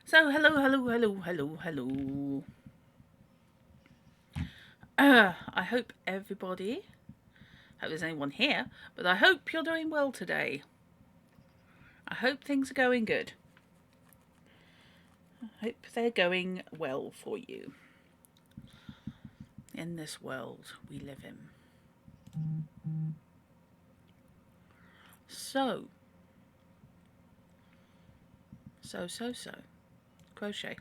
So, hello. I hope everybody, hope there's anyone here, but I hope you're doing well today. I hope things are going good. I hope they're going well for you in this world we live in. So. Crochet.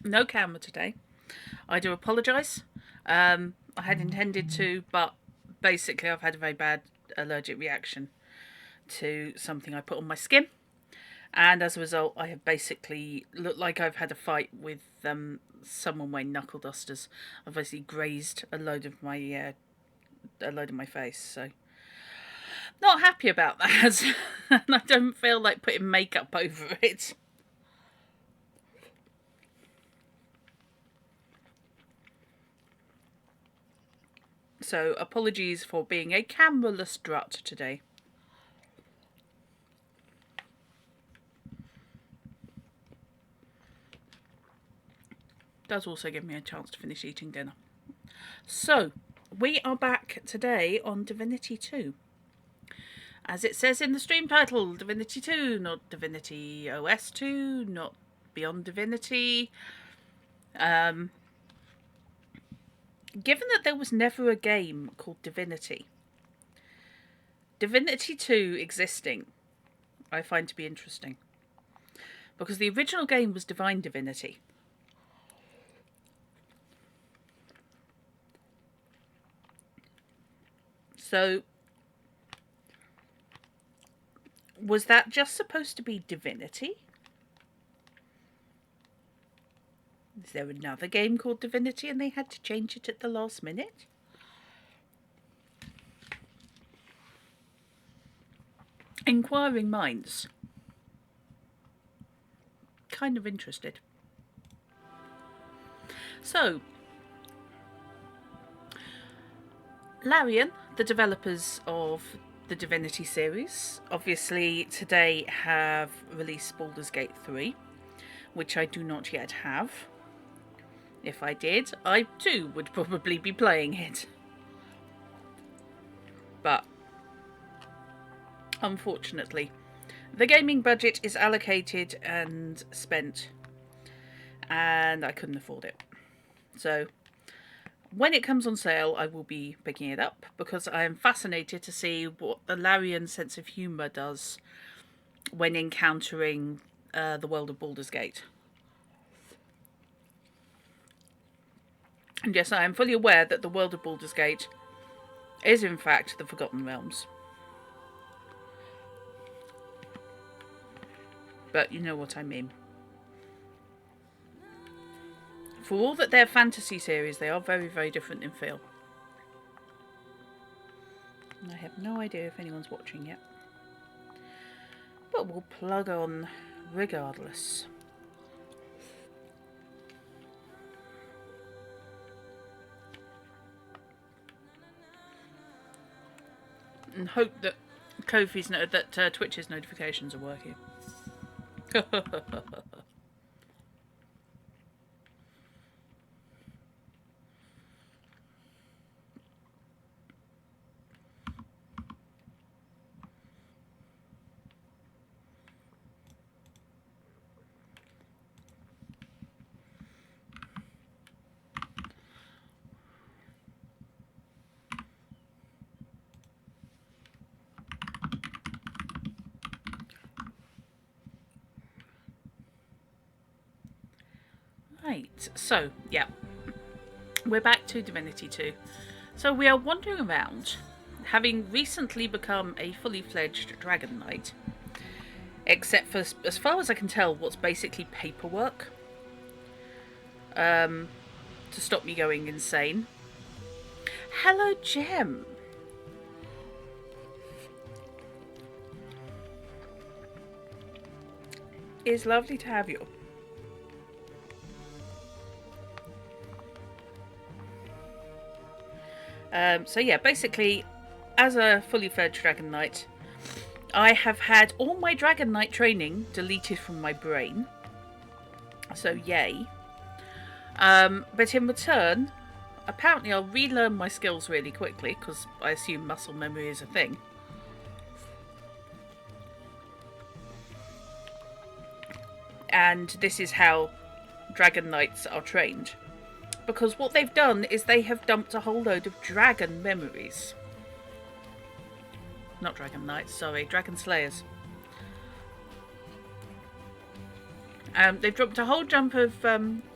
No camera today. I do apologise. I had intended to, but basically I've had a very bad allergic reaction to something I put on my skin. And as a result, I have basically looked like I've had a fight with someone wearing knuckle dusters. I've basically grazed a load of my face. So not happy about that. And I don't feel like putting makeup over it. So apologies for being a cameraless drut today. Does also give me a chance to finish eating dinner. So, we are back today on Divinity 2. As it says in the stream title, Divinity 2, not Divinity OS 2, not Beyond Divinity. Given that there was never a game called Divinity, Divinity 2 existing, I find to be interesting. Because the original game was Divine Divinity. So, was that just supposed to be Divinity? Is there another game called Divinity and they had to change it at the last minute? Inquiring minds. Kind of interested. So, Larian, the developers of the Divinity series, obviously today have released Baldur's Gate 3, which I do not yet have. If I did, I too would probably be playing it. But, unfortunately, the gaming budget is allocated and spent, and I couldn't afford it. So, when it comes on sale, I will be picking it up because I am fascinated to see what the Larian sense of humour does when encountering the world of Baldur's Gate. And yes, I am fully aware that the world of Baldur's Gate is in fact the Forgotten Realms. But you know what I mean. For all that they're fantasy series, they are very, very different in feel. I have no idea if anyone's watching yet. But we'll plug on regardless. And hope that Twitch's notifications are working. Right, so, yeah. We're back to Divinity 2. So we are wandering around, having recently become a fully fledged Dragon Knight. Except for, as far as I can tell, what's basically paperwork. To stop me going insane. Hello, Gem. It's lovely to have you. So yeah, basically, as a fully fledged Dragon Knight, I have had all my Dragon Knight training deleted from my brain. So yay. But in return, apparently I'll relearn my skills really quickly, because I assume muscle memory is a thing. And this is how dragon knights are trained. Because what they've done is they have dumped a whole load of dragon memories. Not dragon knights, sorry, dragon slayers. They've dropped a whole jump of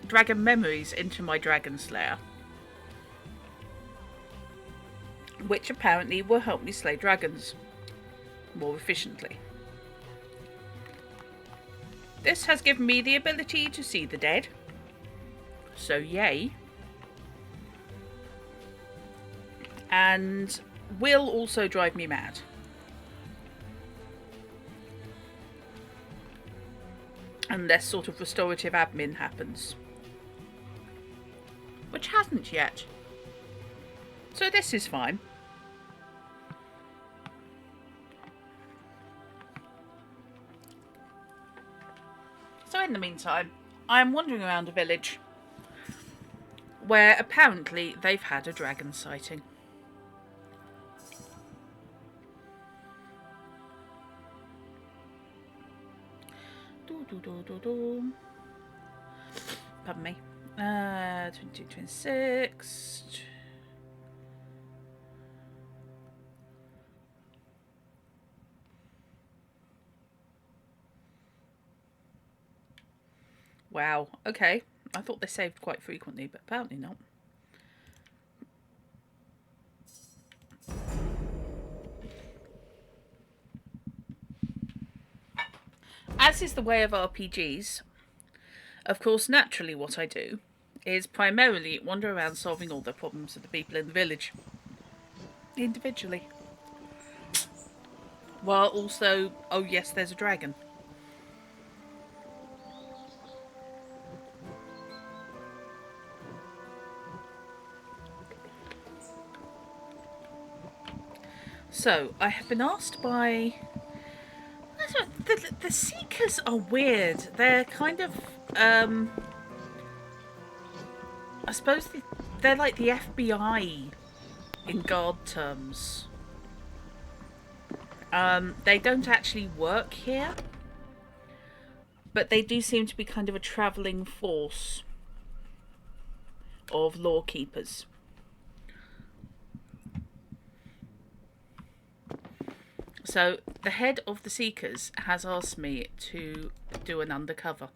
dragon memories into my dragon slayer, which apparently will help me slay dragons more efficiently. This has given me the ability to see the dead, so yay. And will also drive me mad. Unless sort of restorative admin happens. Which hasn't yet. So this is fine. So in the meantime, I am wandering around a village where apparently they've had a dragon sighting. Pardon me. 2226. Wow, okay. I thought they saved quite frequently, but apparently not. As is the way of RPGs, of course, naturally what I do is primarily wander around solving all the problems of the people in the village. Individually. While also, oh yes, there's a dragon. So, I have been asked by... The Seekers are weird. They're kind of... I suppose they're like the FBI in guard terms. They don't actually work here. But they do seem to be kind of a travelling force of lawkeepers. So, the head of the Seekers has asked me to do an undercover.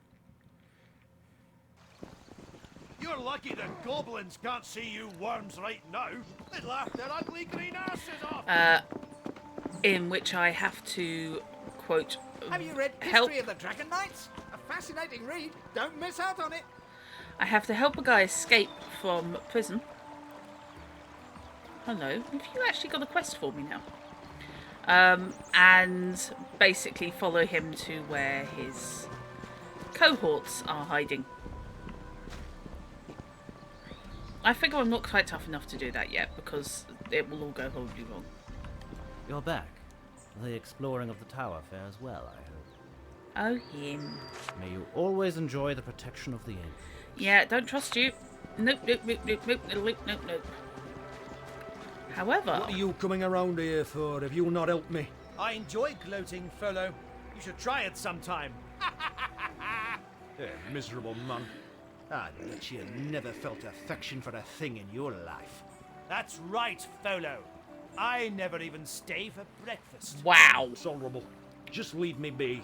You're lucky the goblins can't see you worms right now. They'd laugh their ugly green asses off. In which I have to, quote, have you read History of the Dragon Knights? A fascinating read. Don't miss out on it. I have to help a guy escape from prison. Hello, have you actually got a quest for me now? And basically follow him to where his cohorts are hiding. I figure I'm not quite tough enough to do that yet, because it will all go horribly wrong. You're back. The exploring of the tower fares well, I hope. Oh, him. May you always enjoy the protection of the inn. Yeah, don't trust you. Nope, nope, nope, nope, nope, nope, nope, nope. However... What are you coming around here for if you'll not help me? I enjoy gloating, fellow. You should try it sometime. Miserable man. I bet you never felt affection for a thing in your life. That's right, Folo. I never even stay for breakfast. Wow. It's honourable. Just leave me be.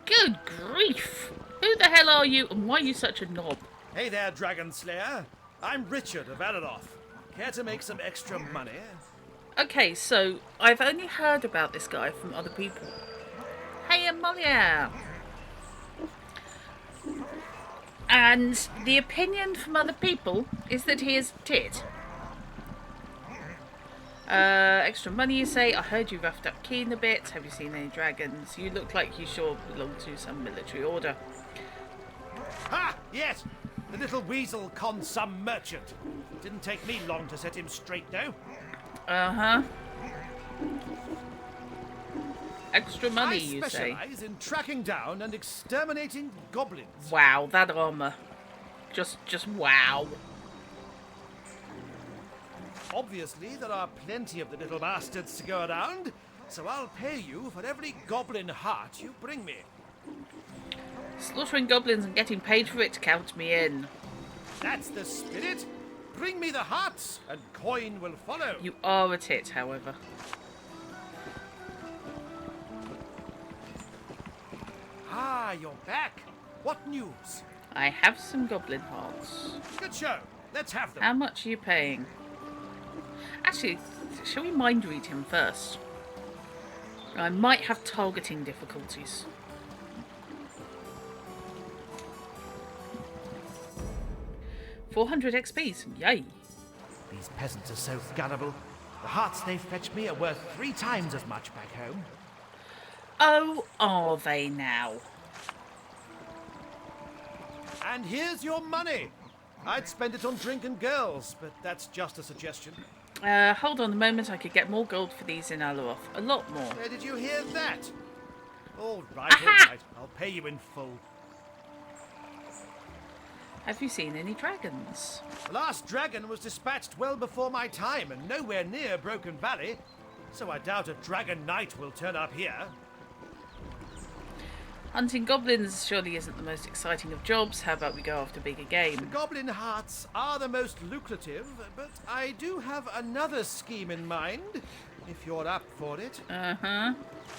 Good grief. Who the hell are you and why are you such a knob? Hey there, Dragon Slayer. I'm Richard of Alaroth. Care to make some extra money? Okay, so I've only heard about this guy from other people. Hey, Amalia! And the opinion from other people is that he is tit. Extra money, you say? I heard you roughed up Keen a bit. Have you seen any dragons? You look like you sure belong to some military order. Ha! Yes! The little weasel conned some merchant. Didn't take me long to set him straight, though. Uh-huh. extra money, I you say? specialise in tracking down and exterminating goblins. Wow, that armour. Just wow. Obviously, there are plenty of the little bastards to go around, so I'll pay you for every goblin heart you bring me. Slaughtering goblins and getting paid for it, count me in. That's the spirit. Bring me the hearts, and coin will follow. You are a tit, however. Ah, you're back. What news? I have some goblin hearts. Good show. Let's have them. How much are you paying? Actually, shall we mind read him first? I might have targeting difficulties. $400 XPs, yay! These peasants are so gullible. The hearts they fetch me are worth 3 times as much back home. Oh, are they now? And here's your money. I'd spend it on drink and girls, but that's just a suggestion. Hold on a moment, I could get more gold for these in Aloth. A lot more. Where did you hear that? All right, Aha! all right. I'll pay you in full. Have you seen any dragons? The last dragon was dispatched well before my time and nowhere near Broken Valley, so I doubt a dragon knight will turn up here. Hunting goblins surely isn't the most exciting of jobs. How about we go after bigger game? Goblin hearts are the most lucrative, but I do have another scheme in mind, if you're up for it. Uh-huh.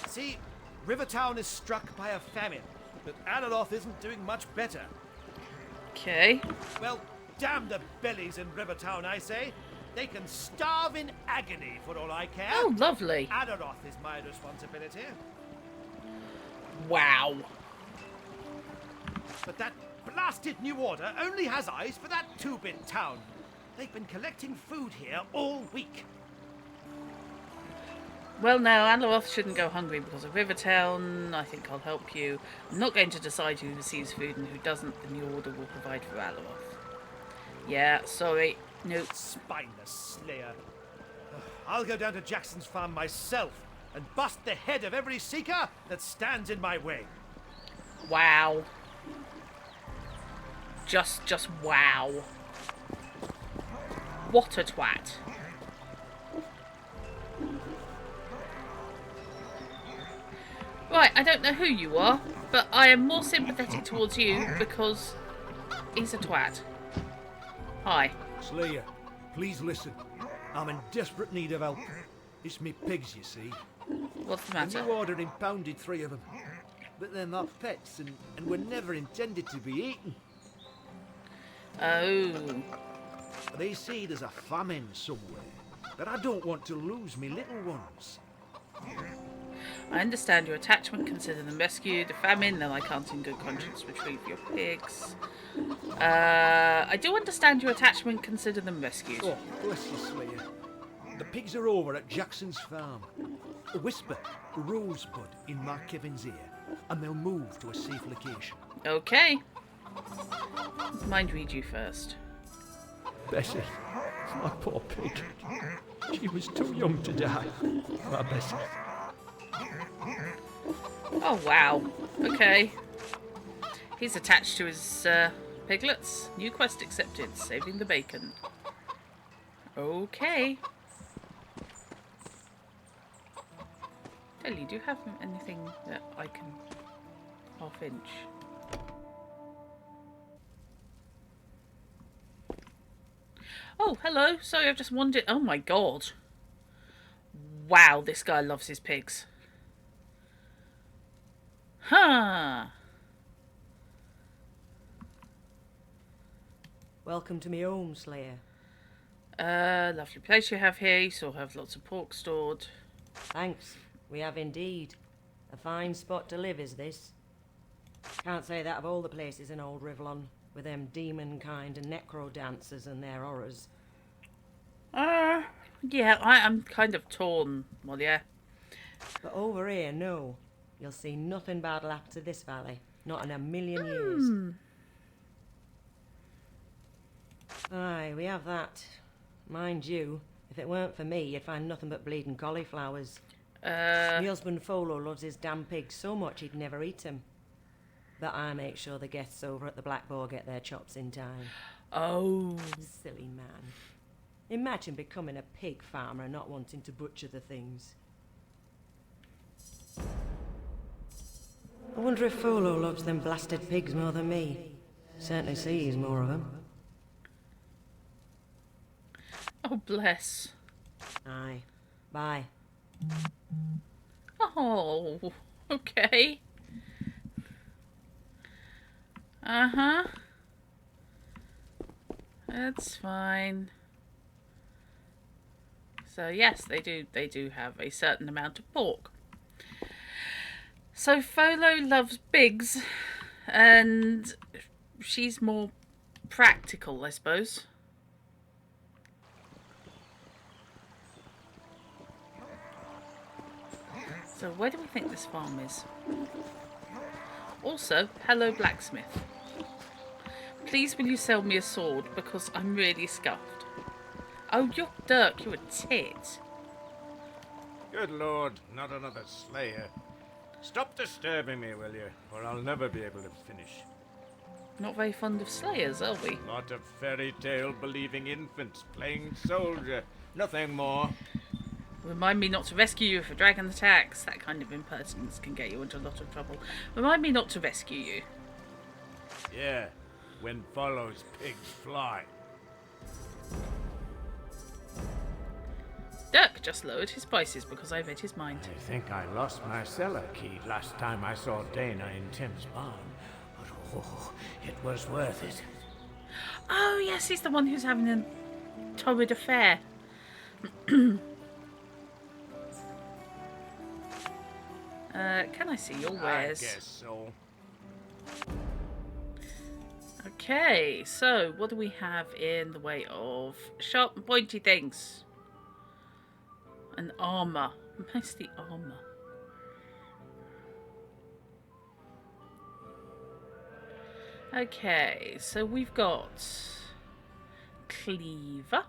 See, Rivertown is struck by a famine, but Anaroth isn't doing much better. Okay. Well, damn the bellies in Rivertown, I say. They can starve in agony for all I care. Oh, lovely. Anaroth is my responsibility. Wow. But that blasted new order only has eyes for that two-bit town. They've been collecting food here all week. Well, no, Aloth shouldn't go hungry because of Rivertown. I think I'll help you. I'm not going to decide who receives food and who doesn't. The new order will provide for Aloth. Yeah, sorry. Nope. Spineless slayer. Ugh, I'll go down to Jackson's farm myself and bust the head of every seeker that stands in my way. Wow. Just wow. What a twat. Right, I don't know who you are, but I am more sympathetic towards you because he's a twat. Hi. Slayer, please listen. I'm in desperate need of help. It's me pigs, you see. What's the The matter? new order impounded 3 of them. But they're not pets and were never intended to be eaten. Oh. They say there's a famine somewhere, but I don't want to lose me little ones. I understand your attachment, consider them rescued. A famine, then I can't in good conscience retrieve your pigs. I do understand your attachment, consider them rescued. Oh, bless you, Slayer. The pigs are over at Jackson's farm. Whisper Rosebud in Mark Kevin's ear, and they'll move to a safe location. Okay. Mind read you first. Bessie, my poor pig. She was too young to die. My Bessie. Oh, wow. Okay. He's attached to his piglets. New quest accepted. Saving the bacon. Okay. Ellie, do you have anything that I can half inch? Oh, hello. Sorry, I've just wandered. Oh my god. Wow, this guy loves his pigs. Huh. Welcome to me home, Slayer. Lovely place you have here. You still have lots of pork stored. Thanks. We have indeed. A fine spot to live is this. Can't say that of all the places in old Rivlon, with them demon kind and necro dancers and their horrors. Yeah, I'm kind of torn. Well, yeah. But over here, no. You'll see nothing bad'll happen to this valley. Not in a million years. Aye, we have that. Mind you, if it weren't for me, you'd find nothing but bleeding cauliflowers. My husband Folo loves his damn pigs so much he'd never eat them. But I make sure the guests over at the Black Boar get their chops in time. Oh. Silly man. Imagine becoming a pig farmer and not wanting to butcher the things. I wonder if Folo loves them blasted pigs more than me. Certainly sees more of them. Oh, bless. Aye. Bye. Oh, okay. Uh-huh. That's fine. So yes, they do have a certain amount of pork. So Folo loves pigs, and she's more practical, I suppose. So where do we think this farm is? Also, hello blacksmith. Please will you sell me a sword, because I'm really scuffed. Oh, you're Dirk, you're a tit. Good lord, not another slayer. Stop disturbing me, will you? Or I'll never be able to finish. Not very fond of slayers, are we? Lot of fairy tale believing infants playing soldier. Nothing more. Remind me not to rescue you if a dragon attacks. That kind of impertinence can get you into a lot of trouble. Remind me not to rescue you. Yeah, when follows pigs fly. Dirk just lowered his prices because I read his mind. I think I lost my cellar key last time I saw Dana in Tim's barn. But oh, it was worth it. Oh yes, he's the one who's having a torrid affair. Can I see your wares? I guess so. Okay, so what do we have in the way of sharp and pointy things? And armour. Mostly armour. Okay, so we've got cleaver.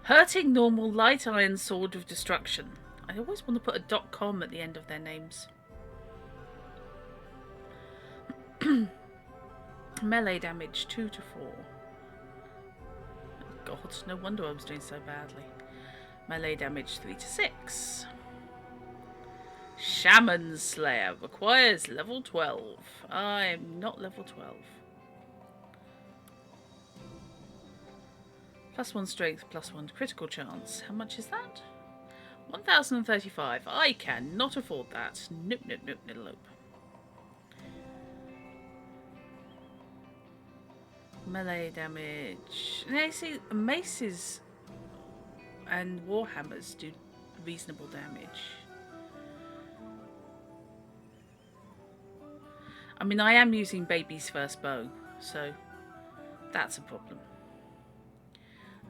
Hurting normal light iron sword of destruction. I always want to put a .com at the end of their names. Melee damage 2 to 4. Oh God, no wonder I was doing so badly. Melee damage 3 to 6. Shaman Slayer requires level 12. I'm not level 12. +1 strength, +1 critical chance. How much is that? 1035. I cannot afford that. Nope, nope, nope, nope, nope. Melee damage. Now you see, maces and warhammers do reasonable damage. I mean, I am using baby's first bow, so that's a problem.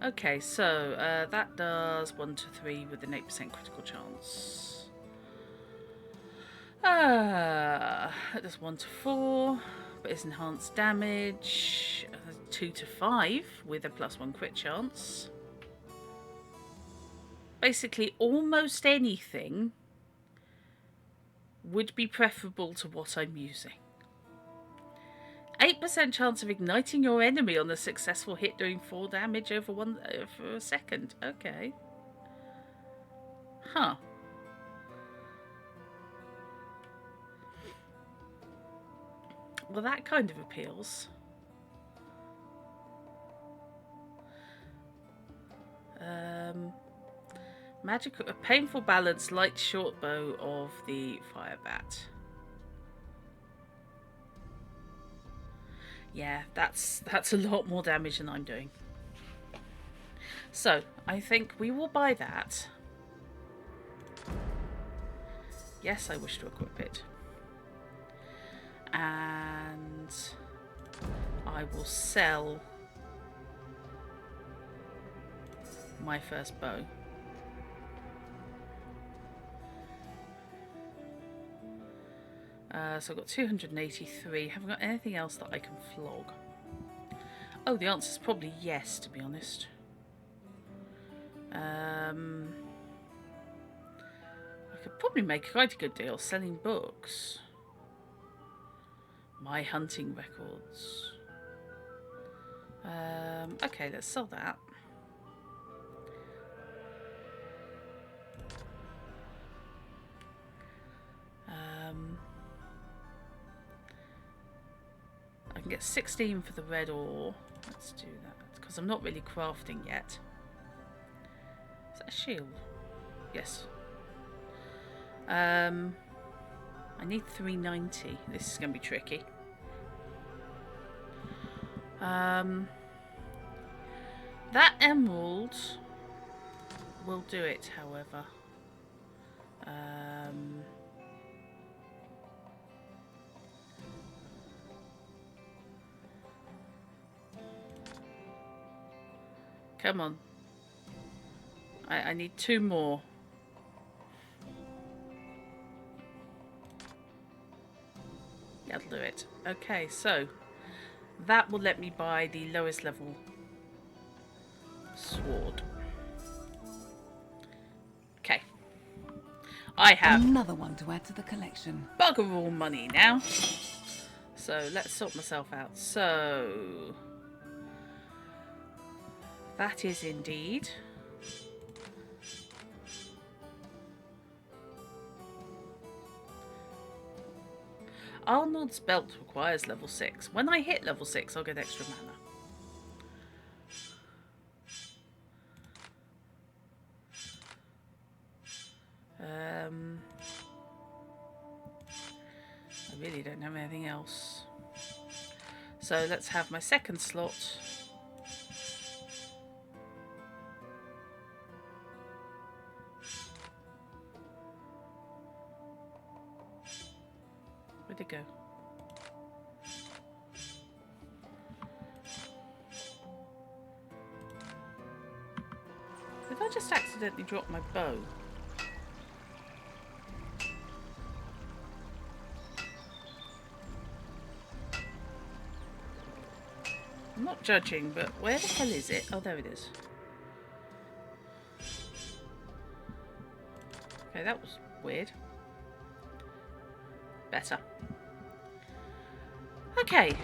Okay, so that does 1 to 3 with an 8% critical chance. That does 1 to 4, but it's enhanced damage. 2 to 5 with a +1 crit chance. Basically, almost anything would be preferable to what I'm using. 8% chance of igniting your enemy on a successful hit, doing 4 damage over for a second. Okay. Huh. Well, that kind of appeals. A painful balance, light short bow of the fire bat. Yeah, that's a lot more damage than I'm doing. So, I think we will buy that. Yes, I wish to equip it. And I will sell my first bow. So I've got 283. Haven't got anything else that I can flog. Oh, the answer's probably yes, to be honest. I could probably make quite a good deal selling books. My hunting records. Okay, let's sell that. I can get 16 for the red ore. Let's do that because I'm not really crafting yet. Is that a shield? Yes. I need 390. This is going to be tricky. That emerald will do it, however. Come on. I need 2 more. That'll do it. Okay, so that will let me buy the lowest level sword. Okay. I have another one to add to the collection. bugger all money now. So let's sort myself out. So that is indeed Arnold's belt requires level 6. When I hit level 6, I'll get extra mana. I really don't have anything else. So let's have my second slot. Where'd it go? Did I just accidentally drop my bow? I'm not judging, but where the hell is it? Oh, there it is. Okay, that was weird. Better. Okay.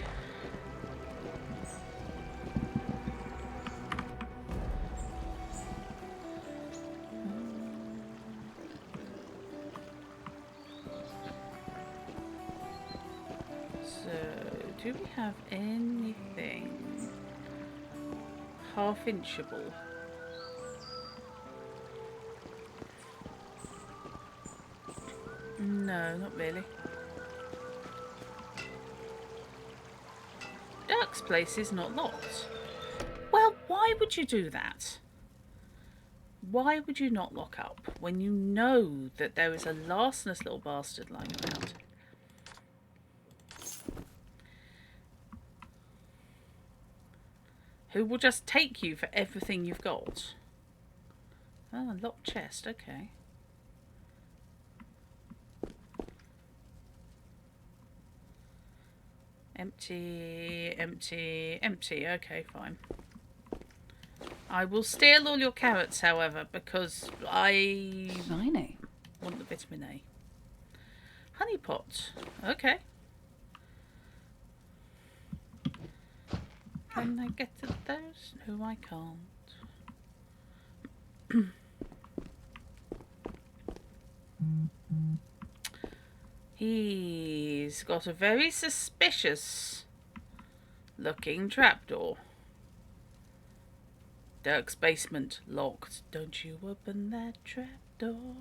So, do we have anything half-inchable? No, not really. Dirk's place is not locked. Well, why would you do that? Why would you not lock up when you know that there is a larcenous little bastard lying around? Who will just take you for everything you've got? Oh, a locked chest, okay. Empty, empty, empty. Okay, fine. I will steal all your carrots, however, because I Shiny. want the vitamin A. Honey pot. Okay. Can I get to those? No, I can't. He's got a very suspicious looking trapdoor. Dirk's basement locked. Don't you open that trapdoor.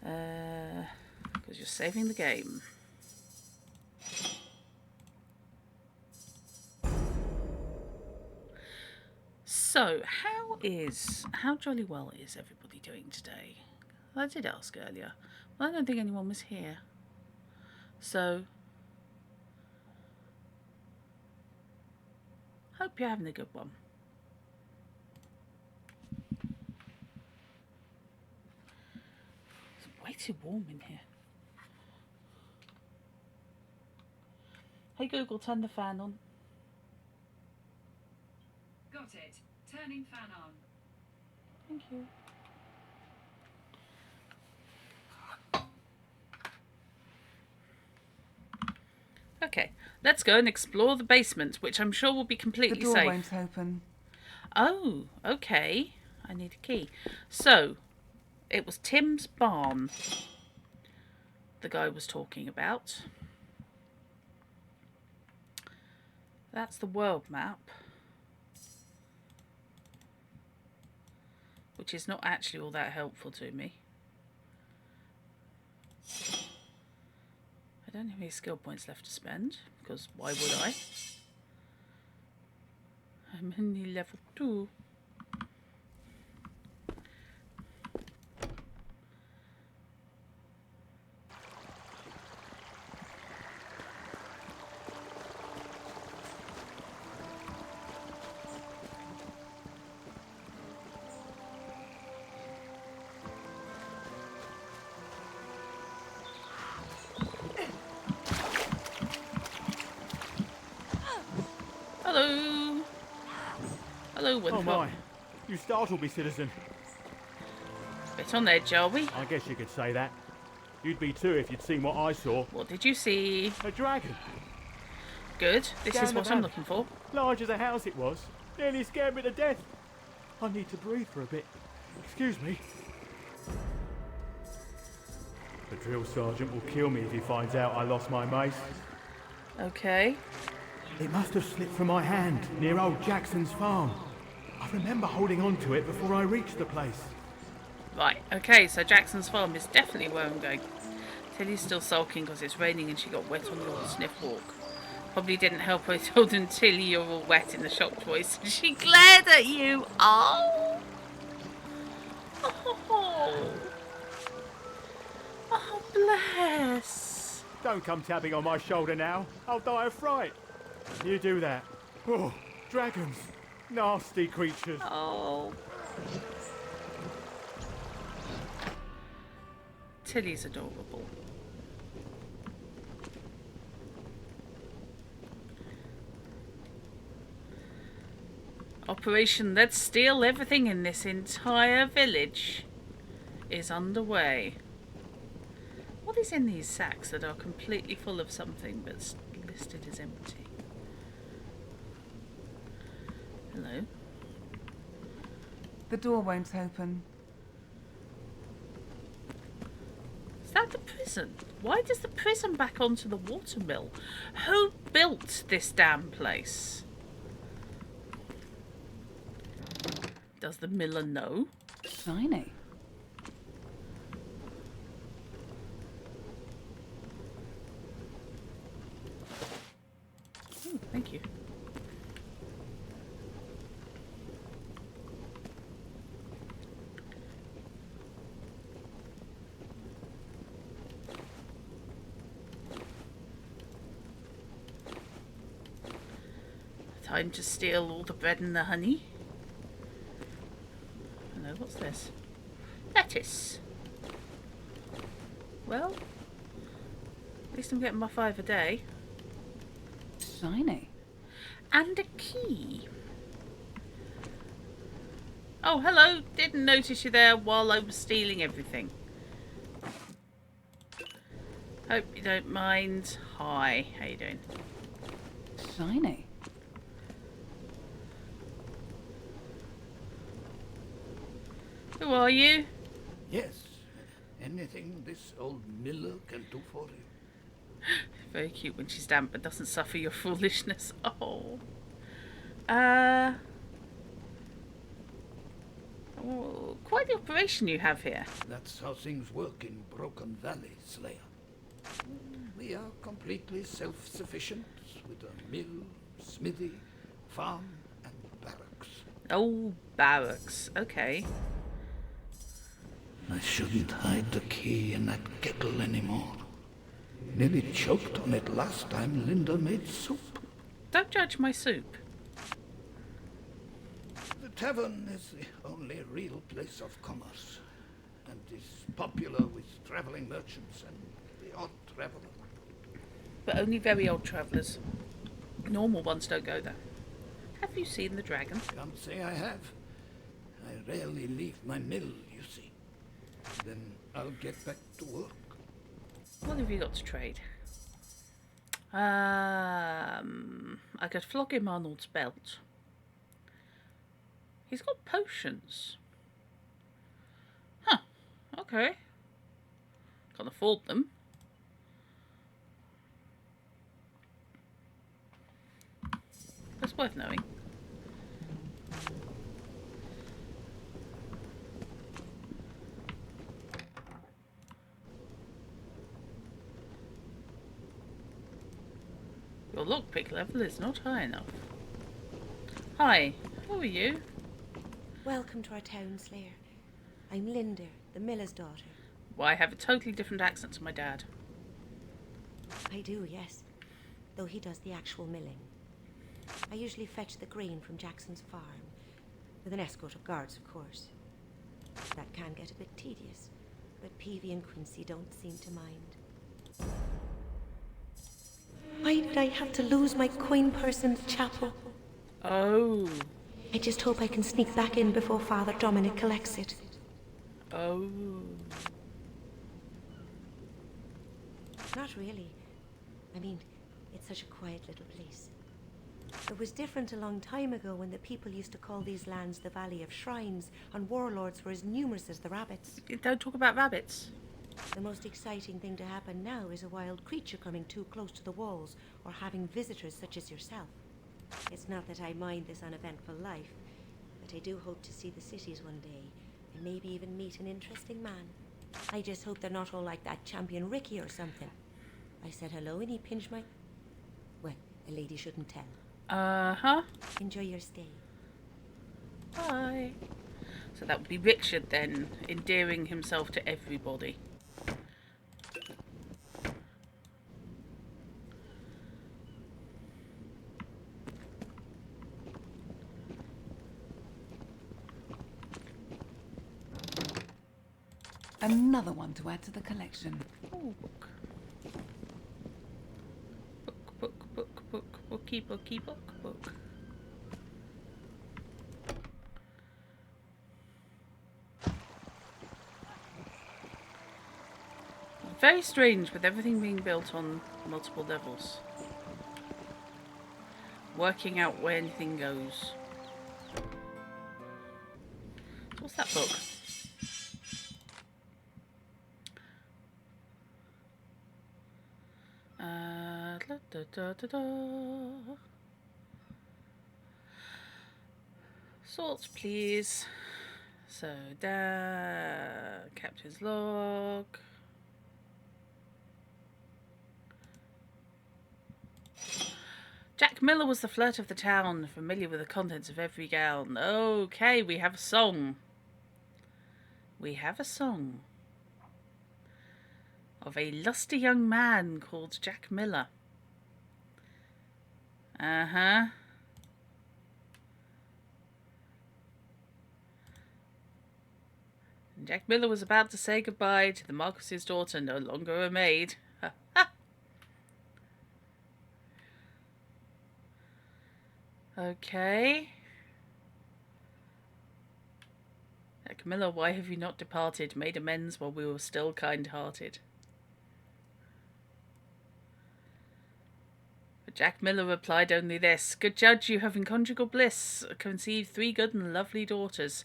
Because you're saving the game. So, how jolly well is everybody doing today? I did ask earlier. Well, I don't think anyone was here. So, hope you're having a good one. It's way too warm in here. Hey Google, turn the fan on. Got Turning fan on. Thank you. Okay, let's go and explore the basement, which I'm sure will be The completely door safe. won't open. Oh, okay. I need a key. So, it was Tim's barn the guy was talking about. That's the world map, which is not actually all that helpful to me. I don't have any skill points left to spend, because why would I? I'm only level 2. Hello. Hello, Oh Winthrop. my, you startled me, citizen. Bit on edge, are we? I guess you could say that. You'd be too if you'd seen what I saw. What did you see? A dragon. Good. This Down is the what I'm valley. looking for. Large as a house it was. Nearly scared me to death. I need to breathe for a bit. Excuse me. The drill sergeant will kill me if he finds out I lost my mace. Okay. It must have slipped from my hand near old Jackson's farm. I remember holding on to it before I reached the place. Right, okay, so Jackson's farm is definitely where I'm going. Tilly's still sulking because it's raining and she got wet on the old sniff walk. Probably didn't help her told them, Tilly, you're all wet in the shop voice. She glared at you. Oh. Oh. Oh, bless. Don't come tapping on my shoulder now. I'll die of fright. You do that. Oh, dragons. Nasty creatures. Oh. Tilly's adorable. Operation Let's Steal Everything in this entire village is underway. What is in these sacks that are completely full of something but listed as empty? Hello? The door won't open. Is that the prison? Why does the prison back onto the watermill? Who built this damn place? Does the miller know? Shiny. Oh, thank you. Time to steal all the bread and the honey. Hello, what's this? Lettuce. Well, at least I'm getting my 5 a day. Shiny. And a key. Oh, hello. Didn't notice you there while I was stealing everything. Hope you don't mind. Hi, how you doing? Shiny. Who are you? Yes. Anything this old miller can do for you? Very cute when she's damp but doesn't suffer your foolishness. Oh. Oh, quite the operation you have here. That's how things work in Broken Valley, Slayer. We are completely self-sufficient with a mill, smithy, farm, and barracks. Oh, barracks. Okay. I shouldn't hide the key in that kettle anymore. Nearly choked on it last time Linda made soup. Don't judge my soup. The tavern is the only real place of commerce, and is popular with traveling merchants and the odd traveler. But only very old travellers. Normal ones don't go there. Have you seen the dragon? Can't say I have. rarely leave my mill, you see. Then I'll get back to work. What have you got to trade? I could flog him Arnold's belt. He's got potions. Huh. Okay. Can't afford them. That's worth knowing. Your lockpick level is not high enough. Hi, who are you? Welcome to our town, Slayer. I'm Linda, the miller's daughter. Well, I have a totally different accent to my dad. I do, yes. Though he does the actual milling. I usually fetch the grain from Jackson's farm. With an escort of guards, of course. That can get a bit tedious, but Peavy and Quincy don't seem to mind. Why did I have to lose my coin purse in the chapel? Oh. I just hope I can sneak back in before Father Dominic collects it. Oh. Not really. I mean, it's such a quiet little place. It was different a long time ago when the people used to call these lands the Valley of Shrines, and warlords were as numerous as the rabbits. Don't talk about rabbits. The most exciting thing to happen now is a wild creature coming too close to the walls, or having visitors such as yourself. It's not that I mind this uneventful life, but I do hope to see the cities one day, and maybe even meet an interesting man. I just hope they're not all like that champion Ricky or something. I said hello and he pinched my... Well, a lady shouldn't tell. Uh-huh. Enjoy your stay. Bye. So that would be Richard then, endearing himself to everybody. Another one to add to the collection. Oh, book. Book. Very strange with everything being built on multiple levels. Working out where anything goes. What's that book? Sorts, please. So, Captain's log. Jack Miller was the flirt of the town, familiar with the contents of every gown. Okay, we have a song. We have a song of a lusty young man called Jack Miller. Uh-huh. Jack Miller was about to say goodbye to the Marquis's daughter, no longer a maid. Okay. Jack Miller, why have you not departed? Made amends while we were still kind-hearted. But Jack Miller replied only this: Good judge, you have in conjugal bliss conceived 3 good and lovely daughters.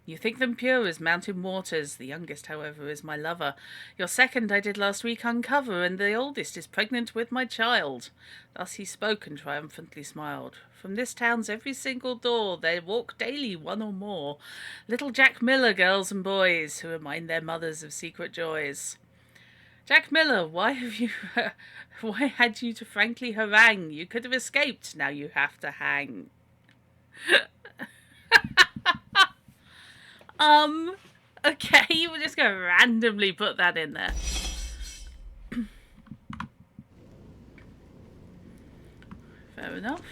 You think them pure as mountain waters. The youngest, however, is my lover. Your second I did last week uncover, and the oldest is pregnant with my child. Thus he spoke and triumphantly smiled. From this town's every single door there walk daily 1 or more little Jack Miller girls and boys, who remind their mothers of secret joys. Jack Miller, why had you to frankly harangue? You could have escaped, now you have to hang. Okay, we're just going to randomly put that in there. Fair enough.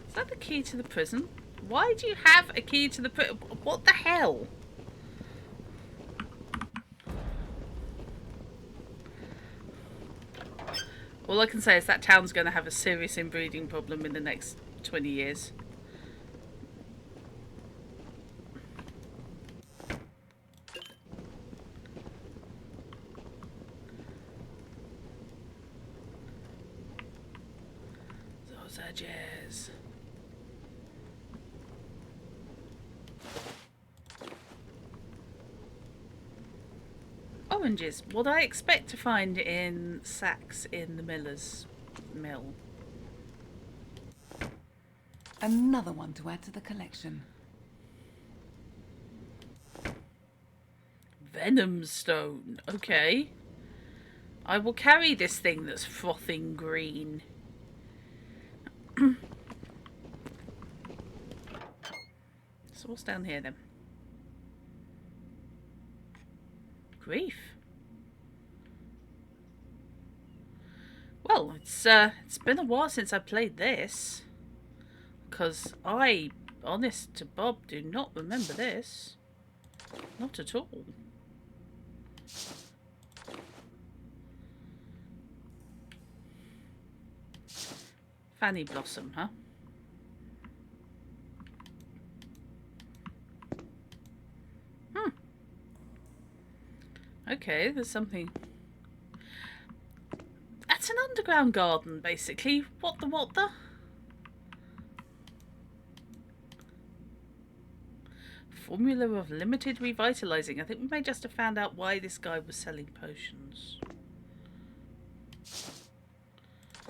Is that the key to the prison? Why do you have a key to the prison? What the hell? All I can say is that town's going to have a serious inbreeding problem in the next 20 years. Sausages. Oranges. What I expect to find in sacks in the miller's mill. Another one to add to the collection. Venom stone. Okay. I will carry this thing that's frothing green. So what's down here then? Grief. Well, it's been a while since I played this, because I, honest to Bob, do not remember this. Not at all. Fanny Blossom, huh? Okay, there's something. That's an underground garden, basically. What the? Formula of limited revitalizing. I think we may just have found out why this guy was selling potions.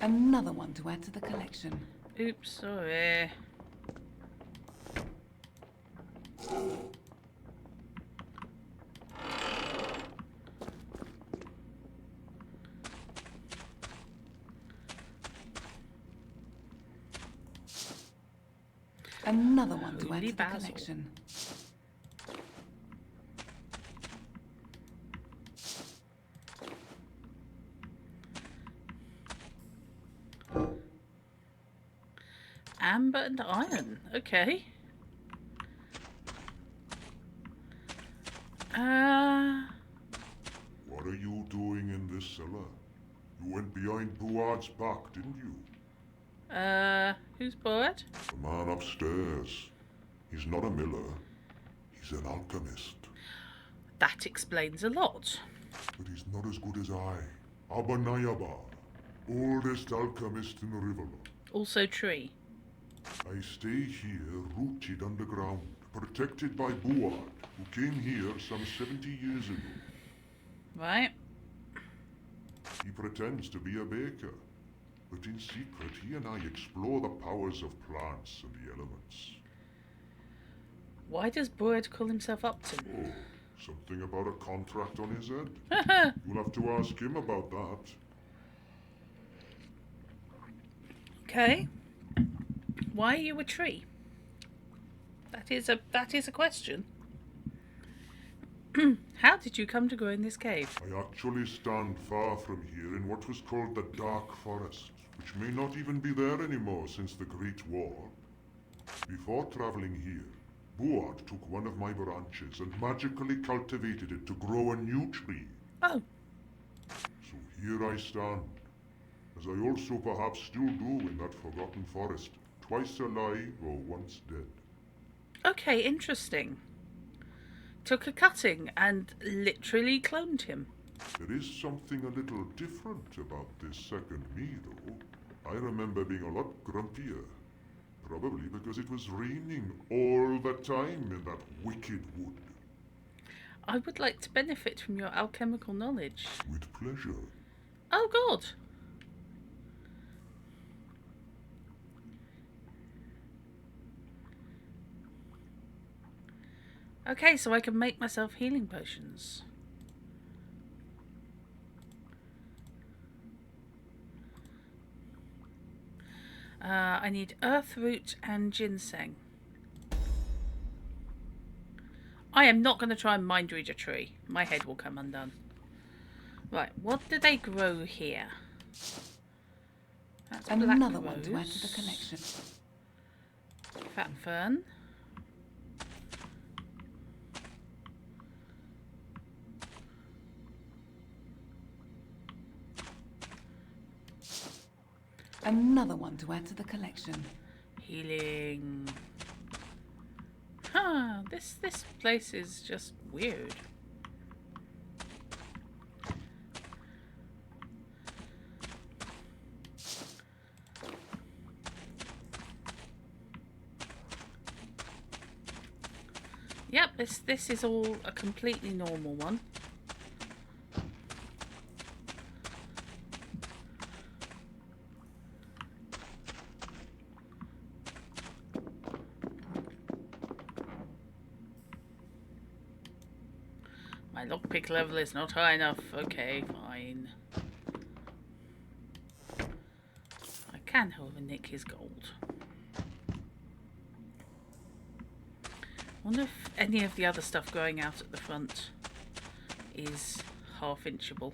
Another one to add to the collection. Oops, sorry. Another one to add Holy to the basil. collection. Amber and iron. Okay. What are you doing in this cellar? You went behind Buard's back, didn't you? Who's Boyd? The man upstairs. He's not a miller. He's an alchemist. That explains a lot. But he's not as good as I. Abanayaba, oldest alchemist in Rivalon. Also tree. I stay here, rooted underground, protected by Buard, who came here some 70 years ago. Right. He pretends to be a baker, but in secret he and I explore the powers of plants and the elements. Why does Boyd call himself Upton? Oh, something about a contract on his head. You'll have to ask him about that. Okay. Why are you a tree? That is a question. How did you come to grow in this cave? I actually stand far from here in what was called the Dark Forest, which may not even be there anymore since the Great War. Before traveling here, Buard took one of my branches and magically cultivated it to grow a new tree. Oh. So here I stand, as I also perhaps still do in that forgotten forest, twice alive or once dead. Okay, interesting. Took a cutting and literally cloned him. There is something a little different about this second me, though. I remember being a lot grumpier. Probably because it was raining all the time in that wicked wood. I would like to benefit from your alchemical knowledge. With pleasure. Oh, God. Okay, so I can make myself healing potions. I need earth root and ginseng. I am not going to try and mind read a tree. My head will come undone. Right, what do they grow here? That's Another black one to add to the rose. collection. Fat fern. Another one to add to the collection. Healing. Huh, this place is just weird. Yep, this is all a completely normal one. My lockpick level is not high enough. Okay, fine. I can, however, nick his gold. I wonder if any of the other stuff going out at the front is half-inchable.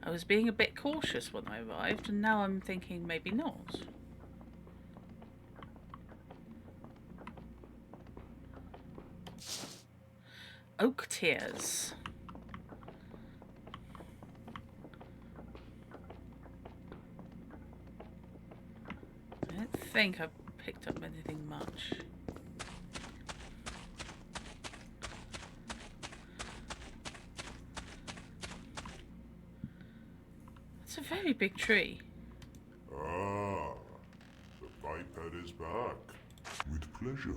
I was being a bit cautious when I arrived, and now I'm thinking maybe not. Oak tears. I don't think I've picked up anything much. It's a very big tree. Ah, the biped is back. With pleasure.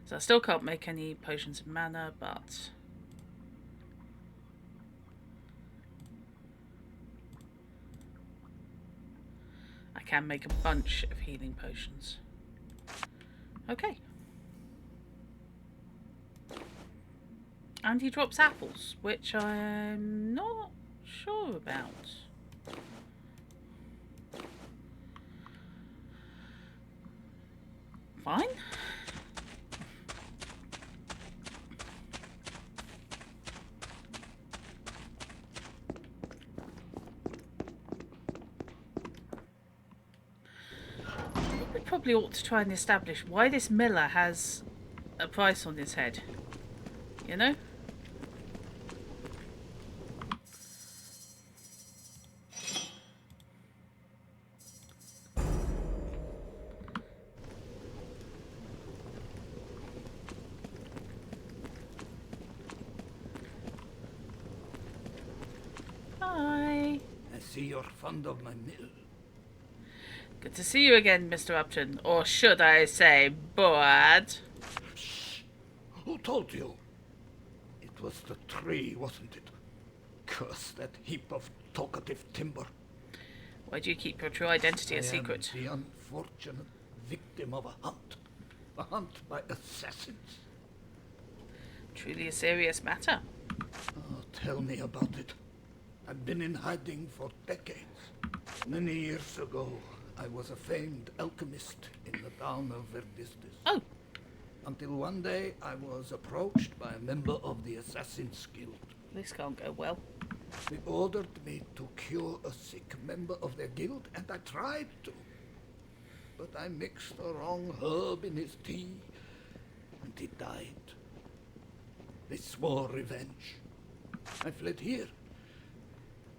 So I still can't make any potions of mana, but I can make a bunch of healing potions. Okay. And he drops apples, which I'm not sure about. Fine. We probably ought to try and establish why this miller has a price on his head. You know? Hi. I see you're fond of my mill. Good to see you again, Mr. Upton. Or should I say, bored? Shh! Who told you? It was the tree, wasn't it? Curse that heap of talkative timber. Why do you keep your true identity a secret? I am the unfortunate victim of a hunt. A hunt by assassins. Truly a serious matter. Oh, tell me about it. I've been in hiding for decades. Many years ago, I was a famed alchemist in the town of Verdistis. Oh. Until one day, I was approached by a member of the Assassin's Guild. This can't go well. They ordered me to cure a sick member of their guild, and I tried to. But I mixed the wrong herb in his tea, and he died. They swore revenge. I fled here,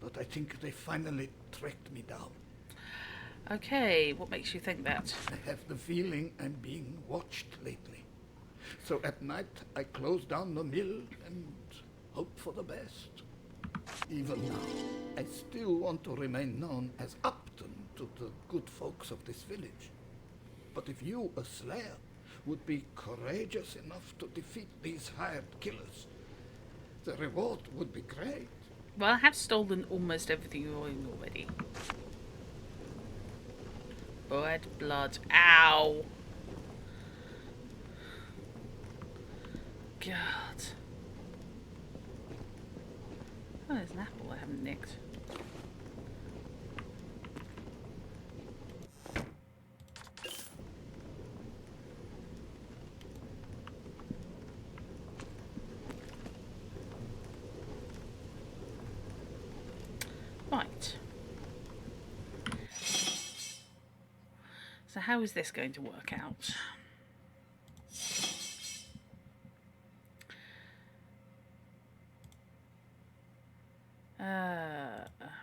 but I think they finally tracked me down. Okay, what makes you think that? I have the feeling I'm being watched lately. So at night, I close down the mill and hope for the best. Even now, I still want to remain known as Upton to the good folks of this village. But if you, a slayer, would be courageous enough to defeat these hired killers, the reward would be great. Well, I have stolen almost everything you own already. Bread, blood. Ow! God. Oh, there's an apple I haven't nicked. Right. So how is this going to work out?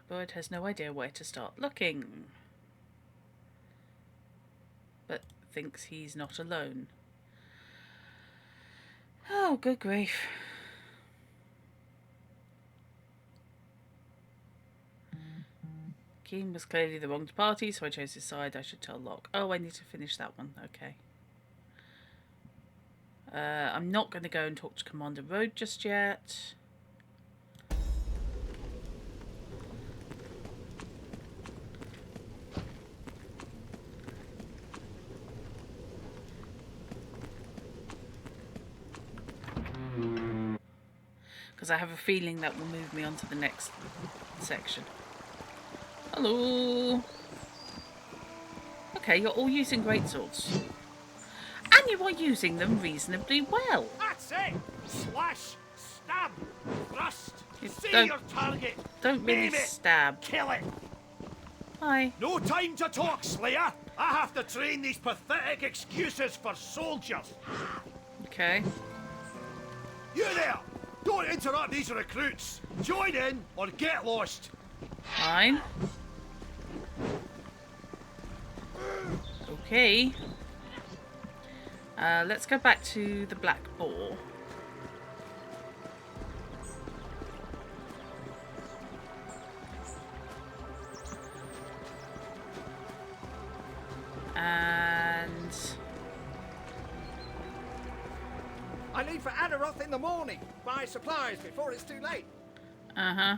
Bud has no idea where to start looking, but thinks he's not alone. Oh, good grief. Keen was clearly the wrong party, so I chose his side. I should tell Locke. Oh, I need to finish that one. Okay. I'm not going to go and talk to Commander Road just yet. Because I have a feeling that will move me on to the next section. Hello. Okay, you're all using greatswords. And you are using them reasonably well. That's it! Slash, stab, thrust, see don't- your target! Don't really Aim it. stab. Kill it! Hi. No time to talk, Slayer! I have to train these pathetic excuses for soldiers! Okay. You there! Don't interrupt these recruits! Join in or get lost! Fine. Okay. Let's go back to the Black Boar. And I leave for Adaroth in the morning. Buy supplies before it's too late. uh-huh.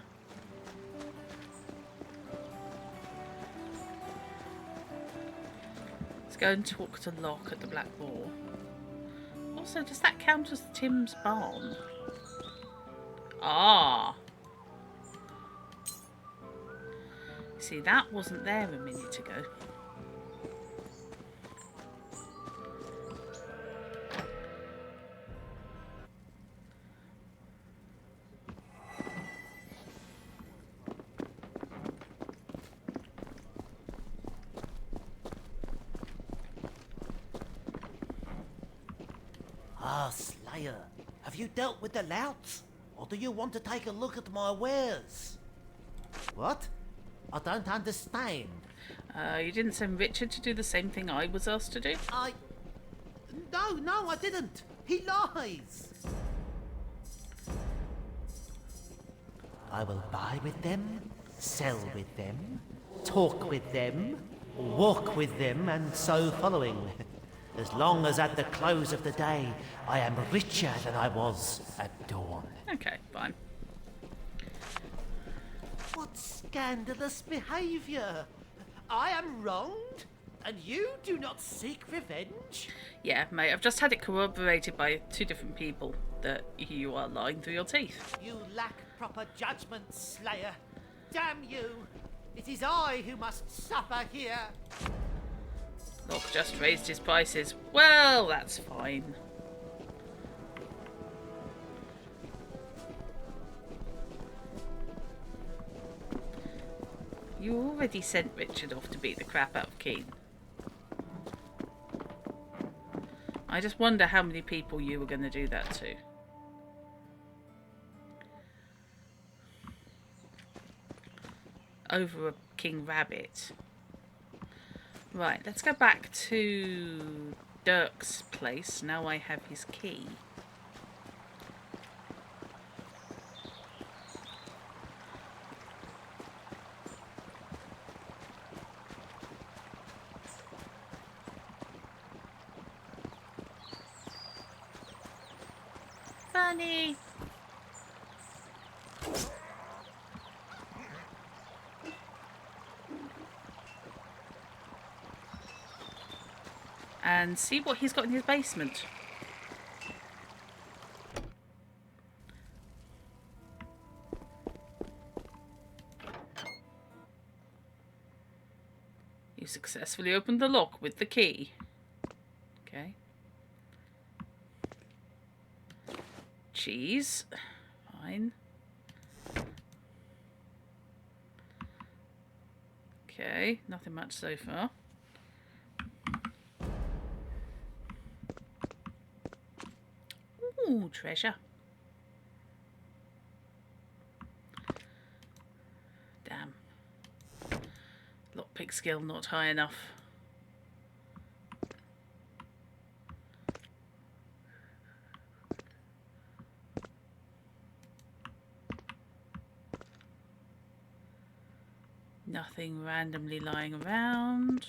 Let's go and talk to Locke at the Black Boar. Also, does that count as Tim's barn? Ah. See, that wasn't there a minute ago. Ah, Slayer, have you dealt with the louts? Or do you want to take a look at my wares? What? I don't understand. You didn't send Richard to do the same thing I was asked to do? No, I didn't. He lies. I will buy with them, sell with them, talk with them, walk with them, and so following. As long as at the close of the day I am richer than I was at dawn. Okay, fine. What scandalous behaviour! I am wronged, and you do not seek revenge? Yeah, mate, I've just had it corroborated by 2 different people that you are lying through your teeth. You lack proper judgment, Slayer. Damn you! It is I who must suffer here. Locke just raised his prices. Well, that's fine. You already sent Richard off to beat the crap out of Keen. I just wonder how many people you were going to do that to. Over a king rabbit. Right, let's go back to Dirk's place. Now I have his key. Bunny! And see what he's got in his basement. You successfully opened the lock with the key. Okay. Cheese. Fine. Okay, nothing much so far. Ooh, treasure. Damn. Lockpick skill not high enough. Nothing randomly lying around.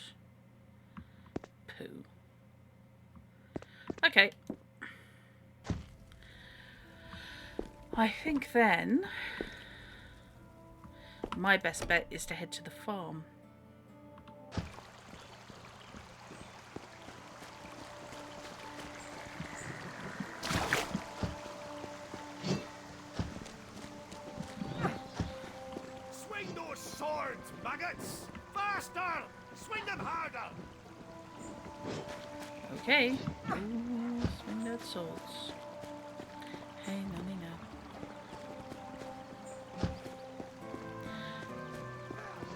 Poo. Okay. I think then my best bet is to head to the farm. Swing those swords, maggots! Faster! Swing them harder! Okay. Ooh, swing those swords. Hey, nanny, no.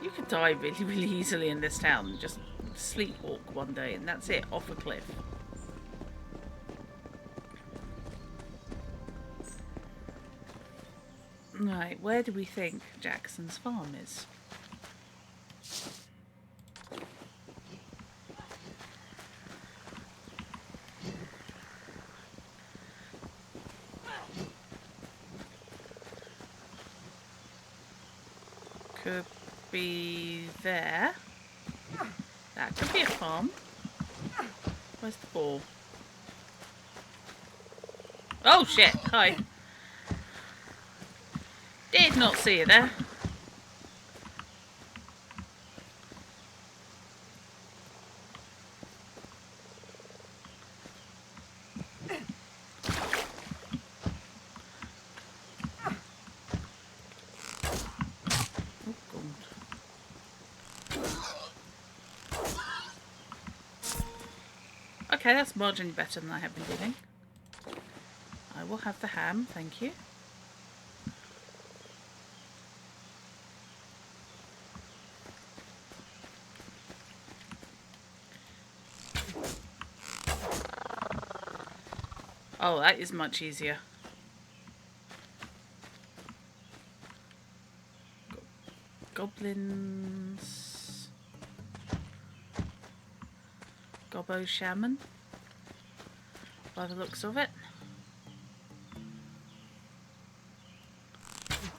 You could die really, really easily in this town. Just sleepwalk one day and that's it, off a cliff. Right, where do we think Jackson's farm is? Could be there. That could be a farm. Where's the ball? Oh shit! Hi. Did not see you there. Okay, that's marginally better than I have been doing. I will have the ham, thank you. Oh, that is much easier. Goblins. Gobbo shaman. By the looks of it.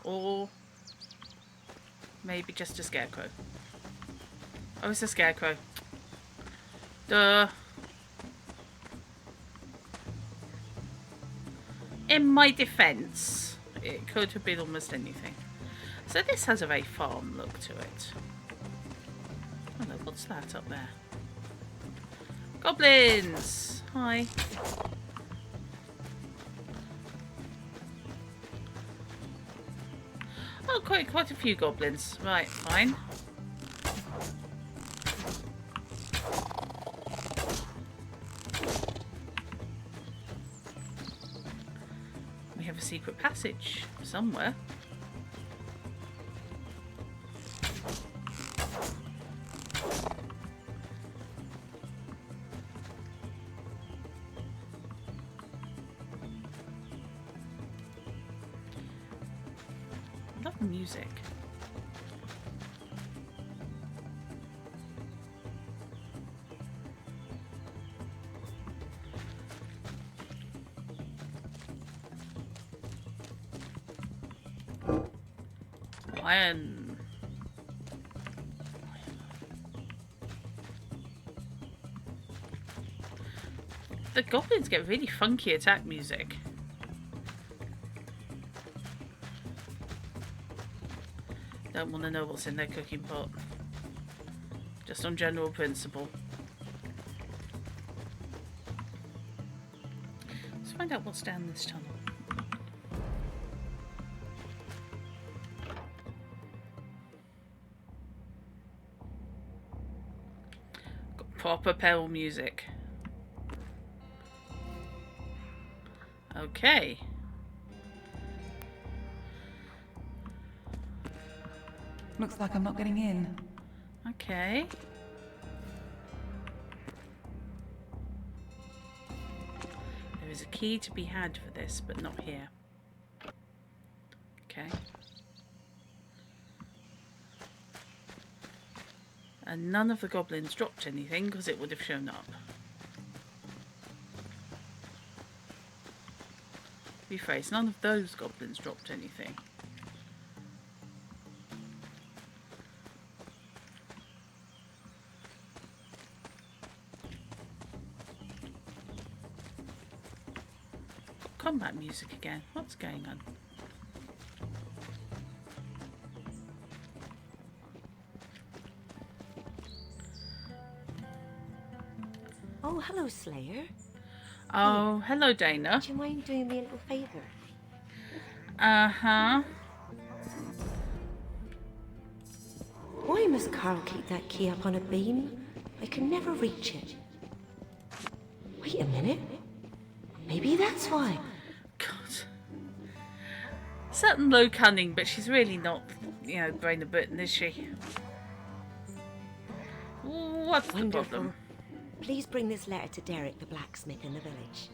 Or maybe just a scarecrow. Oh, it's a scarecrow. Duh. In my defense, it could have been almost anything. So this has a very farm look to it. Oh no, what's that up there? Goblins! Hi. Oh, quite a few goblins. Right, fine. We have a secret passage somewhere. Music. Lion. The goblins get really funky attack music. Don't want to know what's in their cooking pot. Just on general principle. Let's find out what's down this tunnel. Got proper pedal music. Okay. Looks like I'm not getting in. Okay. There is a key to be had for this, but not here. Okay. And none of the goblins dropped anything because it would have shown up. Rephrase, none of those goblins dropped anything. Combat music again. What's going on? Oh, hello, Slayer. Oh, hello, Dana. Do you mind doing me a little favour? Uh-huh. Why must Carl keep that key up on a beam? I can never reach it. Wait a minute. Maybe that's why. God. Certain low cunning, but she's really not, you know, brain a button, is she? What's the problem? Please bring this letter to Derek, the blacksmith in the village.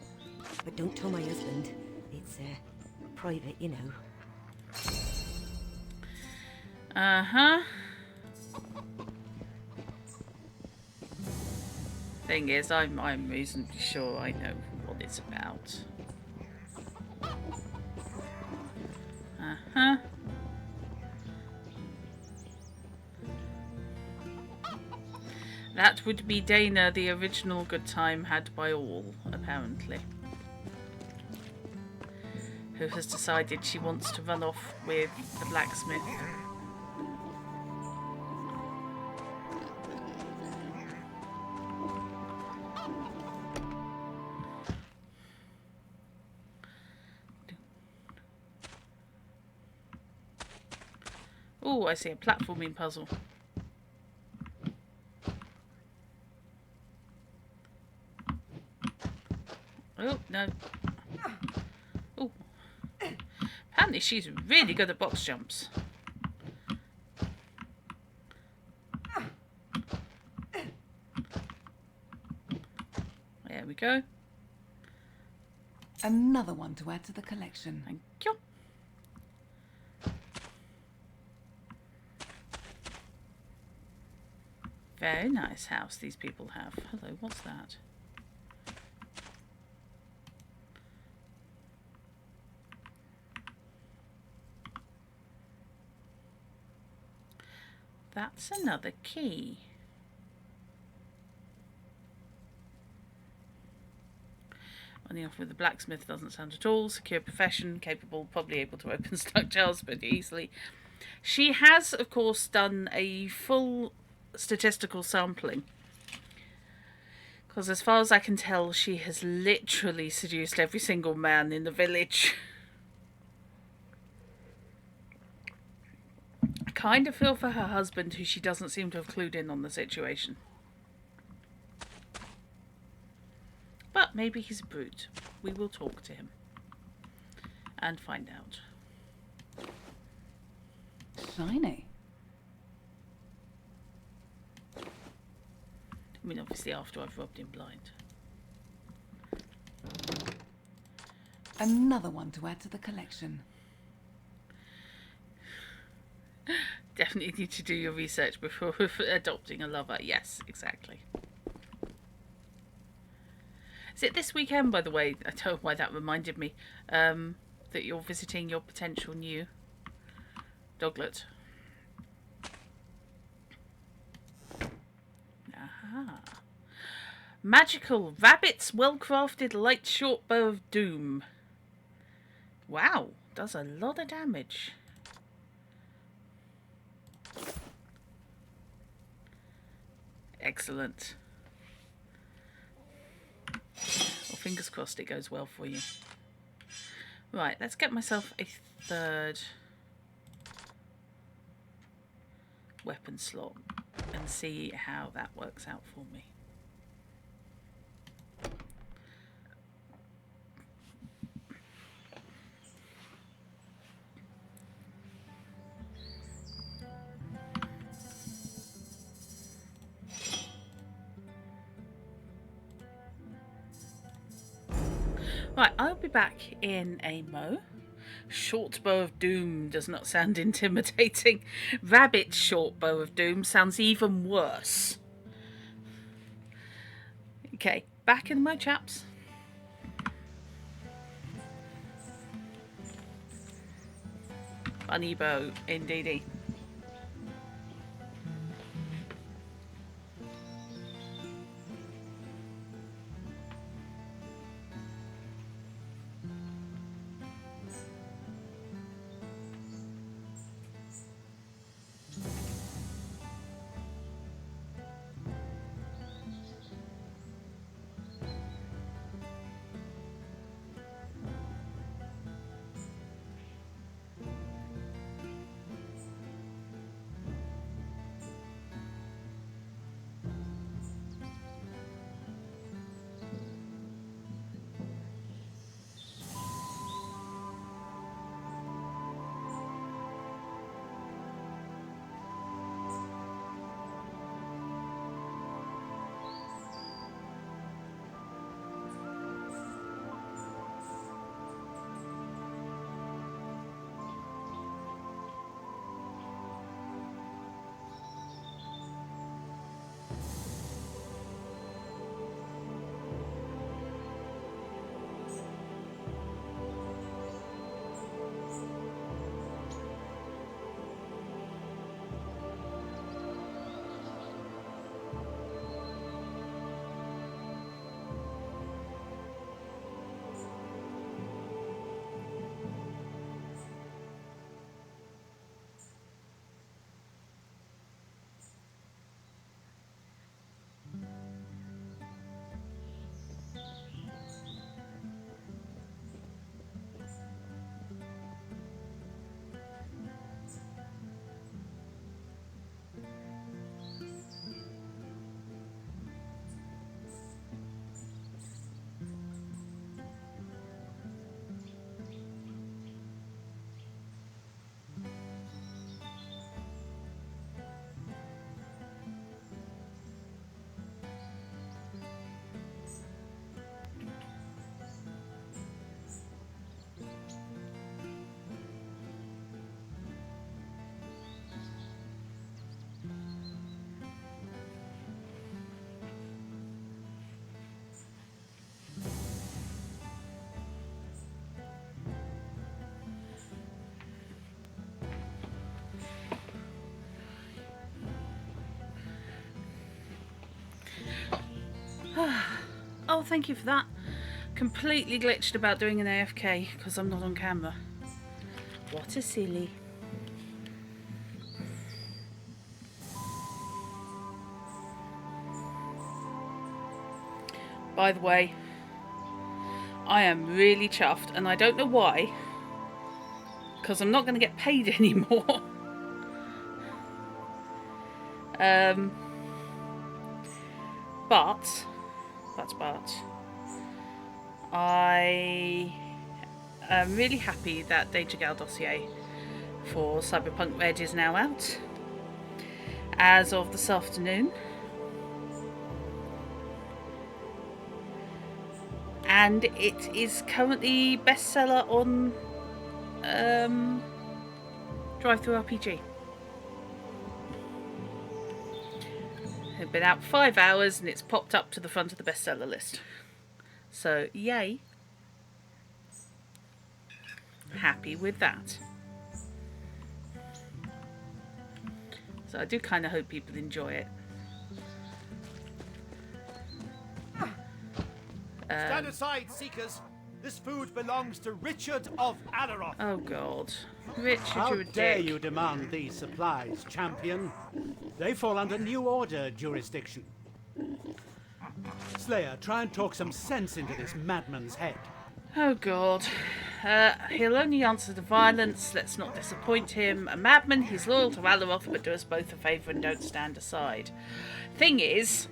But don't tell my husband. It's, private, you know. Uh-huh. Thing is, I'm reasonably sure I know what it's about. Uh-huh. That would be Dana, the original good time had by all, apparently. Who has decided she wants to run off with the blacksmith. Oh, I see a platforming puzzle. Oh, no. Oh. Apparently she's really good at box jumps. There we go. Another one to add to the collection. Thank you. Very nice house these people have. Hello, what's that? That's another key. On the offer of the blacksmith doesn't sound at all. Secure profession, capable, probably able to open stuck jars pretty easily. She has, of course, done a full statistical sampling. Because as far as I can tell, she has literally seduced every single man in the village. I kind of feel for her husband, who she doesn't seem to have clued in on the situation. But maybe he's a brute. We will talk to him and find out. Shiny. I mean, obviously after I've rubbed him blind. Another one to add to the collection. Definitely need to do your research before adopting a lover. Yes, exactly. Is it this weekend, by the way? I don't know why that reminded me. That you're visiting your potential new doglet. Aha. Magical rabbits, well-crafted light short bow of doom. Wow, does a lot of damage. Excellent. Well, fingers crossed it goes well for you. Right, let's get myself a third weapon slot and see how that works out for me. Right, I'll be back in a mo. Short bow of doom does not sound intimidating. Rabbit's short bow of doom sounds even worse. Okay, back in a mo, chaps. Bunny bow, indeedy. Oh, thank you for that. Completely glitched about doing an AFK because I'm not on camera. What a silly. By the way, I am really chuffed, and I don't know why, because I'm not going to get paid anymore. But I am really happy that Danger Gal dossier for Cyberpunk Red is now out as of this afternoon, and it is currently bestseller on Druttercup. It's been out 5 hours and it's popped up to the front of the bestseller list. So, yay. Happy with that. So I do kind of hope people enjoy it. Stand aside, Seekers. This food belongs to Richard of Adaroth. Oh God. Richard, How you're a dare dick. you demand these supplies, champion? They fall under New Order jurisdiction. Slayer, try and talk some sense into this madman's head. Oh God. He'll only answer the violence. Let's not disappoint him. A madman, he's loyal to Adaroth, but do us both a favour and don't stand aside. Thing is,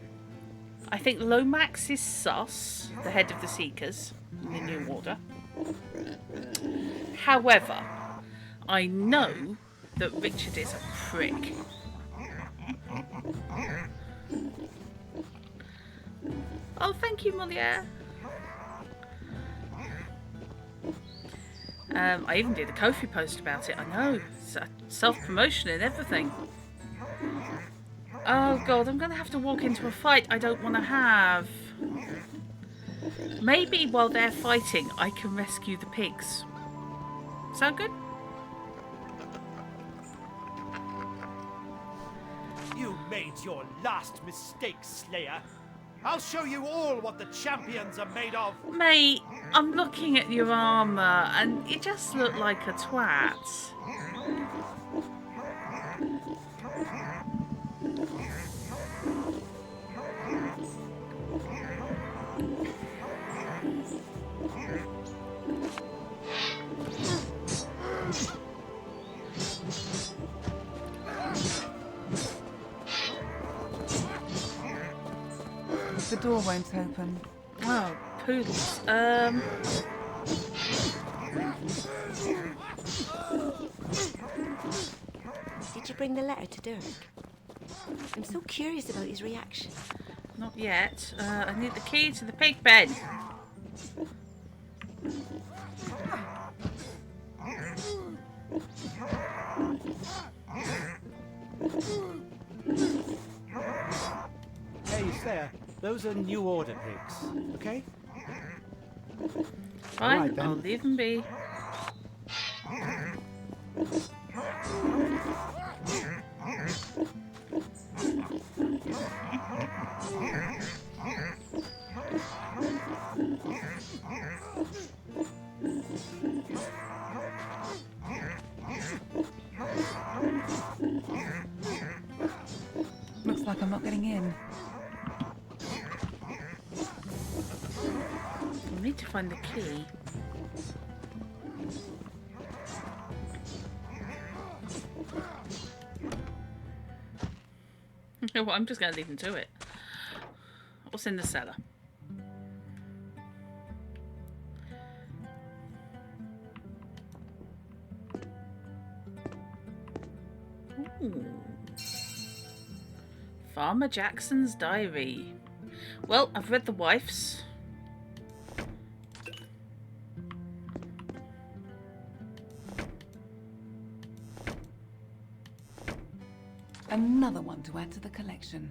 I think Lomax is sus, the head of the Seekers in the New Order. However, I know that Richard is a prick. Oh, thank you, Moliere. I even did a Ko-fi post about it. I know, it's self-promotion and everything. Oh god, I'm gonna have to walk into a fight I don't want to have. Maybe while they're fighting, I can rescue the pigs. Sound good? You made your last mistake, Slayer. I'll show you all what the champions are made of. Mate, I'm looking at your armour and you just look like a twat. The door won't open. Oh, poodles. Did you bring the letter to Dirk? I'm so curious about his reaction. Not yet. I need the key to the pig pen. Hey, Slayer, those are New Order pigs, okay? Fine, Alright, then. I'll leave them be. Looks like I'm not getting in. I need to find the key. Well, I'm just going to leave them to it. What's in the cellar? Ooh. Farmer Jackson's diary. Well, I've read the wife's. Another one to add to the collection.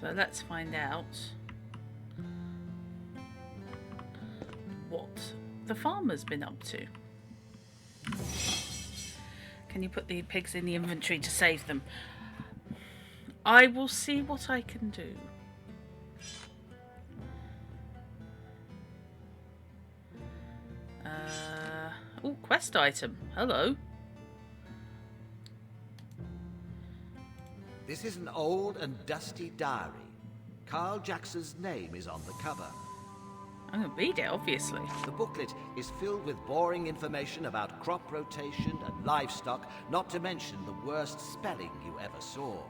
So let's find out what the farmer's been up to. Can you put the pigs in the inventory to save them? I will see what I can do. Oh, quest item. Hello. This is an old and dusty diary. Carl Jackson's name is on the cover. I'm going to read it, obviously. The booklet is filled with boring information about crop rotation and livestock, not to mention the worst spelling you ever saw.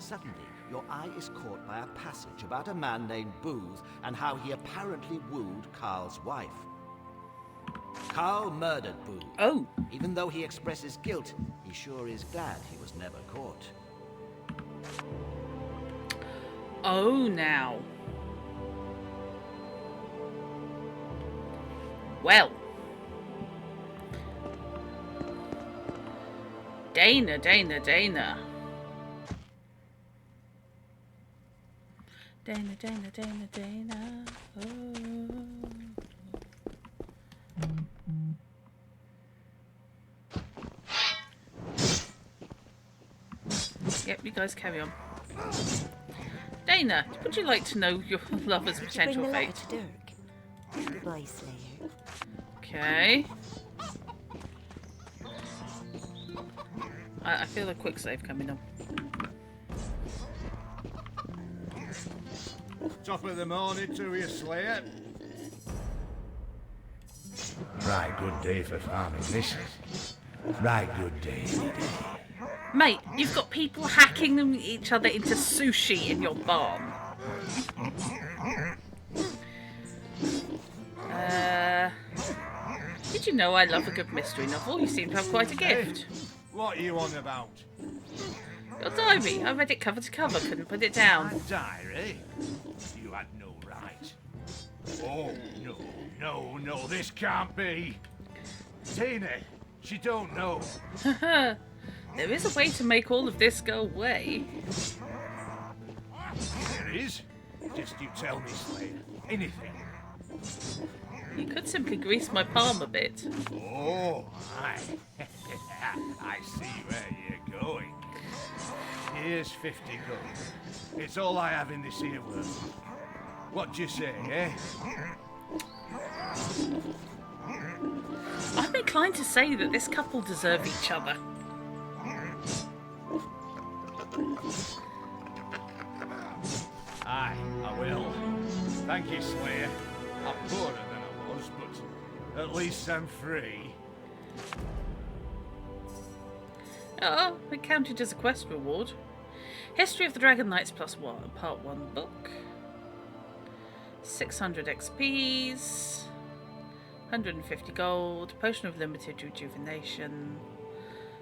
Suddenly, your eye is caught by a passage about a man named Booth and how he apparently wooed Carl's wife. Carl murdered Booth. Oh. Even though he expresses guilt, he sure is glad he was never caught. Oh, now. Well. Dana. Dana, Dana, oh. Yep, you guys carry on. Dana, would you like to know your lover's potential Bring the letter fate? to Dirk. Goodbye, Slayer. Okay. I feel a quick save coming up. Top of the morning to you, Slayer. Right good day for farming, this is. Right good day, any day. Mate, you've got people hacking each other into sushi in your barn. Did Did you know I love a good mystery novel? You seem to have quite a gift. Hey, what are you on about? Your diary. I read it cover to cover, couldn't put it down. My diary? You had no right. Oh, no, this can't be. Tina, she don't know. There is a way to make all of this go away. There is? Just you tell me, Slayer. Anything. You could simply grease my palm a bit. Oh, I see where you're going. Here's 50 gold. It's all I have in this here world. What do you say, eh? I'm inclined to say that this couple deserve each other. Aye, I will. Thank you, Slayer. I'm poorer than I was, but at least I'm free. Oh, it counted as a quest reward. History of the Dragon Knights +1, Part 1 book. 600 XPs. 150 gold. Potion of limited rejuvenation.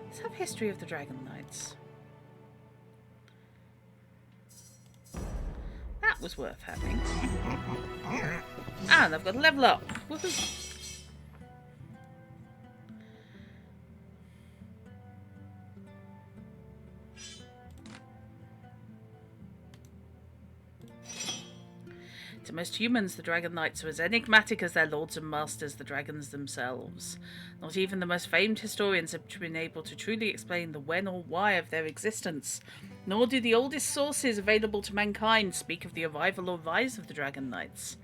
Let's have History of the Dragon Knights. That was worth having. And I've got a level up. Woohoo! To most humans, the Dragon Knights are as enigmatic as their lords and masters, the dragons themselves. Not even the most famed historians have been able to truly explain the when or why of their existence, nor do the oldest sources available to mankind speak of the arrival or rise of the Dragon Knights.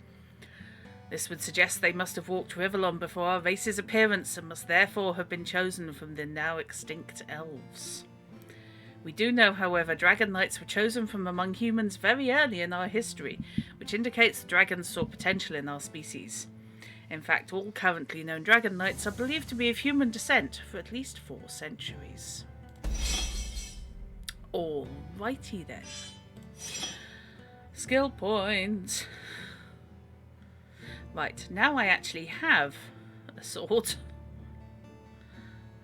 This would suggest they must have walked Rivellon before our race's appearance and must therefore have been chosen from the now extinct elves. We do know, however, Dragon Knights were chosen from among humans very early in our history, which indicates the dragons saw potential in our species. In fact, all currently known Dragon Knights are believed to be of human descent for at least 4 centuries. Alrighty then. Skill point. Right, now I actually have a sword.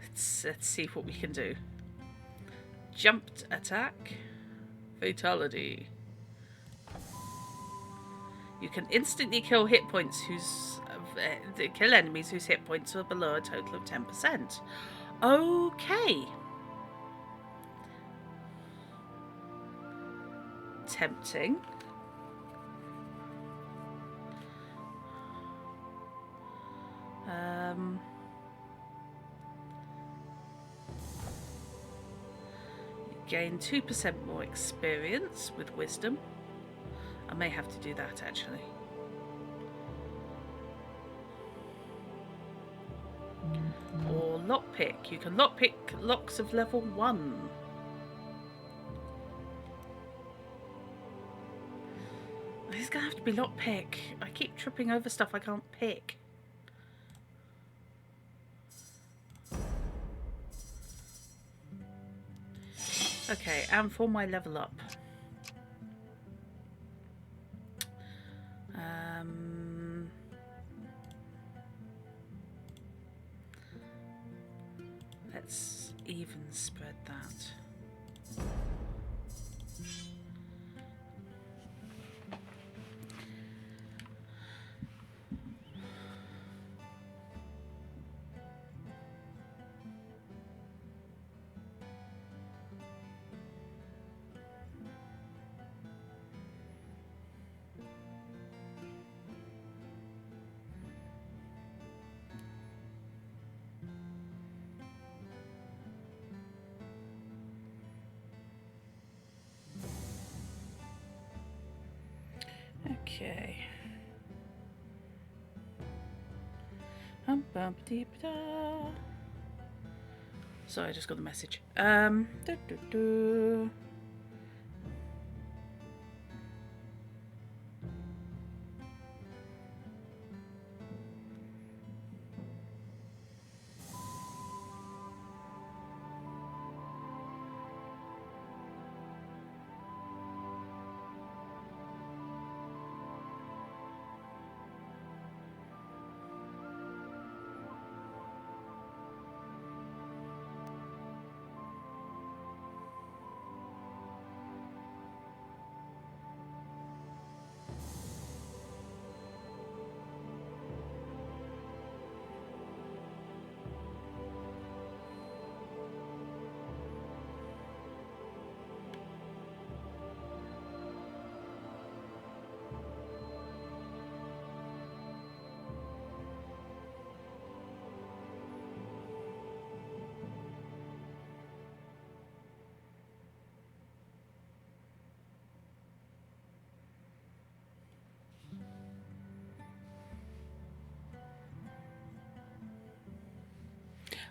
Let's see what we can do. Jumped attack. Fatality. You can instantly kill kill enemies whose hit points are below a total of 10%. Okay. Tempting. Gain 2% more experience with wisdom. I may have to do that actually. Or lockpick. You can lockpick locks of level 1. It's gonna have to be lockpick. I keep tripping over stuff I can't pick. Okay, and for my level up. Let's even spread that. Okay. Sorry, I just got the message.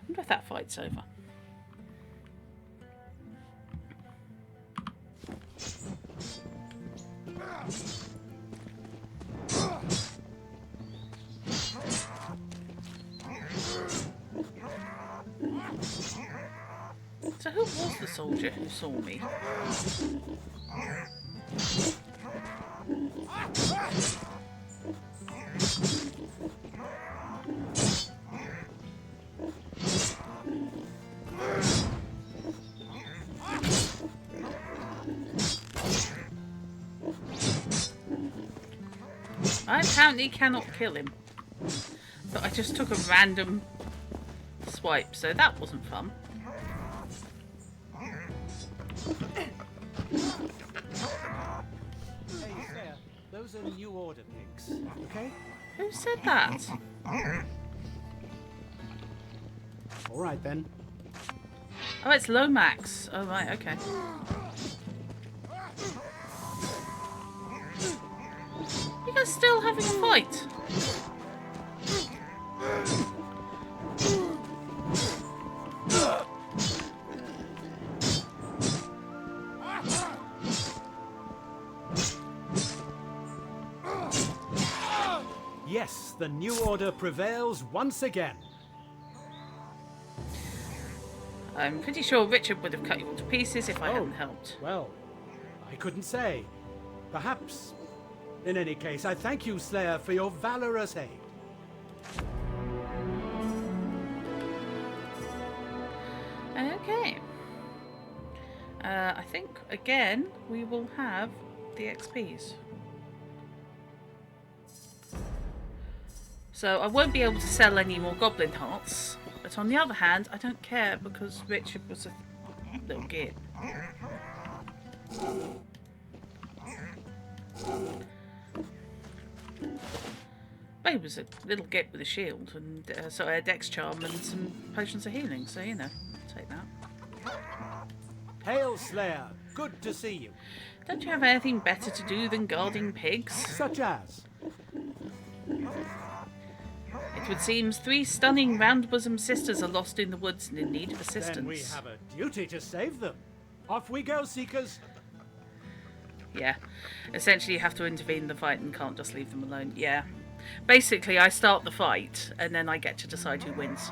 wonder if that fight's over. So who was the soldier who saw me? I apparently cannot kill him. But I just took a random swipe, so that wasn't fun. Hey, Slayer, those are New Order pigs, okay? Who said that? All right, then. Oh, it's Lomax. Oh, right, okay. You guys still having a fight? Yes, the New Order prevails once again. I'm pretty sure Richard would have cut you all to pieces if I hadn't helped. Well, I couldn't say. Perhaps. In any case, I thank you, Slayer, for your valorous aid. Okay. I think, again, we will have the XPs. So I won't be able to sell any more goblin hearts. But on the other hand, I don't care because Richard was a little git. But he was a little git with a shield, and so I had Dex Charm and some potions of healing, so you know, take that. Hail, Slayer. Good to see you. Don't you have anything better to do than guarding pigs? Such as? It would seem 3 stunning round-bosom sisters are lost in the woods and in need of assistance. Then we have a duty to save them. Off we go, Seekers. Yeah. Essentially, you have to intervene in the fight and can't just leave them alone. Yeah. Basically, I start the fight, and then I get to decide who wins.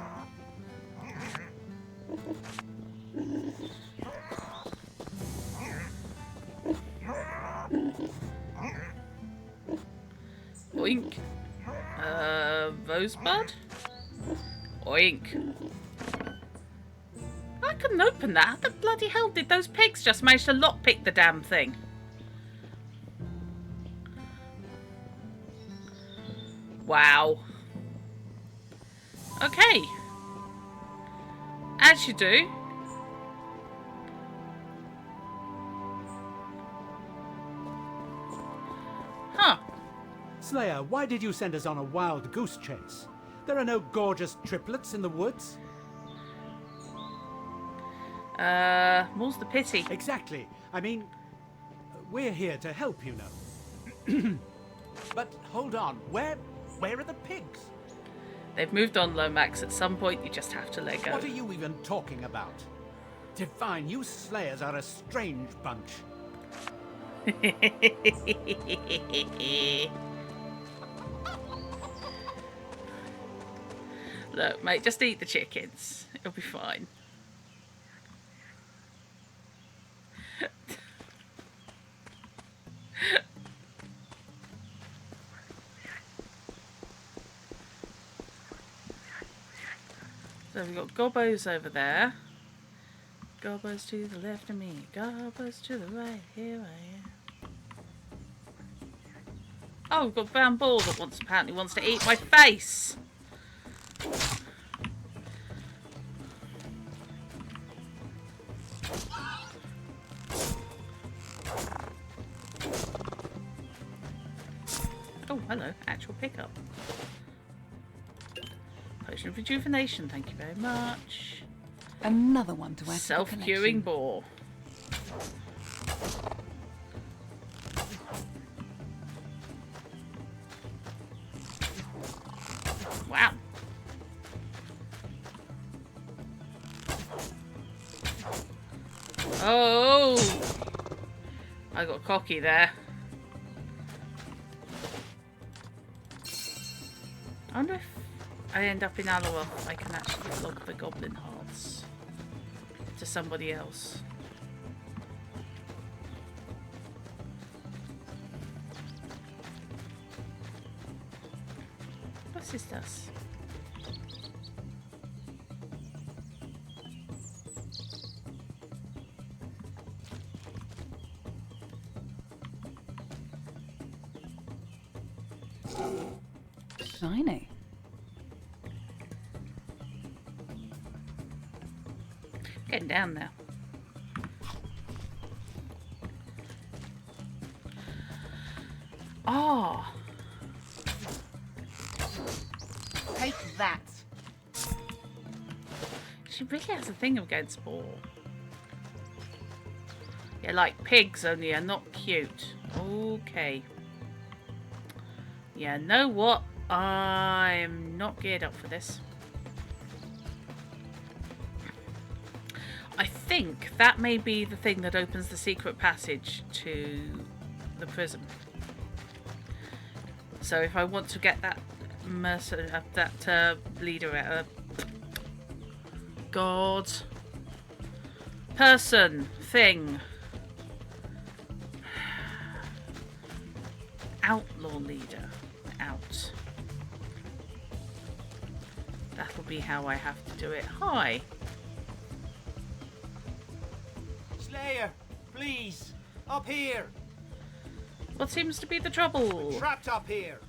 Oink. Rosebud? Oink. I couldn't open that. How the bloody hell did those pigs just manage to lockpick the damn thing? Wow. Okay. As you do. Huh. Slayer, why did you send us on a wild goose chase? There are no gorgeous triplets in the woods. More's the pity. Exactly. I mean, we're here to help, you know. But hold on, where are the pigs? They've moved on, Lomax. At some point, you just have to let go. What are you even talking about? Divine, you Slayers are a strange bunch. Look, mate, just eat the chickens. It'll be fine. So we've got gobbos over there. Gobbos to the left of me. Gobbos to the right. Here I am. Oh, we've got brown ball that apparently wants to eat my face. Oh, hello. Actual pickup. Potion of rejuvenation, thank you very much. Another one to add to the Self-curing collection. boar. Wow. Oh! I got cocky there. I wonder if I end up in Alaroth, I can actually log the goblin hearts to somebody else. What's this does? Shiny. Getting down now. Oh. Take that. She really has a thing against boar. Yeah, like pigs, only are not cute. Okay. Yeah, know what? I'm not geared up for this. I think that may be the thing that opens the secret passage to the prison. So if I want to get that leader, god, person, thing, outlaw leader, out. That'll be how I have to do it. Hi. Slayer, please, up here. What seems to be the trouble? We're trapped up here,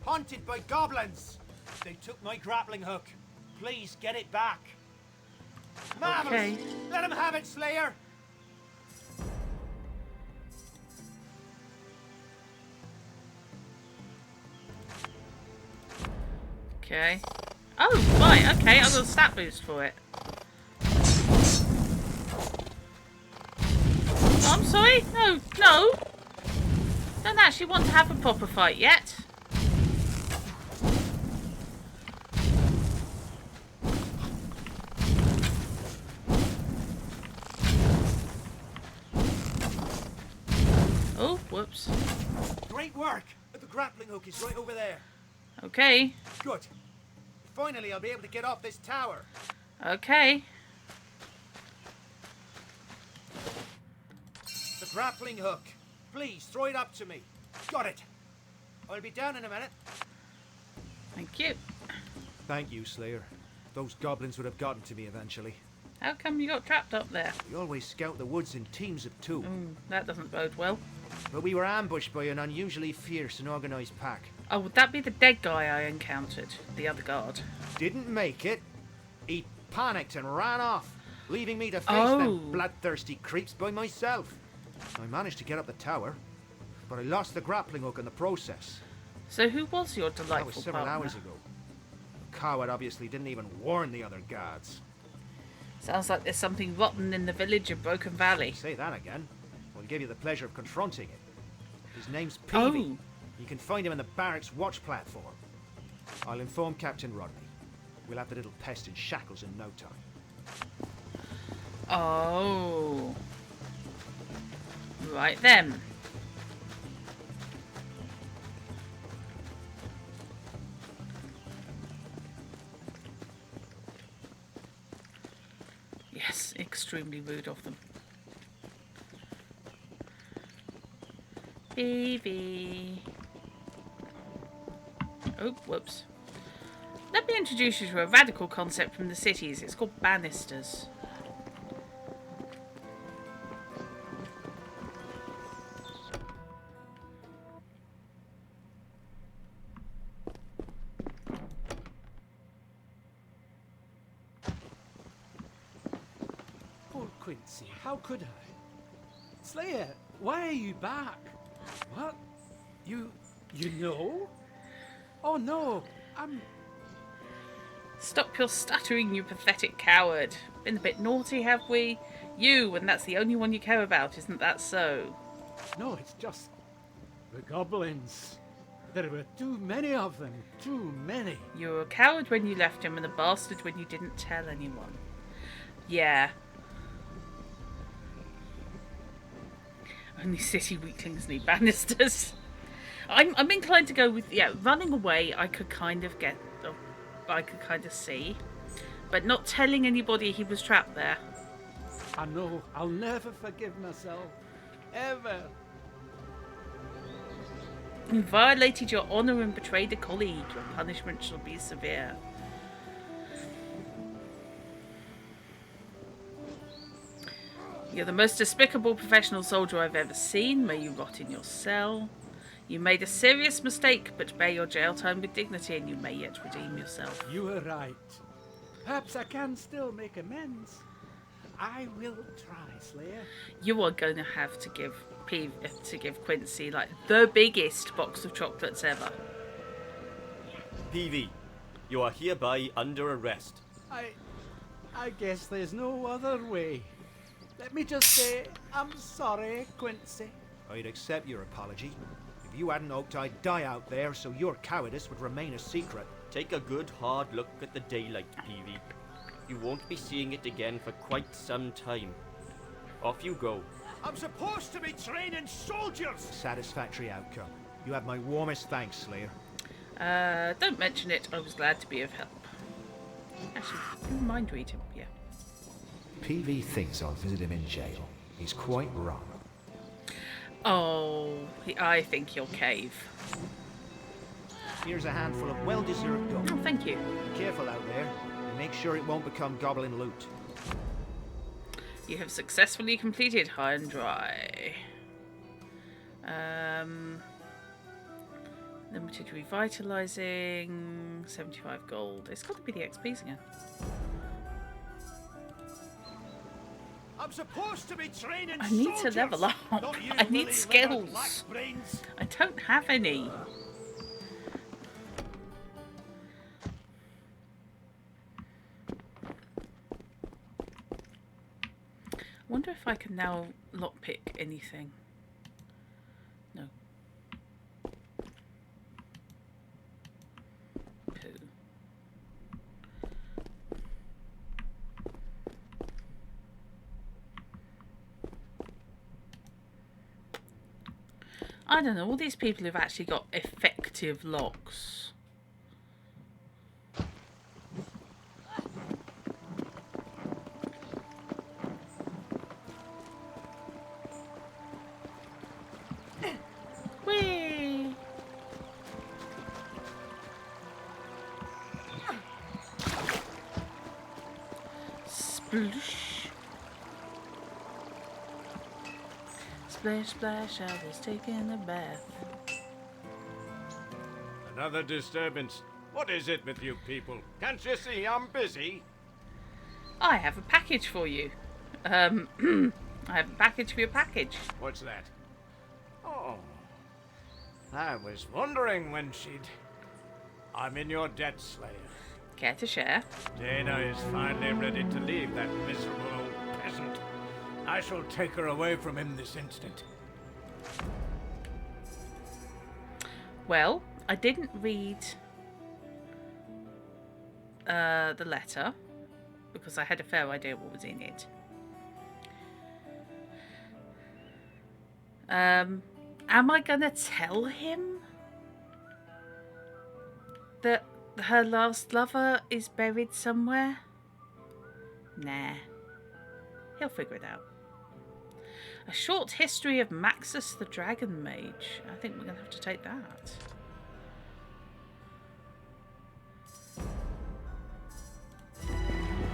haunted by goblins. They took my grappling hook. Please get it back. Mammals, Okay. let him have it, Slayer. Okay. Oh, right, okay, I've got a stat boost for it. Oh, I'm sorry? No. Don't actually want to have a proper fight yet. Oh, whoops. Great work. The grappling hook is right over there. Okay. Good. Finally, I'll be able to get off this tower. Okay. The grappling hook. Please, throw it up to me. Got it. I'll be down in a minute. Thank you. Thank you, Slayer. Those goblins would have gotten to me eventually. How come you got trapped up there? We always scout the woods in teams of two. That doesn't bode well. But we were ambushed by an unusually fierce and organised pack. Oh, would that be the dead guy I encountered? The other guard? Didn't make it. He panicked and ran off, leaving me to face them bloodthirsty creeps by myself. I managed to get up the tower, but I lost the grappling hook in the process. So who was your delightful That was several partner? hours ago. The coward obviously didn't even warn the other guards. Sounds like there's something rotten in the village of Broken Valley. Say that again. I'll give you the pleasure of confronting it. His name's Peavy. Oh. You can find him in the barracks watch platform. I'll inform Captain Rodney. We'll have the little pest in shackles in no time. Oh. Right then. Yes, extremely rude of them. Baby. Oh, whoops. Let me introduce you to a radical concept from the cities. It's called banisters. Poor Quincy, how could I? Slayer, why are you back? What? You know? Oh no, Stop your stuttering, you pathetic coward. Been a bit naughty, have we? You, and that's the only one you care about, isn't that so? No, it's just the goblins. There were too many of them, too many. You were a coward when you left him and a bastard when you didn't tell anyone. Yeah. Only city weaklings need banisters. I'm inclined to go with, running away. I could kind of see, but not telling anybody he was trapped there. I know. I'll never forgive myself. Ever. You violated your honour and betrayed a colleague. Your punishment shall be severe. You're the most despicable professional soldier I've ever seen. May you rot in your cell. You made a serious mistake, but bear your jail time with dignity, and you may yet redeem yourself. You were right. Perhaps I can still make amends. I will try, Slayer. You are going to have to give Quincy like the biggest box of chocolates ever. PV, you are hereby under arrest. I guess there's no other way. Let me just say, I'm sorry, Quincy. I'd accept your apology. If you hadn't hoped I'd die out there so your cowardice would remain a secret. Take a good hard look at the daylight, PV. You won't be seeing it again for quite some time. Off you go. I'm supposed to be training soldiers! Satisfactory outcome. You have my warmest thanks, Slayer. Don't mention it. I was glad to be of help. Actually, never mind read him. Yeah. PV thinks I'll visit him in jail. He's quite wrong. Oh, I think you'll cave. Here's a handful of well-deserved gold. Oh, thank you. Be careful out there, and make sure it won't become goblin loot. You have successfully completed High and Dry. Limited revitalizing, 75 gold. It's got to be the XPs again. I'm supposed to be training I need soldiers, to level up. not you I need willy-livered skills. black-brains. I don't have any. I wonder if I can now lockpick anything. No. Poo. I don't know, all these people who've actually got effective locks. Whee! Sploosh. Splash, splash, I was taking a bath. Another disturbance. What is it with you people? Can't you see I'm busy? I have a package for you. I have a package for your package. What's that? Oh. I was wondering when she'd... I'm in your debt, Slayer. Care to share? Dana is finally ready to leave that miserable old peasant. I shall take her away from him this instant. Well, I didn't read the letter because I had a fair idea what was in it. Am I gonna tell him that her last lover is buried somewhere? Nah. He'll figure it out. A short history of Maxus the Dragon Mage. I think we're going to have to take that.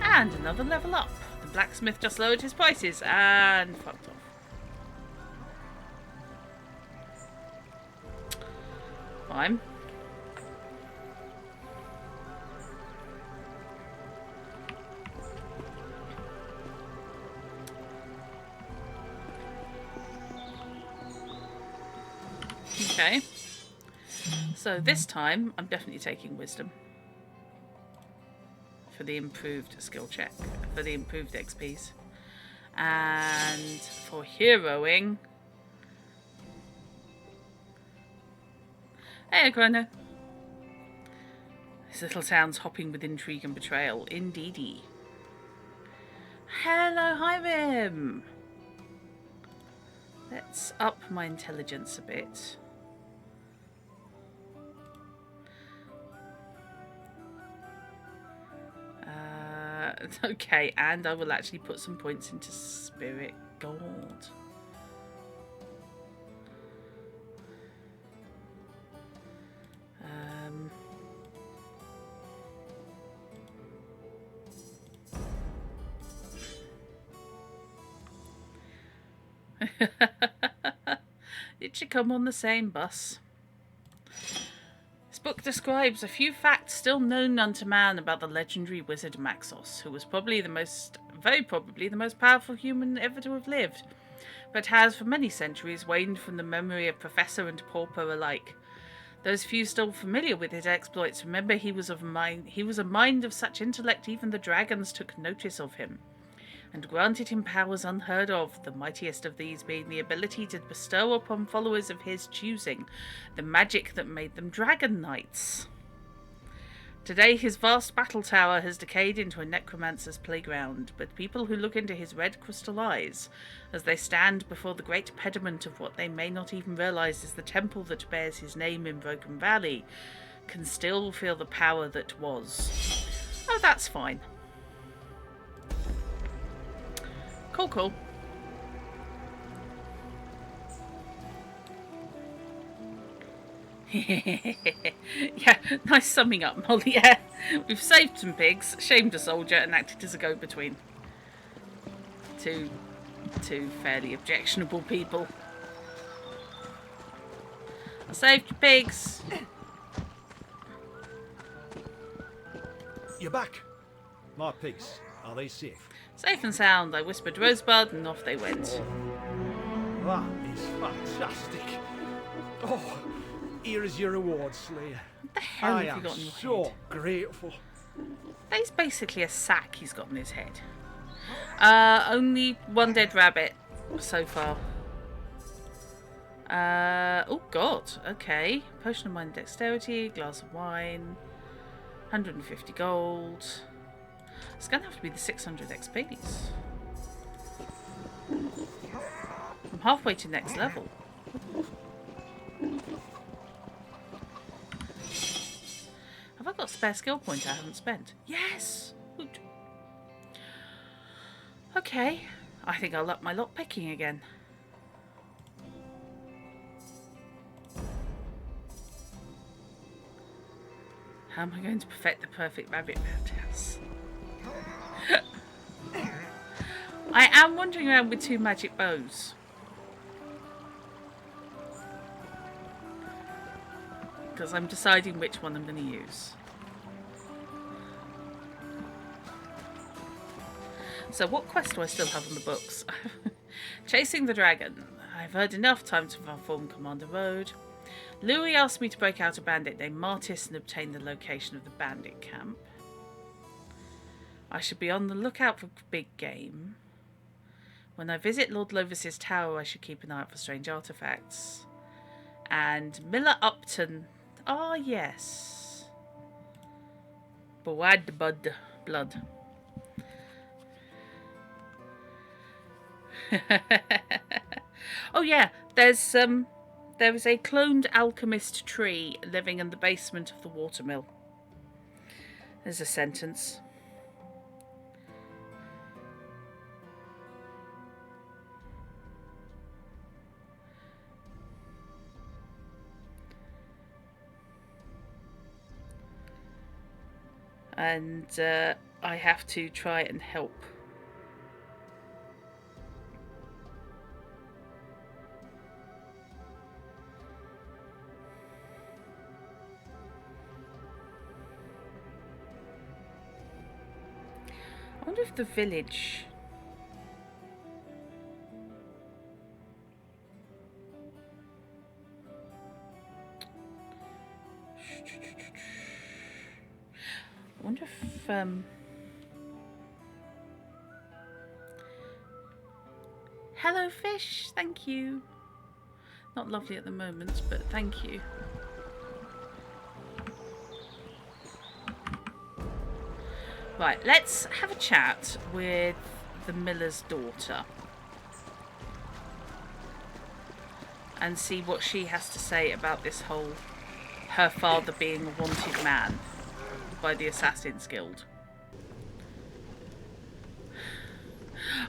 And another level up. The blacksmith just lowered his prices and fucked off. Fine. Okay, so this time I'm definitely taking wisdom for the improved skill check, for the improved XPs, and for heroing. Hey, Chrono. This little town's hopping with intrigue and betrayal, indeedy. Hello, Hiram. Let's up my intelligence a bit. Okay, and I will actually put some points into spirit gold. It should come on the same bus. This book describes a few facts still known unto man about the legendary wizard Maxos, who was very probably the most powerful human ever to have lived, but has for many centuries waned from the memory of professor and pauper alike. Those few still familiar with his exploits remember he was a mind of such intellect even the dragons took notice of him, and granted him powers unheard of, the mightiest of these being the ability to bestow upon followers of his choosing the magic that made them dragon knights. Today his vast battle tower has decayed into a necromancer's playground, but people who look into his red crystal eyes, as they stand before the great pediment of what they may not even realise is the temple that bears his name in Broken Valley, can still feel the power that was. Oh, that's fine. Cool. Yeah, nice summing up, Molly. Yeah, we've saved some pigs, shamed a soldier, and acted as a go-between. Two fairly objectionable people. I saved your pigs. You're back. My pigs, are they safe? Safe and sound, I whispered Rosebud, and off they went. That is fantastic. Oh, here is your reward, Slayer. What the hell have you got in your head? I am so grateful. That's basically a sack he's got in his head. Only one dead rabbit so far. Oh god, okay. Potion of mind dexterity, glass of wine, 150 gold. It's going to have to be the 600 XPs. I'm halfway to next level. Have I got a spare skill point I haven't spent? Yes! Woot. Okay, I think I'll up my lockpicking again. How am I going to perfect the perfect rabbit roundhouse? I am wandering around with 2 magic bows. Because I'm deciding which one I'm going to use. So what quest do I still have on the books? Chasing the dragon. I've heard enough. Time to inform Commander Road. Louis asked me to break out a bandit named Martis and obtain the location of the bandit camp. I should be on the lookout for big game. When I visit Lord Lovis's tower, I should keep an eye out for strange artifacts. And Miller Upton. Ah, yes. Blood. Oh yeah, there is a cloned alchemist tree living in the basement of the watermill. There's a sentence. And I have to try and help. I wonder if the village... I wonder if hello fish, thank you. Not lovely at the moment, but thank you. Right, let's have a chat with the miller's daughter. and see what she has to say about this whole her father being a wanted man by the Assassin's Guild.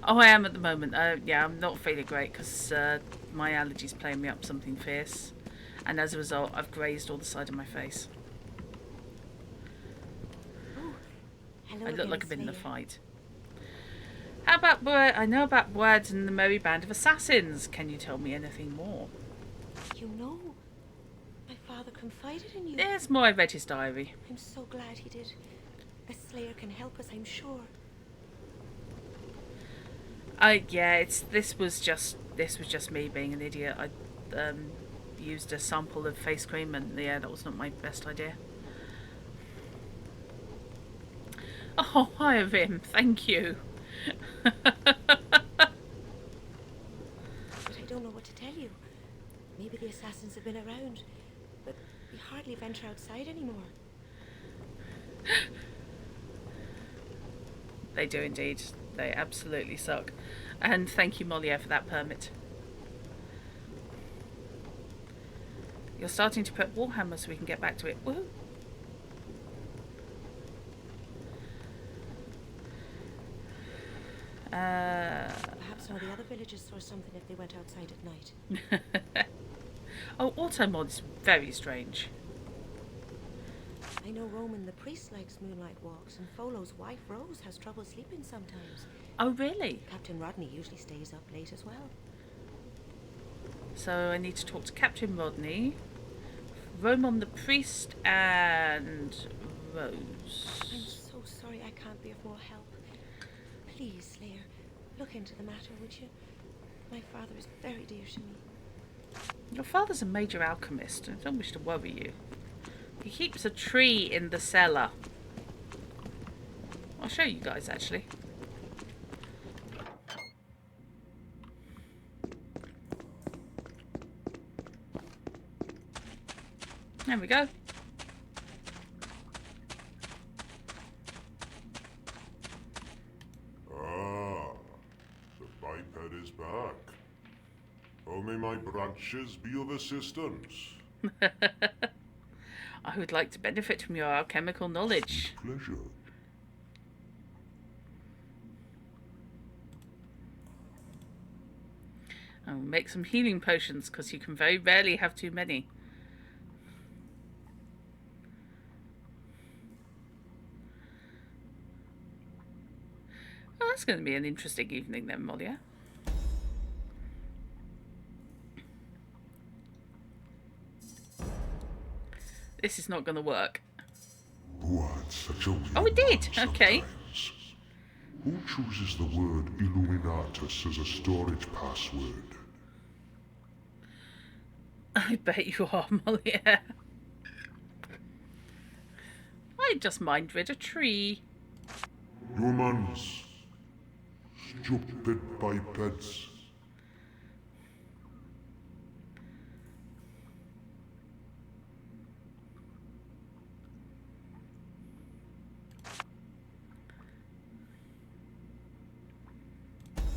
Oh, I am at the moment. Yeah, I'm not feeling great because my allergies playing me up something fierce, and as a result, I've grazed all the side of my face. Hello I look again, like I've been in a Slayer. fight. How about I know about words and the merry band of assassins. Can you tell me anything more? You know, my father confided in you. There's more. I read his diary. I'm so glad he did. A Slayer can help us, I'm sure. Yeah, this was just me being an idiot. I used a sample of face cream, and yeah, that was not my best idea. Oh, hi, Vim. Thank you. But I don't know what to tell you. Maybe the assassins have been around, but we hardly venture outside anymore. They do indeed. They absolutely suck. And thank you, Moliere, for that permit. You're starting to prep Warhammer so we can get back to it. Woohoo! Perhaps some of the other villagers saw something if they went outside at night. Oh, automod is very strange. I know Roman the priest likes moonlight walks, and Folo's wife Rose has trouble sleeping sometimes. Oh, really? Captain Rodney usually stays up late as well. So I need to talk to Captain Rodney, Roman the priest, and Rose. I'm so sorry I can't be of more help. Please, Slayer, look into the matter, would you? My father is very dear to me. Your father's a major alchemist. I don't wish to worry you. He keeps a tree in the cellar. I'll show you guys, actually. There we go. Ah, the biped is back. Only my branches be of assistance. I would like to benefit from your alchemical knowledge. Pleasure. I'll make some healing potions because you can very rarely have too many. Well, that's going to be an interesting evening then, Moliere. This is not going to work. Who had such a weird Oh, it did. man Okay. sometimes? Who chooses the word Illuminatus as a storage password? I bet you are, Moliere. I just mind rid a tree. Humans. Stupid bipeds.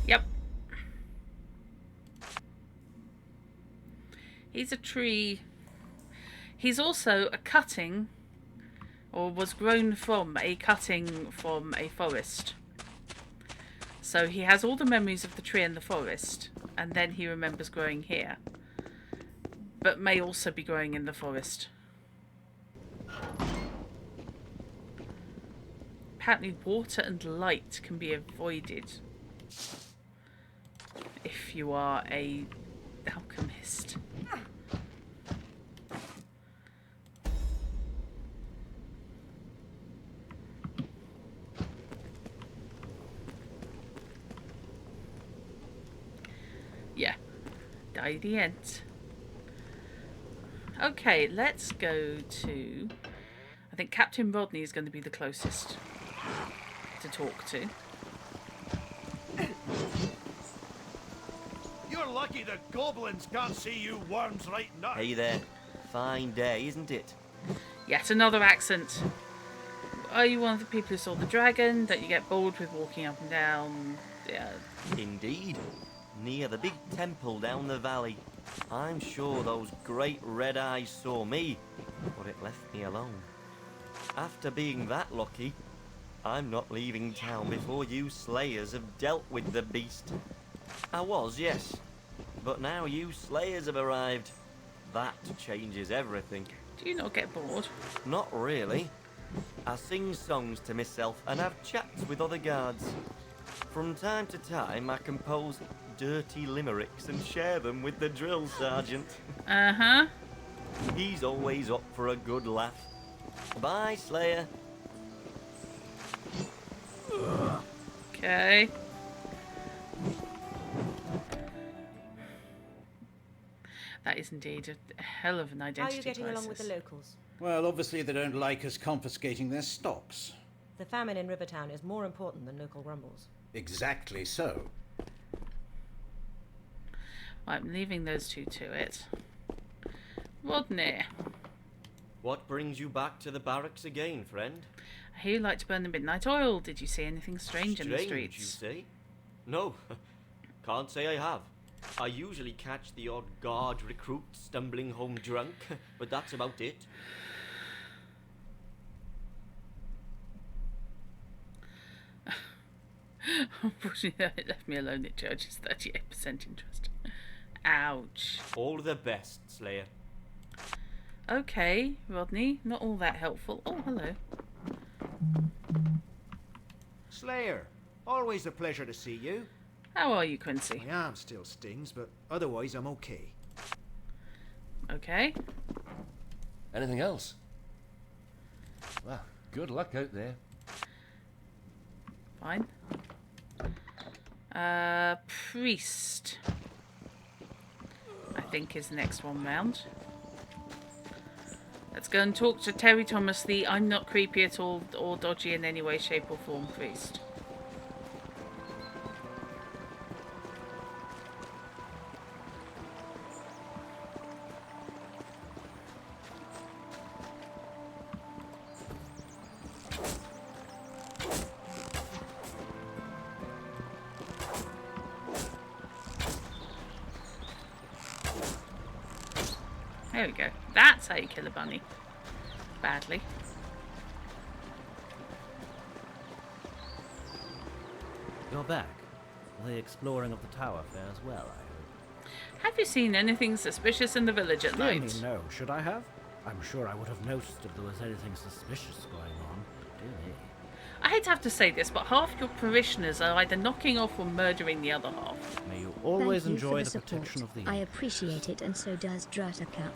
Yep. He's a tree. He's also a cutting, or was grown from a cutting from a forest. So he has all the memories of the tree and the forest, and then he remembers growing here, but may also be growing in the forest. Apparently water and light can be avoided if you are a alchemist. Yeah, die the end. Okay, let's go to... I think Captain Rodney is going to be the closest to talk to. You're lucky the goblins can't see you worms right now. Hey there. Fine day, isn't it? Yet another accent. Are you one of the people who saw the dragon? That you get bored with walking up and down? Yeah. Indeed. Near the big temple down the valley. I'm sure those great red eyes saw me, but it left me alone. After being that lucky, I'm not leaving town before you slayers have dealt with the beast. I was, yes, but now you slayers have arrived. That changes everything. Do you not get bored? Not really. I sing songs to myself and have chats with other guards. From time to time, I compose dirty limericks and share them with the drill sergeant. Uh-huh. He's always up for a good laugh. Bye, Slayer. Okay. That is indeed a hell of an identity How are you getting crisis. along with the locals? Well, obviously they don't like us confiscating their stocks. The famine in Rivertown is more important than local grumbles. Exactly so. I'm leaving those two to it. Rodney. What brings you back to the barracks again, friend? I hear you like to burn the midnight oil. Did you see anything strange in the streets? You say? No, can't say I have. I usually catch the odd guard recruit stumbling home drunk, but that's about it. Unfortunately, it left me alone. It charges 38% interest. Ouch. All the best, Slayer. Okay, Rodney. Not all that helpful. Oh, hello. Slayer, always a pleasure to see you. How are you, Quincy? My arm still stings, but otherwise I'm okay. Okay. Anything else? Well, good luck out there. Fine. Priest, I think, is the next one round. Let's go and talk to Terry Thomas, the I'm not creepy at all or dodgy in any way, shape or form priest. There we go. That's how you kill a bunny. Badly. You're back. The exploring of the tower fares well, I hope. Have you seen anything suspicious in the village at Dear night? me, no. Should I have? I'm sure I would have noticed if there was anything suspicious going on. Dear me. I hate to have to say this, but half your parishioners are either knocking off or murdering the other half. May you always Thank you enjoy for the support. protection of the I appreciate it, and so does Druttercup.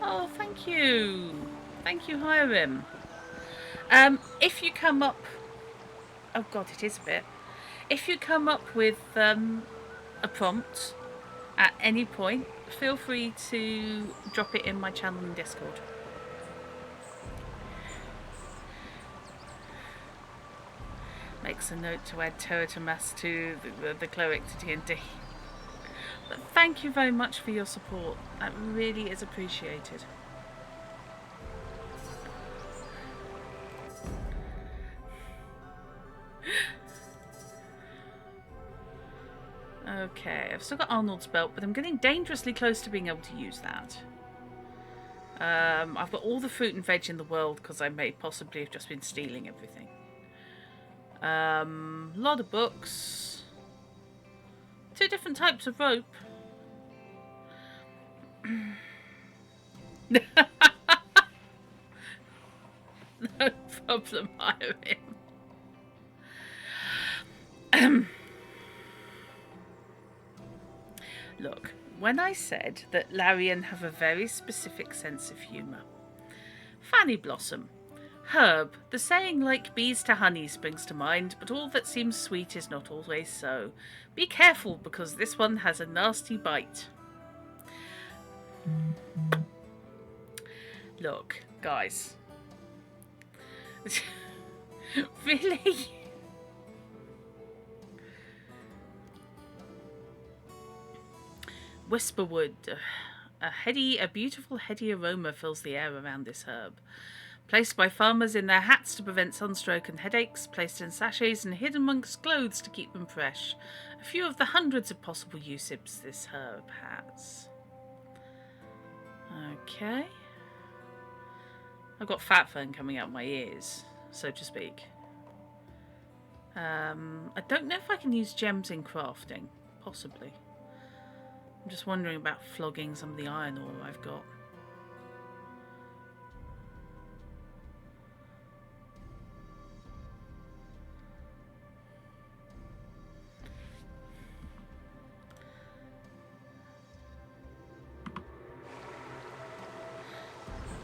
Oh, thank you. Thank you, Hiram. If you come up... Oh, God, it is a bit. If you come up with a prompt at any point, feel free to drop it in my channel in Discord. Makes a note to add Terratomas to the cleric to D&D. But thank you very much for your support. That really is appreciated. Okay, I've still got Arnold's belt, but I'm getting dangerously close to being able to use that. I've got all the fruit and veg in the world because I may possibly have just been stealing everything. Lot of books. 2 different types of rope. No problem, Hiram. Look, when I said that Larian have a very specific sense of humour. Fanny Blossom. Herb, the saying like bees to honey springs to mind, but all that seems sweet is not always so. Be careful, because this one has a nasty bite. Look, guys. Really? Whisperwood. A beautiful heady aroma fills the air around this herb. Placed by farmers in their hats to prevent sunstroke and headaches, placed in sachets and hidden amongst clothes to keep them fresh. A few of the hundreds of possible uses this herb has. Okay. I've got fat fern coming out my ears, so to speak. I don't know if I can use gems in crafting. Possibly. I'm just wondering about flogging some of the iron ore I've got.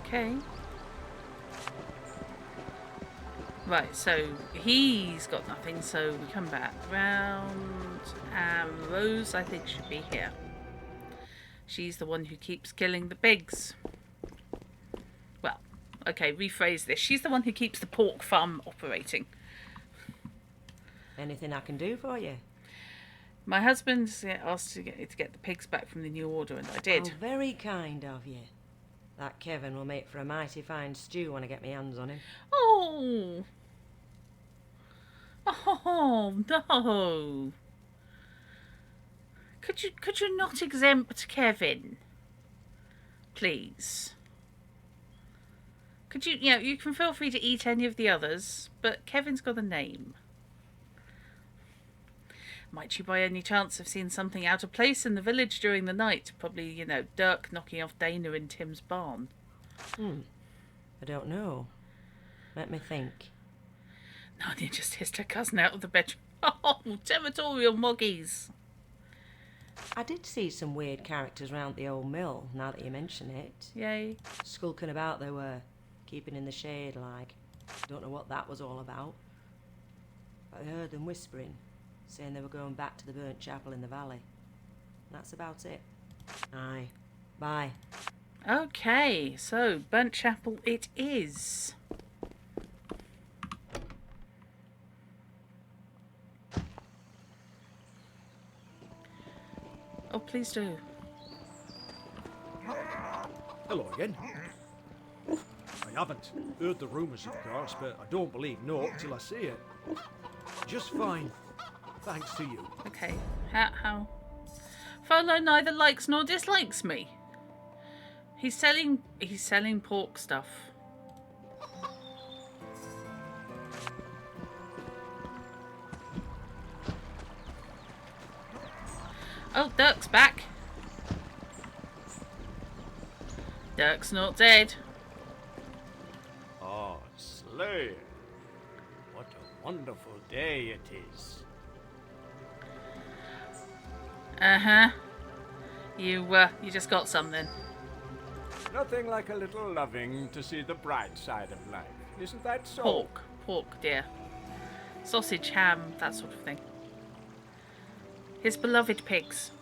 Okay. Right, so he's got nothing, so we come back round, and Rose, I think, should be here. She's the one who keeps killing the pigs. Well, okay, rephrase this. She's the one who keeps the pork farm operating. Anything I can do for you? My husband asked to get the pigs back from the New Order, and I did. Oh, very kind of you. That Kevin will make for a mighty fine stew when I get my hands on him. Oh! Oh, no! Could you not exempt Kevin? Please. Could you, you can feel free to eat any of the others, but Kevin's got a name. Might you by any chance have seen something out of place in the village during the night? Probably, Dirk knocking off Dana in Tim's barn. I don't know. Let me think. Nadia just hissed her cousin out of the bedroom. Oh, territorial moggies. I did see some weird characters round the old mill, now that you mention it. Yay. Skulking about they were, keeping in the shade like. Don't know what that was all about. But I heard them whispering, saying they were going back to the burnt chapel in the valley. That's about it. Aye. Bye. Okay, so burnt chapel it is. Oh, please do. Hello again. I haven't heard the rumours, of course, but I don't believe naught till I see it. Just fine. Thanks to you. Okay. How? Frollo neither likes nor dislikes me. He's selling pork stuff. Oh, Dirk's back. Dirk's not dead. Oh, Slayer. What a wonderful day it is. Uh-huh. You just got something. Nothing like a little loving to see the bright side of life. Isn't that so? Pork, dear. Sausage, ham, that sort of thing. His beloved pigs.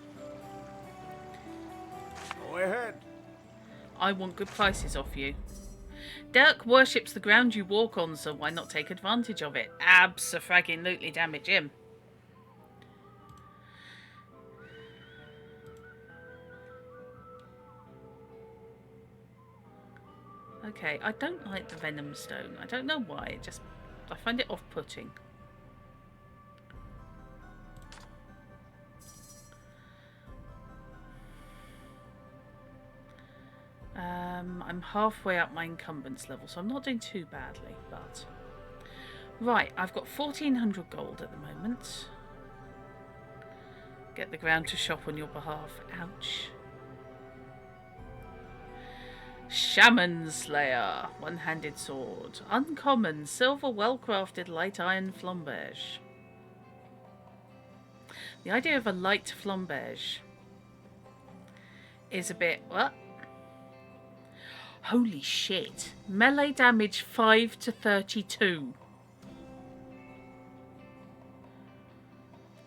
Go ahead. I want good prices off you. Dirk worships the ground you walk on, so why not take advantage of it? Abso-fragging-lutely, damn it, Jim. Okay, I don't like the venom stone. I don't know why. I find it off-putting. I'm halfway up my encumbrance level, so I'm not doing too badly, but... Right, I've got 1,400 gold at the moment. Get the ground to shop on your behalf. Ouch. Shaman Slayer. One-handed sword. Uncommon. Silver well-crafted light iron flamberge. The idea of a light flamberge is a bit... What? Holy shit. Melee damage 5 to 32.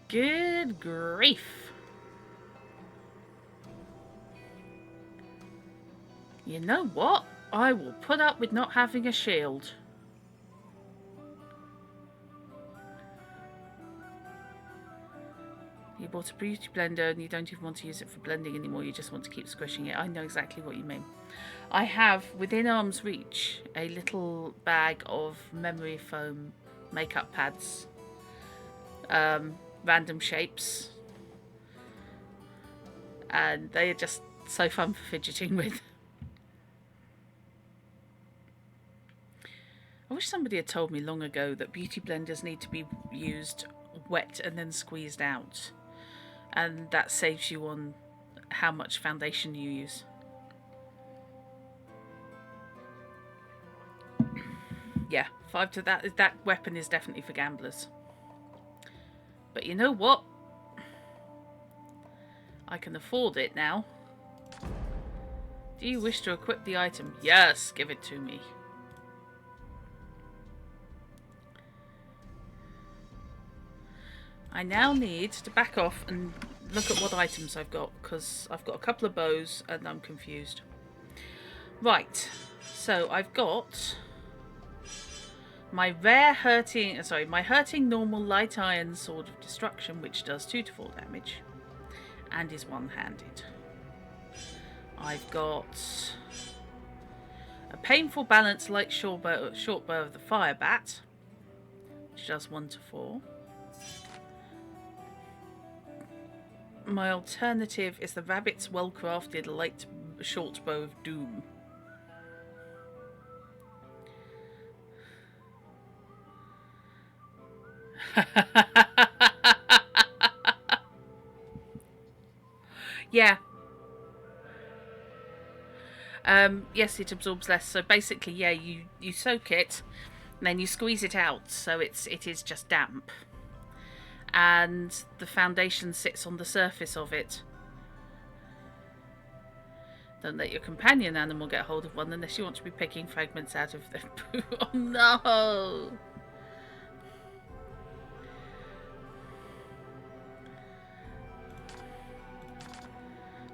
Good grief. You know what? I will put up with not having a shield. You bought a beauty blender and you don't even want to use it for blending anymore, you just want to keep squishing it. I know exactly what you mean. I have, within arm's reach, a little bag of memory foam makeup pads. Random shapes. And they are just so fun for fidgeting with. I wish somebody had told me long ago that beauty blenders need to be used wet and then squeezed out. And that saves you on how much foundation you use. Yeah, 5 to that. That weapon is definitely for gamblers. But you know what? I can afford it now. Do you wish to equip the item? Yes, give it to me. I now need to back off and look at what items I've got, because I've got a couple of bows and I'm confused. Right, so I've got my my hurting normal light iron sword of destruction, which does 2 to 4 damage and is one-handed. I've got a painful balance light short bow of the fire bat, which does 1 to 4. My alternative is the rabbit's well-crafted light short bow of doom. Yeah. Yes, it absorbs less. So basically, yeah, you soak it, and then you squeeze it out, so it is just damp. And the foundation sits on the surface of it. Don't let your companion animal get hold of one unless you want to be picking fragments out of their poo. Oh no!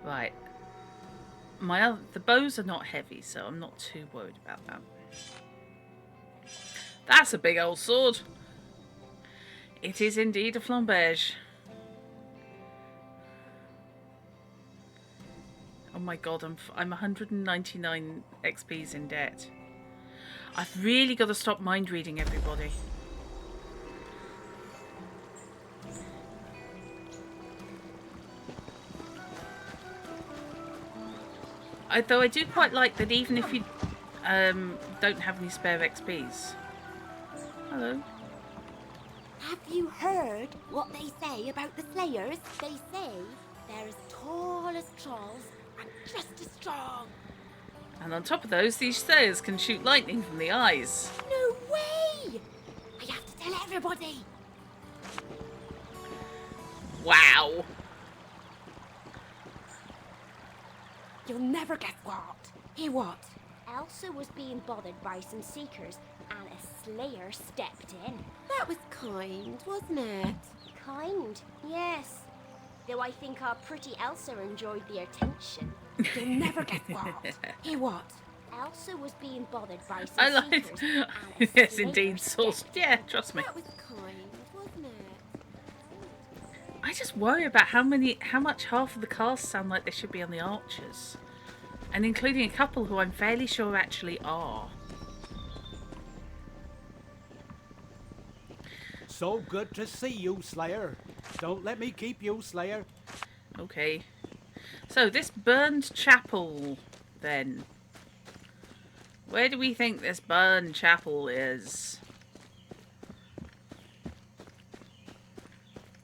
Right. The bows are not heavy, so I'm not too worried about that. That's a big old sword. It is indeed a flamberge. Oh my god, I'm 199 XPs in debt. I've really got to stop mind reading everybody. Though I do quite like that even if you don't have any spare XPs. Hello. Have you heard what they say about the Slayers? They say they're as tall as trolls and just as strong. And on top of those, these Slayers can shoot lightning from the eyes. No way! I have to tell everybody. Wow. You'll never guess what. Hear what? Elsa was being bothered by some seekers and a Slayer stepped in. That was kind, wasn't it? Kind, yes. Though I think our pretty Elsa enjoyed the attention. You'll never guess what. Hear what? Elsa was being bothered by some seekers and a Yes, Slayer indeed, source. Yeah, trust me. That was kind, wasn't it? I just worry about how much half of the cast sound like they should be on the Archers. And including a couple who I'm fairly sure actually are. So good to see you, Slayer. Don't let me keep you, Slayer. Okay. So this burned chapel, then. Where do we think this burned chapel is?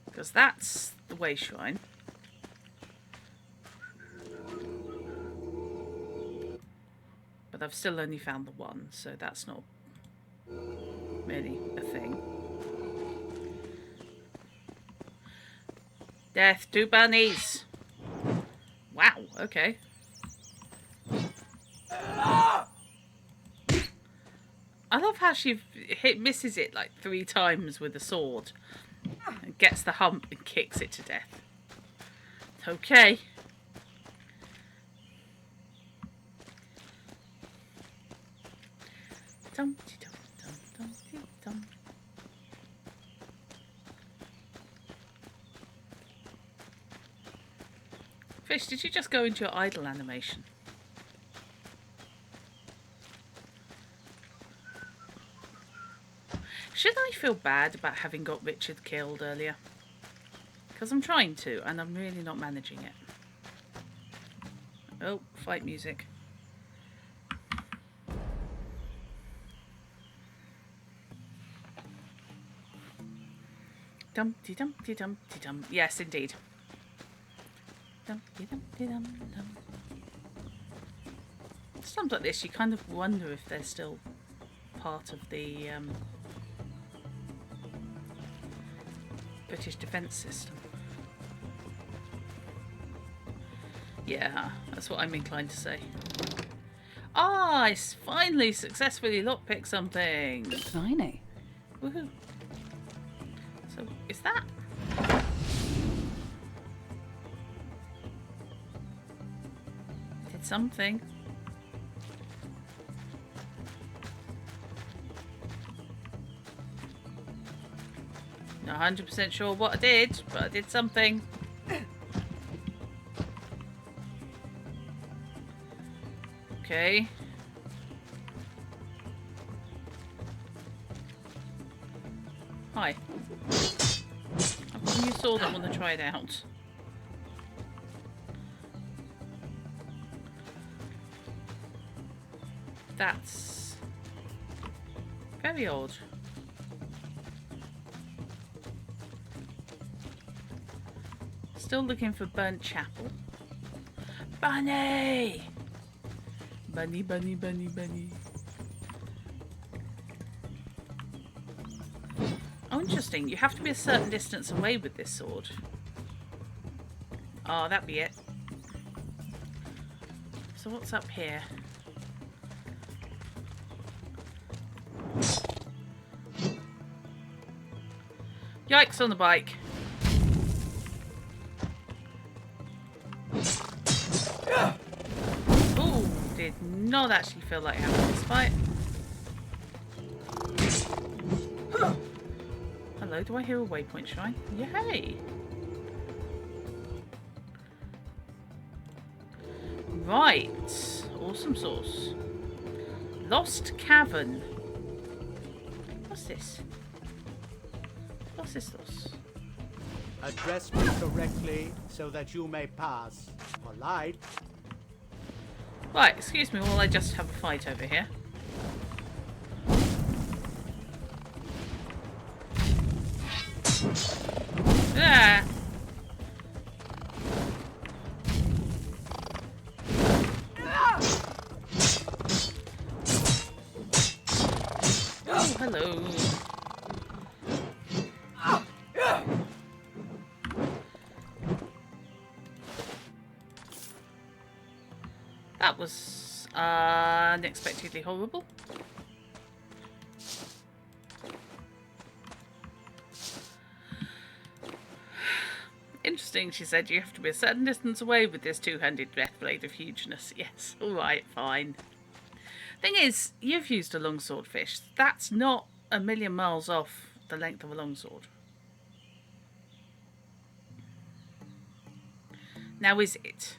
Because that's the way shrine. But I've still only found the one, so that's not really a thing. Death to bunnies! Wow, okay. I love how she misses it like 3 times with a sword. And gets the hump and kicks it to death. Okay. Fish, did you just go into your idle animation? Should I feel bad about having got Richard killed earlier? Because I'm trying to, and I'm really not managing it. Oh, fight music. Dumpty dumpty dumpty dum. Yes, indeed. Dumpty dumpty dum dum. Sometimes like this, you kind of wonder if they're still part of the British defence system. Yeah, that's what I'm inclined to say. Ah, I finally successfully lockpicked something. Trainee. Woohoo. So, is that? Did something. Not 100% sure what I did, but I did something. Okay. Hi. I've got a new sword, I want to try it out. That's very odd. Still looking for Burnt Chapel. Bunny! Bunny, bunny, bunny, bunny. Oh, interesting. You have to be a certain distance away with this sword. Oh, that'd be it. So what's up here? Yikes on the bike. Ooh, did not actually feel like having this fight. Hello, do I hear a waypoint shrine? Yay! Right, awesome sauce. Lost Cavern. What's this? What's this sauce? Address me correctly so that you may pass. Polite. Right, excuse me while I just have a fight over here. Ah! Oh, hello. That was unexpectedly horrible. Interesting, she said. You have to be a certain distance away with this two-handed death blade of hugeness. Yes, alright, fine. Thing is, you've used a longsword, Fish. That's not a million miles off the length of a longsword. Now, is it?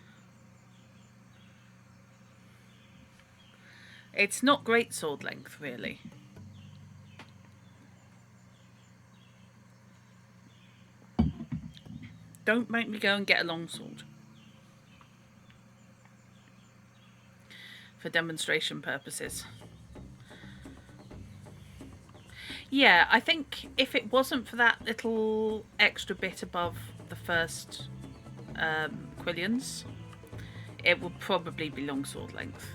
It's not great sword length, really. Don't make me go and get a longsword. For demonstration purposes. Yeah, I think if it wasn't for that little extra bit above the first quillions, it would probably be longsword length.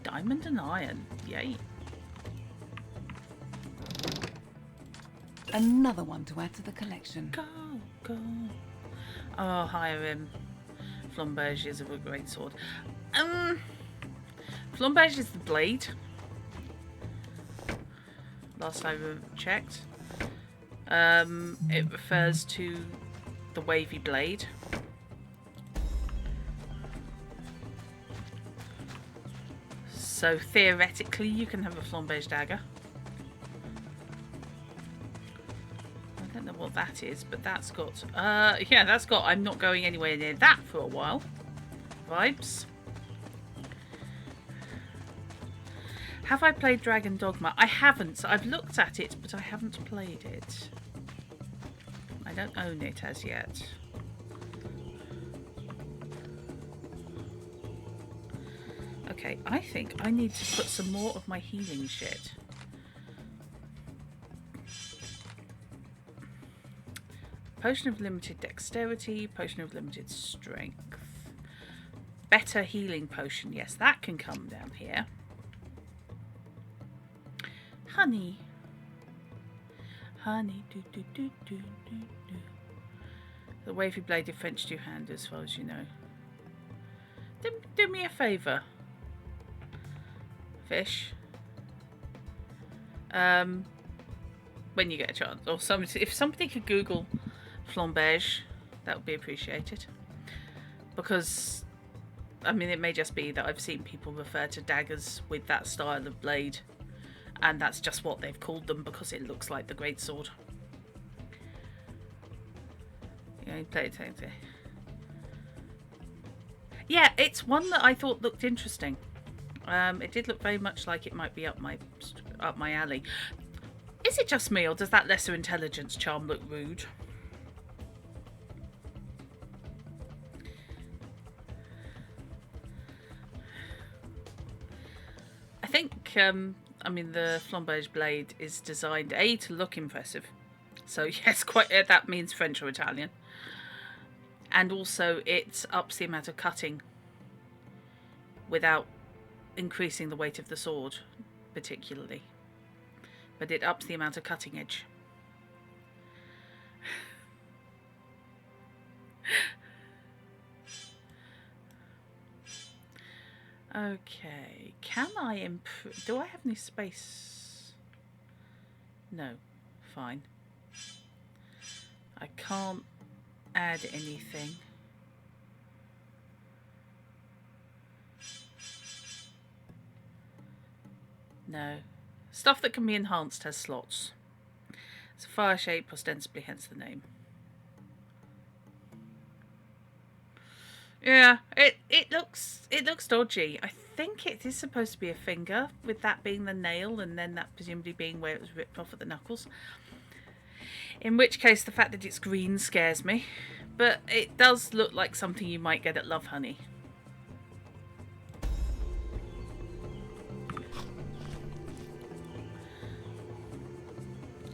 Diamond and iron, yay. Another one to add to the collection. Go, go. Oh, hire him. Flamberge is a great sword. Flamberge is the blade. Last I checked. It refers to the wavy blade. So theoretically you can have a Flamberge dagger. what that is, but that's got, yeah, that's got I'm not going anywhere near that for a while vibes. Have I played Dragon Dogma? I haven't. I've looked at it, but I haven't played it. I don't own it as yet. Okay, I think I need to put some more of my healing shit. Potion of limited dexterity, potion of limited strength. Better healing potion, yes, that can come down here. Honey. Honey, do do do do do do. The wavy bladed French two-hand, as far as you know. Do me a favour, fish. When you get a chance, or if somebody could Google flambage, that would be appreciated. Because, I mean, it may just be that I've seen people refer to daggers with that style of blade, and that's just what they've called them because it looks like the greatsword. Yeah, you play it. Yeah, it's one that I thought looked interesting. It did look very much like it might be up my alley. Is it just me, or does that lesser intelligence charm look rude? I think, I mean, the flambage blade is designed, A, to look impressive. So, yes, quite that means French or Italian. And also, it ups the amount of cutting without increasing the weight of the sword, particularly. But it ups the amount of cutting edge. Okay, can I improve? Do I have any space? No, fine. I can't add anything. No. Stuff that can be enhanced has slots. It's a fire shape, ostensibly, hence the name. Yeah, it looks dodgy. I think it is supposed to be a finger, with that being the nail, and then that presumably being where it was ripped off at the knuckles. In which case, the fact that it's green scares me. But it does look like something you might get at Love Honey.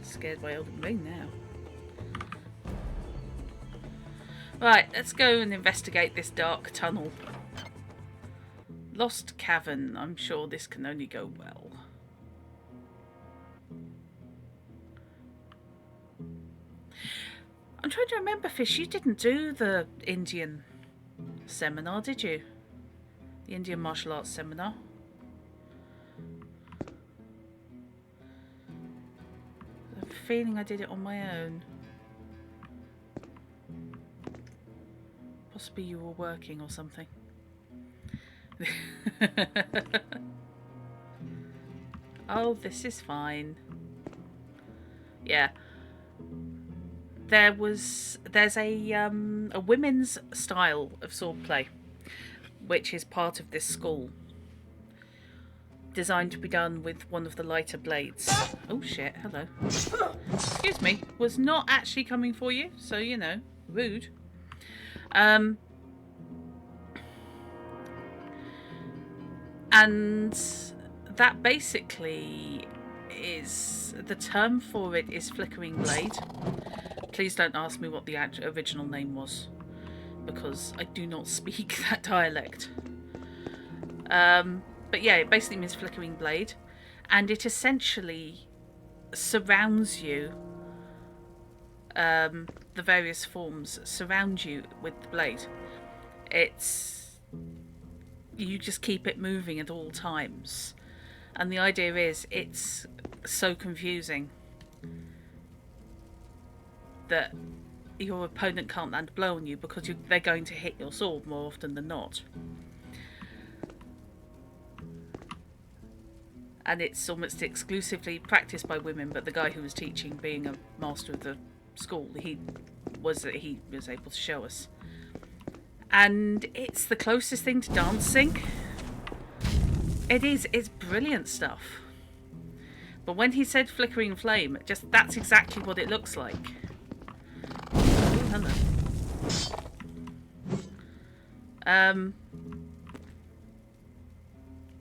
Scared by Elden Ring now. Right, let's go and investigate this dark tunnel. Lost cavern. I'm sure this can only go well. I'm trying to remember, Fish, you didn't do the Indian seminar, did you? The Indian martial arts seminar. I have a feeling I did it on my own. Possibly you were working or something. Oh, this is fine. Yeah. There's a women's style of swordplay, which is part of this school, designed to be done with one of the lighter blades. Oh shit! Hello. Excuse me. Was not actually coming for you, so you know, rude. And that basically is, the term for it is flickering blade. Please don't ask me what the original name was, because I do not speak that dialect. But yeah, it basically means flickering blade, and it essentially surrounds you. The various forms surround you with the blade. You just keep it moving at all times, and the idea is it's so confusing that your opponent can't land a blow on you because they're going to hit your sword more often than not. And it's almost exclusively practiced by women, but the guy who was teaching, being a master of the school. He was able to show us. And it's the closest thing to dancing. It is. It's brilliant stuff. But when he said flickering flame, that's exactly what it looks like. Oh, hello.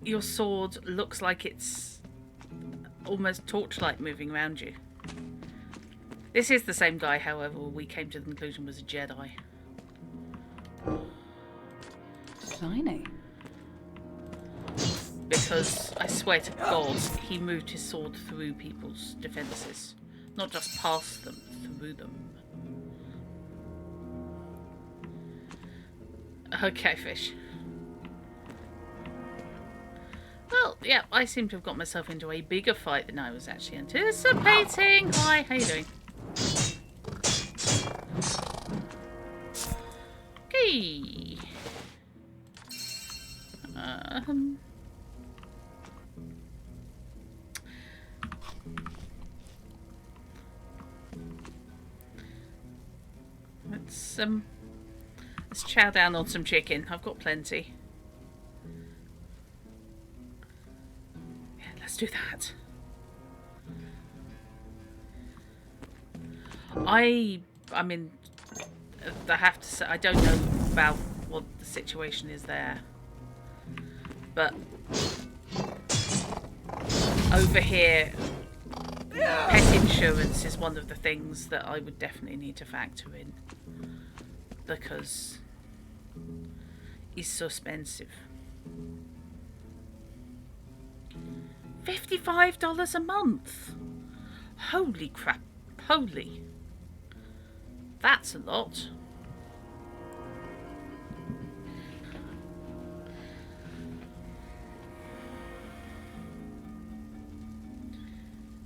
Your sword looks like it's almost torchlight moving around you. This is the same guy, however, we came to the conclusion was a Jedi. Shiny. Because I swear to God, he moved his sword through people's defences. Not just past them, through them. Okay, fish. Well, yeah, I seem to have got myself into a bigger fight than I was actually anticipating. Hi, how you doing? Okay. Let's chow down on some chicken. I've got plenty. Yeah, let's do that. I mean, I have to say, I don't know about what the situation is there, but over here, pet insurance is one of the things that I would definitely need to factor in, because it's so expensive. $55 a month. Holy crap. Holy. That's a lot.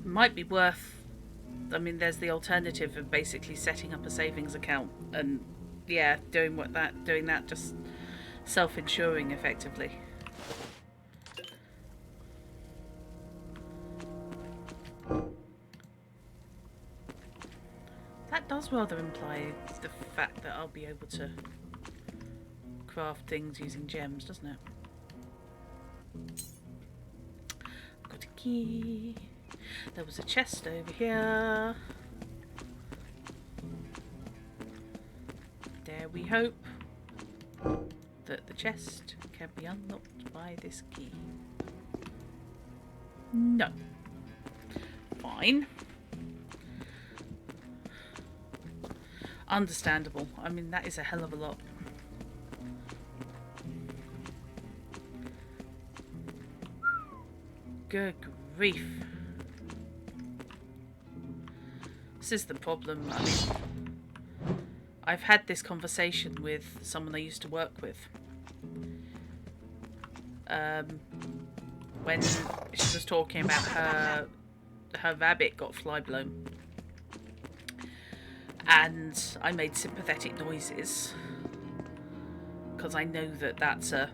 Might be worth, I mean, there's the alternative of basically setting up a savings account and, yeah, doing that, just self-insuring effectively. That does rather imply the fact that I'll be able to craft things using gems, doesn't it? Got a key. There was a chest over here. Dare we hope that the chest can be unlocked by this key? No. Fine. Understandable. I mean, that is a hell of a lot. Good grief. This is the problem. I mean, I've had this conversation with someone I used to work with. When she was talking about her rabbit got fly blown. And I made sympathetic noises. Because I know that that's a,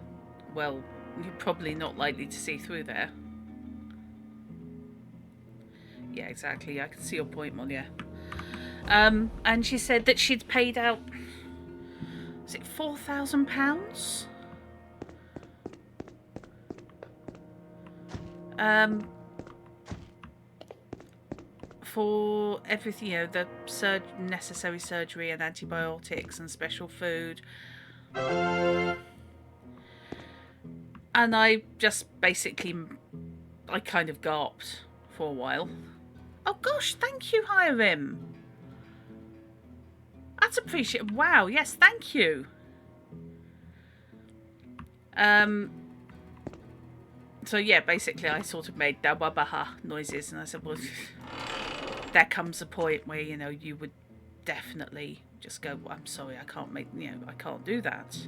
well, you're probably not likely to see through there. Yeah, exactly. I can see your point, Molia. And she said that she'd paid out, was it £4,000? For everything, you know, the necessary surgery and antibiotics and special food. And I just basically, I kind of gulped for a while. Oh gosh, thank you, Hiram. That's appreciated. Wow, yes, thank you. So yeah, basically I sort of made dawabaha noises, and I said, well, there comes a point where, you know, you would definitely just go, well, I'm sorry, I can't make, you know, I can't do that.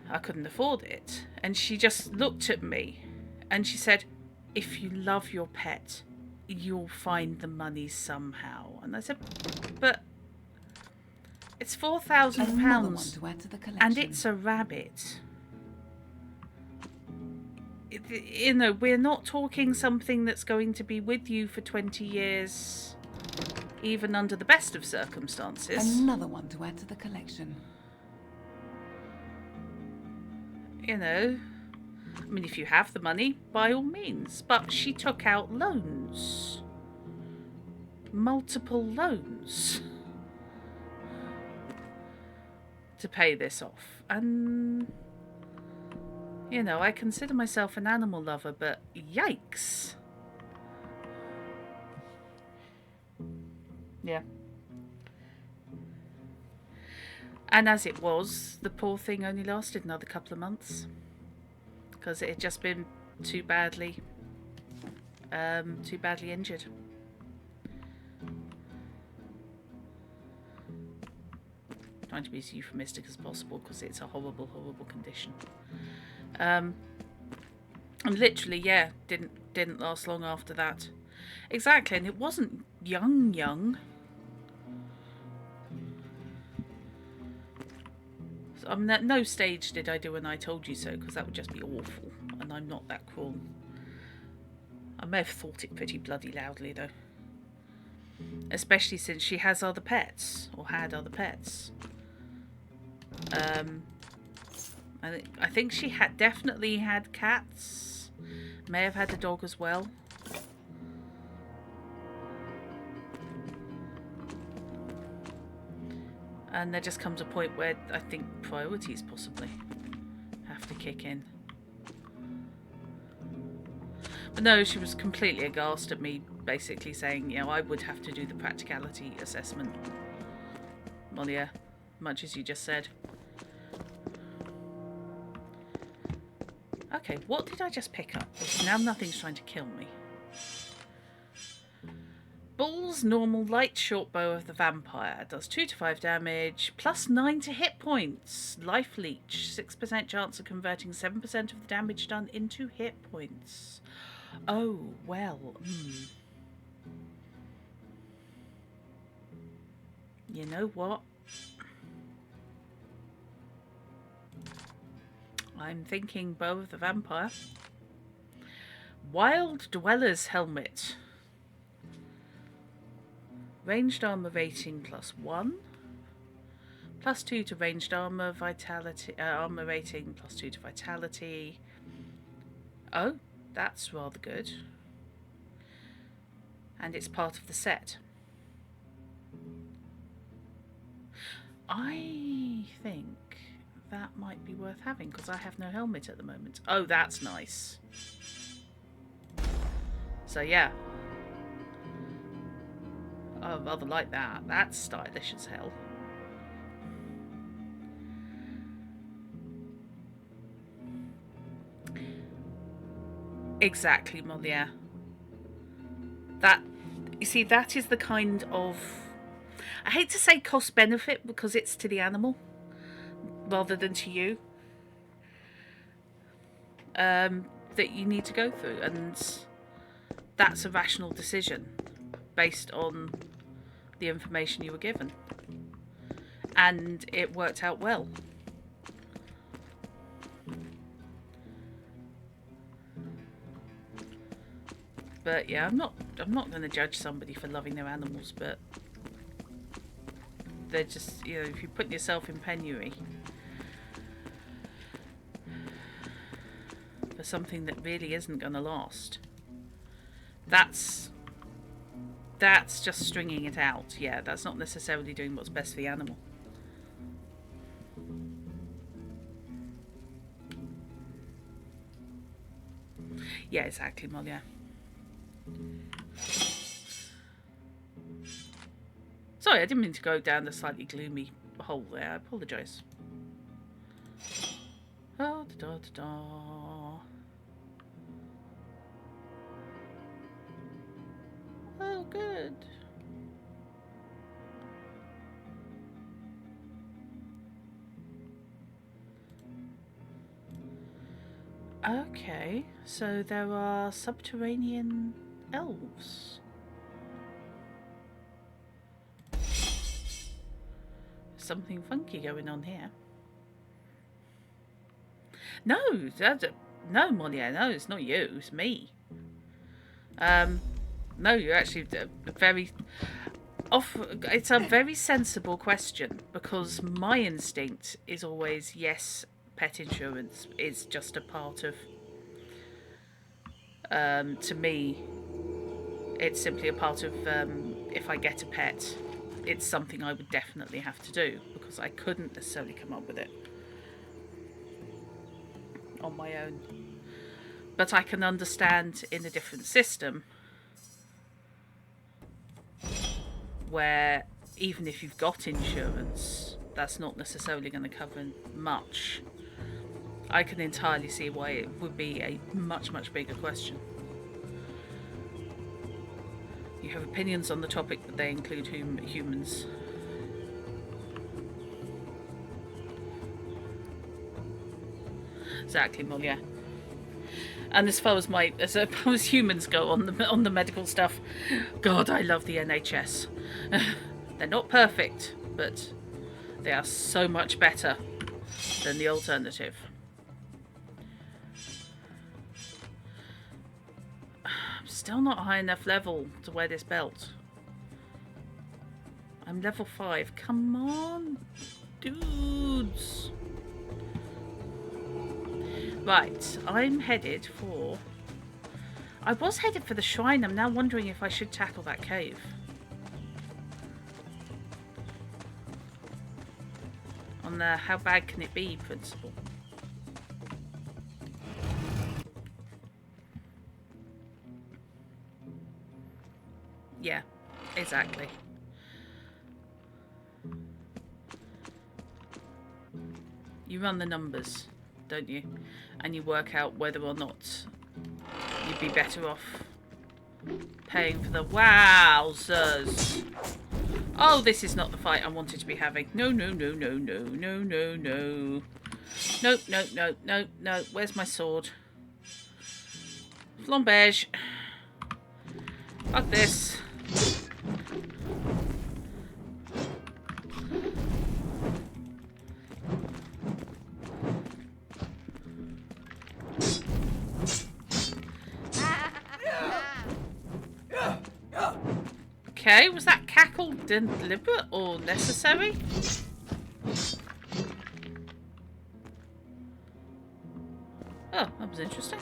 I couldn't afford it. And she just looked at me and she said, if you love your pet, you'll find the money somehow. And I said, but it's £4,000 and it's a rabbit. You know, we're not talking something that's going to be with you for 20 years. even under the best of circumstances. Another one to add to the collection. You know, I mean, if you have the money, by all means. But she took out loans. Multiple loans. To pay this off. And, you know, I consider myself an animal lover, but yikes. Yeah. And as it was, the poor thing only lasted another couple of months. Because it had just been too badly injured. Trying to be as euphemistic as possible because it's a horrible, horrible condition. And literally, yeah, didn't last long after that. Exactly, and it wasn't young. So, I mean, at no stage did I do an I told you so, because that would just be awful, and I'm not that cruel. I may have thought it pretty bloody loudly, though. Especially since she has other pets, or had other pets. I think she had definitely had cats. May have had a dog as well. And there just comes a point where I think priorities possibly have to kick in. But no, she was completely aghast at me, basically saying, you know, I would have to do the practicality assessment. Well, yeah, much as you just said. Okay, what did I just pick up? Because now nothing's trying to kill me. Bull's normal light short bow of the vampire does 2 to 5 damage, plus 9 to hit points. Life leech, 6% chance of converting 7% of the damage done into hit points. Oh, well. You know what? I'm thinking bow of the vampire. Wild Dweller's helmet. Ranged armor rating +1. +2 to ranged armor, vitality, armor rating +2 to vitality. Oh, that's rather good. And it's part of the set. I think that might be worth having because I have no helmet at the moment. Oh, that's nice. So yeah. I rather like that. That's stylish as hell. Exactly, Moliere. That, you see, that is the kind of, I hate to say cost benefit because it's to the animal rather than to you, that you need to go through, and that's a rational decision based on the information you were given, and it worked out well. But yeah, I'm not going to judge somebody for loving their animals, but they're just, you know, if you're putting yourself in penury for something that really isn't going to last, that's just stringing it out. Yeah, that's not necessarily doing what's best for the animal. Yeah, exactly, Moliere. Sorry, I didn't mean to go down the slightly gloomy hole there. I apologise. Oh, da, da, da, da. Oh, good. Okay, so there are subterranean elves. Something funky going on here. No, no, Moliere, no, it's not you, it's me. No, you're actually very... It's a very sensible question, because my instinct is always yes, pet insurance is just a part of. To me, it's simply a part of. If I get a pet, it's something I would definitely have to do, because I couldn't necessarily come up with it on my own. But I can understand in a different system where even if you've got insurance, that's not necessarily going to cover much. I can entirely see why it would be a much, much bigger question. You have opinions on the topic, but they include humans. Exactly, well, yeah. And as far as humans go on the medical stuff, God, I love the NHS. They're not perfect, but they are so much better than the alternative. I'm still not high enough level to wear this belt. I'm level 5. Come on, dudes. Right, I'm headed for... I was headed for the shrine. I'm now wondering if I should tackle that cave. On the how bad can it be principle. Yeah, exactly. You run the numbers, don't you? And you work out whether or not you'd be better off paying for the... Wowzers! Oh, this is not the fight I wanted to be having. No, no, no, no, no, no, no, no. No, no, no, no, no. Where's my sword? Flamberge. Fuck this. Okay, was that cackle deliberate or necessary? Oh, that was interesting.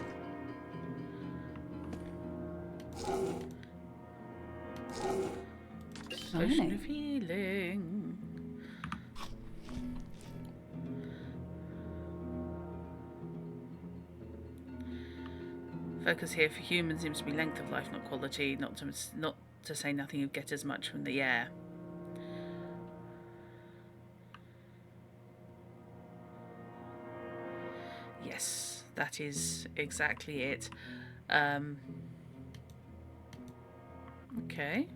Potion of healing. Focus here for humans seems to be length of life, not quality. Not to say nothing of get as much from the air. Yes, that is exactly it. Okay.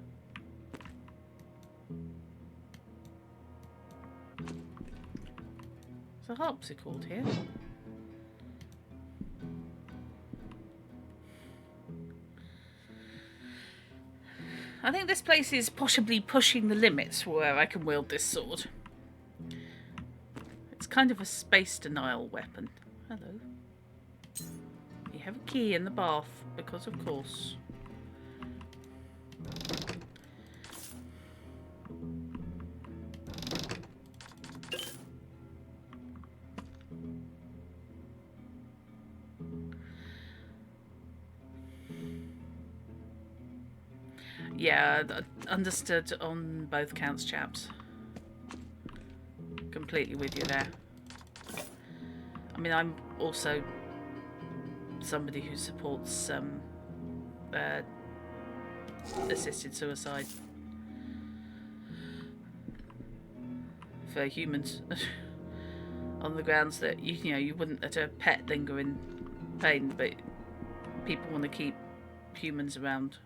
There's a harpsichord here. I think this place is possibly pushing the limits for where I can wield this sword. It's kind of a space denial weapon. Hello. You have a key in the bath, because of course. Yeah, understood on both counts, chaps. Completely with you there. I mean, I'm also somebody who supports assisted suicide for humans on the grounds that you wouldn't let a pet linger in pain, but people want to keep humans around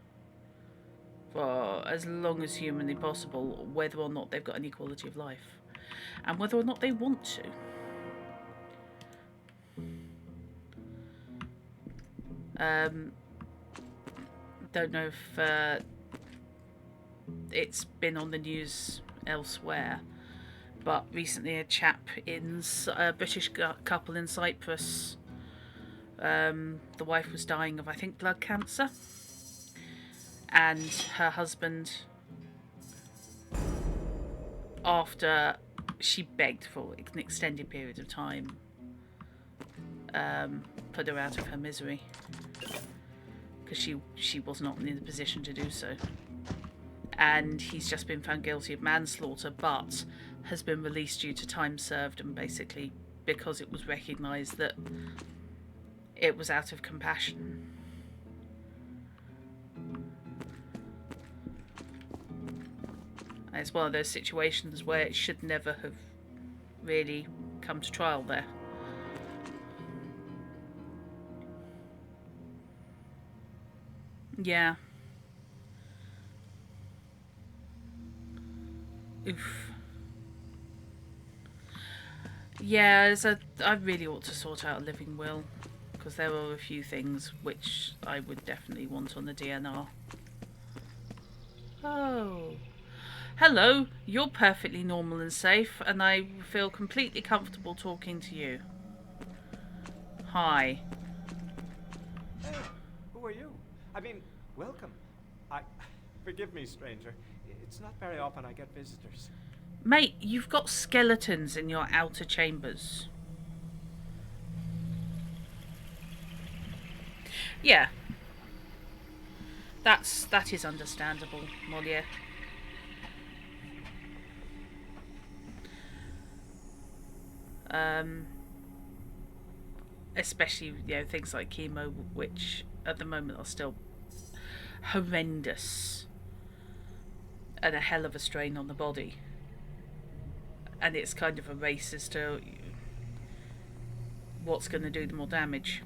for as long as humanly possible, whether or not they've got any quality of life, and whether or not they want to. Don't know if it's been on the news elsewhere, but recently a chap a British couple in Cyprus, the wife was dying of, I think, blood cancer, and her husband after she begged for an extended period of time, put her out of her misery, because she was not in a position to do so. And he's just been found guilty of manslaughter, but has been released due to time served, and basically because it was recognised that it was out of compassion. And it's one of those situations where it should never have really come to trial there. Yeah. Oof. Yeah, I really ought to sort out a living will, because there are a few things which I would definitely want on the DNR. Oh. Hello, you're perfectly normal and safe, and I feel completely comfortable talking to you. Hi. Hey, who are you? I mean, welcome. Forgive me, stranger. It's not very often I get visitors. Mate, you've got skeletons in your outer chambers. Yeah. That is understandable, Molière. Especially, things like chemo, which at the moment are still horrendous and a hell of a strain on the body. And it's kind of a race as to what's going to do the more damage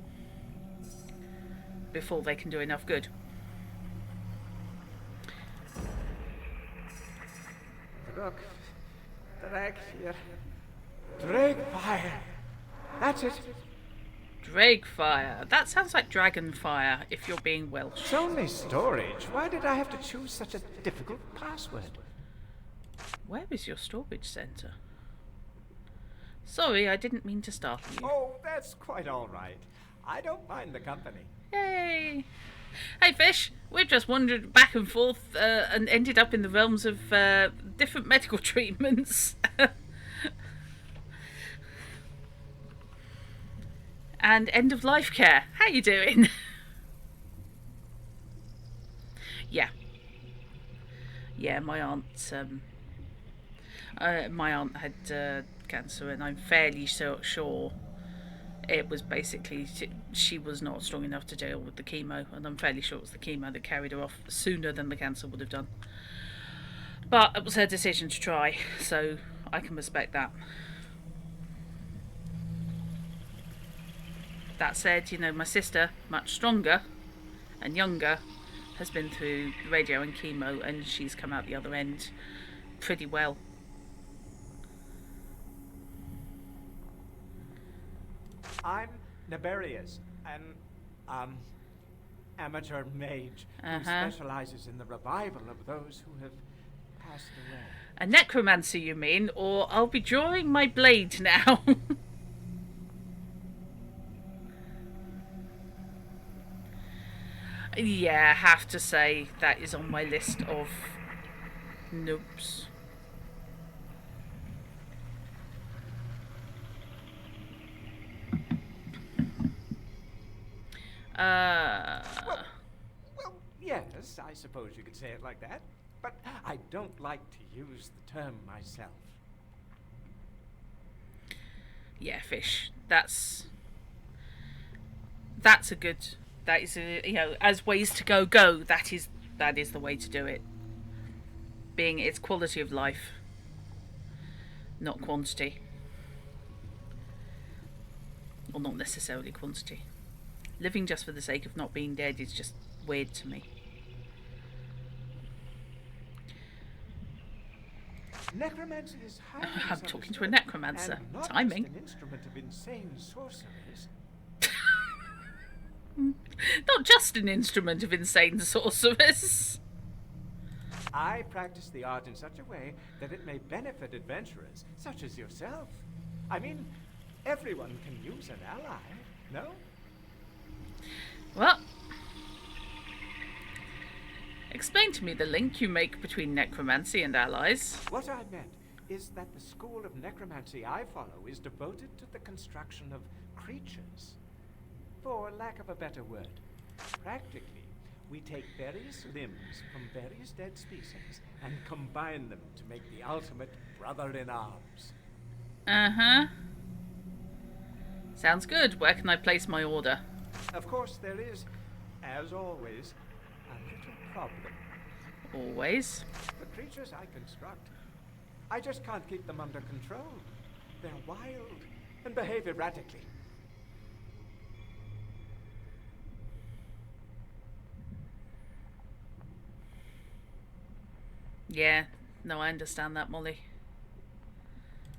before they can do enough good. Look, drag here. Drag fire. That's it. Drag fire. That sounds like dragon fire, if you're being Welsh. It's only storage. Why did I have to choose such a difficult password? Where is your storage centre? Sorry, I didn't mean to startle you. Oh, that's quite all right. I don't mind the company. Yay! Hey, Fish. We've just wandered back and forth and ended up in the realms of different medical treatments. And end-of-life care. How you doing? Yeah. Yeah, my aunt had cancer, and I'm fairly sure it was basically she was not strong enough to deal with the chemo, and I'm fairly sure it was the chemo that carried her off sooner than the cancer would have done. But it was her decision to try, so I can respect that. That said, my sister, much stronger and younger, has been through radio and chemo, and she's come out the other end pretty well. I'm Naberius, an amateur mage who specializes in the revival of those who have passed away. A necromancer, you mean? Or I'll be drawing my blade now. Yeah, I have to say that is on my list of noobs. Well, yes, I suppose you could say it like that. But I don't like to use the term myself. Yeah, Fish. That's a good. That is, as ways to go. That is the way to do it. Being it's quality of life, not quantity, or not necessarily quantity. Living just for the sake of not being dead is just weird to me. Necromancy is highly I'm talking to a necromancer. and not Timing. just an instrument of insane sorceries. Not just an instrument of insane sorceress. I practice the art in such a way that it may benefit adventurers such as yourself. I mean, everyone can use an ally, no? Well, explain to me the link you make between necromancy and allies. What I meant is that the school of necromancy I follow is devoted to the construction of creatures. For lack of a better word, practically, we take various limbs from various dead species and combine them to make the ultimate brother-in-arms. Uh-huh. Sounds good. Where can I place my order? Of course, there is, as always, a little problem. Always? The creatures I construct, I just can't keep them under control. They're wild and behave erratically. Yeah, no, I understand that, Molly.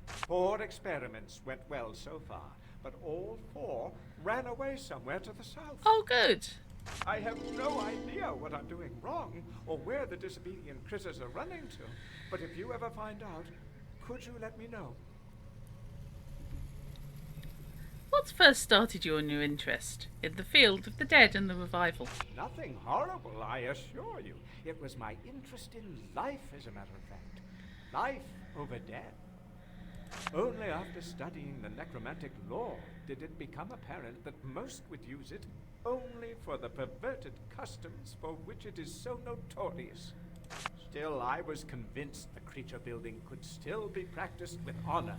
4 experiments went well so far, but all 4 ran away somewhere to the south. Oh, good. I have no idea what I'm doing wrong or where the disobedient critters are running to. But if you ever find out, could you let me know? What first started you on your interest in the field of the dead and the revival? Nothing horrible, I assure you. It was my interest in life, as a matter of fact. Life over death. Only after studying the necromantic lore did it become apparent that most would use it only for the perverted customs for which it is so notorious. Still, I was convinced the creature building could still be practiced with honor,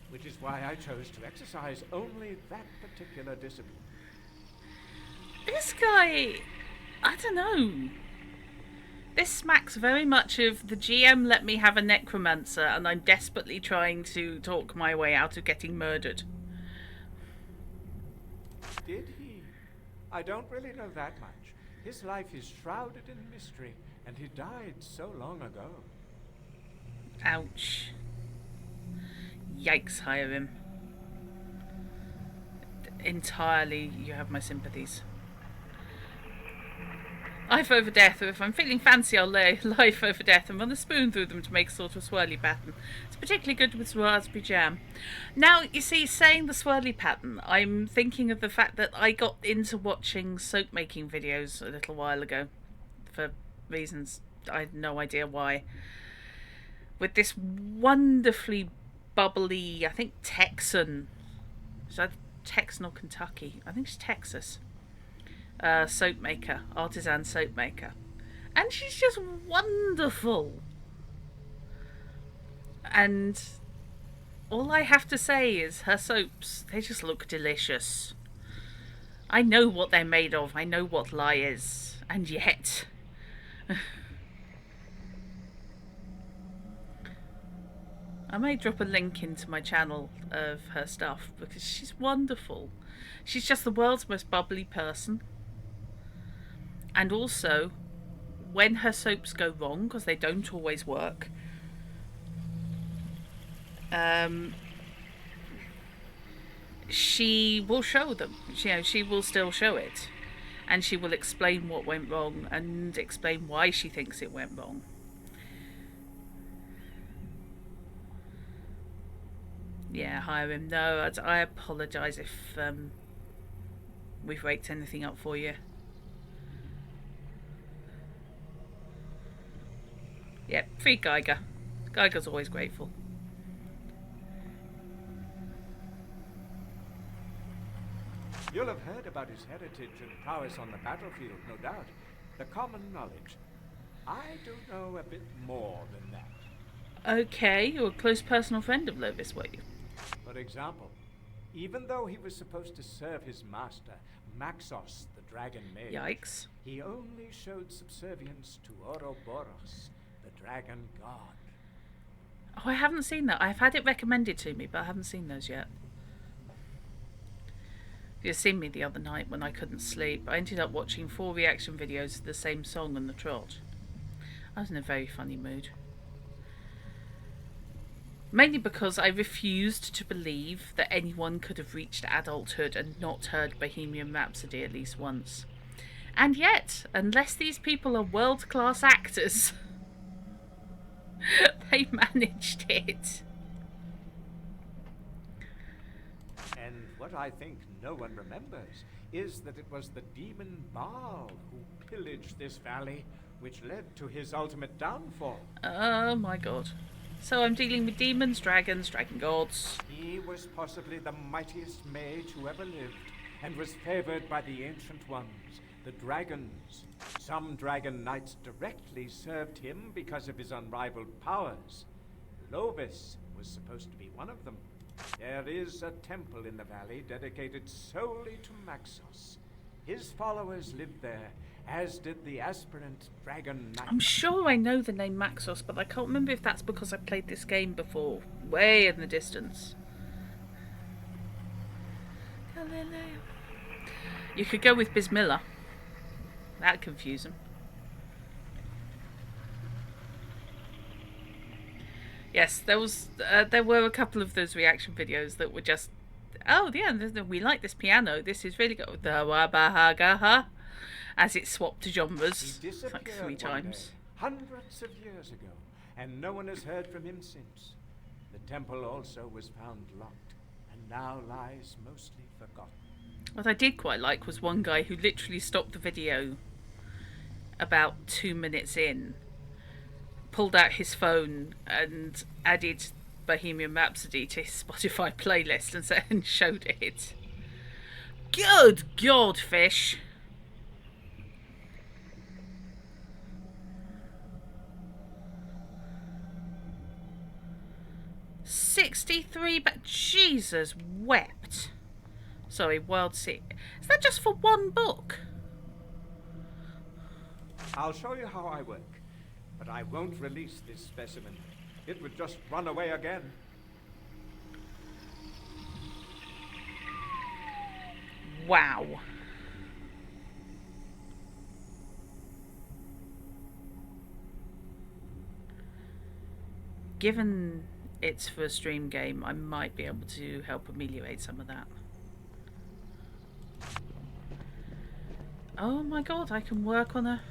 which is why I chose to exercise only that particular discipline. This guy, I don't know. This smacks very much of the GM let me have a necromancer and I'm desperately trying to talk my way out of getting murdered. Did he? I don't really know that much. His life is shrouded in mystery, and he died so long ago. Ouch. Yikes, hire him. Entirely, you have my sympathies. Life over death, or if I'm feeling fancy, I'll lay life over death and run a spoon through them to make a sort of swirly pattern. It's particularly good with raspberry jam. Now, you see, saying the swirly pattern, I'm thinking of the fact that I got into watching soap making videos a little while ago. For reasons I had no idea why. With this wonderfully bubbly, I think Texan. Is that Texan or Kentucky? I think it's Texas. Soap maker, artisan soap maker, and she's just wonderful. And all I have to say is her soaps, they just look delicious. I know what they're made of, I know what lye is, and yet I may drop a link into my channel of her stuff because she's wonderful. She's just the world's most bubbly person. And also, when her soaps go wrong, because they don't always work, she will show them. She will still show it. And she will explain what went wrong and explain why she thinks it went wrong. Yeah, hire him. No, I apologise if we've raked anything up for you. Yeah, free Geiger. Geiger's always grateful. You'll have heard about his heritage and prowess on the battlefield, no doubt. The common knowledge. I do know a bit more than that. Okay, you're a close personal friend of Lovis, were you? For example, even though he was supposed to serve his master, Maxos, the dragon mage, Yikes. he only showed subservience to Ouroboros, the dragon god. Oh, I haven't seen that. I've had it recommended to me, but I haven't seen those yet. You've seen me the other night when I couldn't sleep. I ended up watching 4 reaction videos of the same song on the trot. I was in a very funny mood. Mainly because I refused to believe that anyone could have reached adulthood and not heard Bohemian Rhapsody at least once. And yet, unless these people are world-class actors, they managed it. And what I think no one remembers is that it was the demon Baal who pillaged this valley, which led to his ultimate downfall. Oh my god. So I'm dealing with demons, dragons, dragon gods. He was possibly the mightiest mage who ever lived, and was favored by the ancient ones, the dragons. Some dragon knights directly served him because of his unrivaled powers. Lovis was supposed to be one of them. There is a temple in the valley dedicated solely to Maxos. His followers lived there, as did the aspirant dragon knight. I'm sure I know the name Maxos, but I can't remember if that's because I played this game before. Way in the distance. Galileo. You could go with Bismillah. That'd confuse him. Yes, there were a couple of those reaction videos that were just, oh yeah, we like this piano. This is really good. The wabahagaha, as it swapped to genres like 3 times. Hundreds of years ago, and no one has heard from him since. The temple also was found locked, and now lies mostly forgotten. What I did quite like was one guy who literally stopped the video about 2 minutes in, pulled out his phone and added Bohemian Rhapsody to his Spotify playlist and showed it. Good God, fish! $63, but Jesus wept. Sorry, Wild Sea. Is that just for one book? I'll show you how I work, but I won't release this specimen. It would just run away again. Wow. Given it's for a stream game, I might be able to help ameliorate some of that. Oh my god, I can work on a...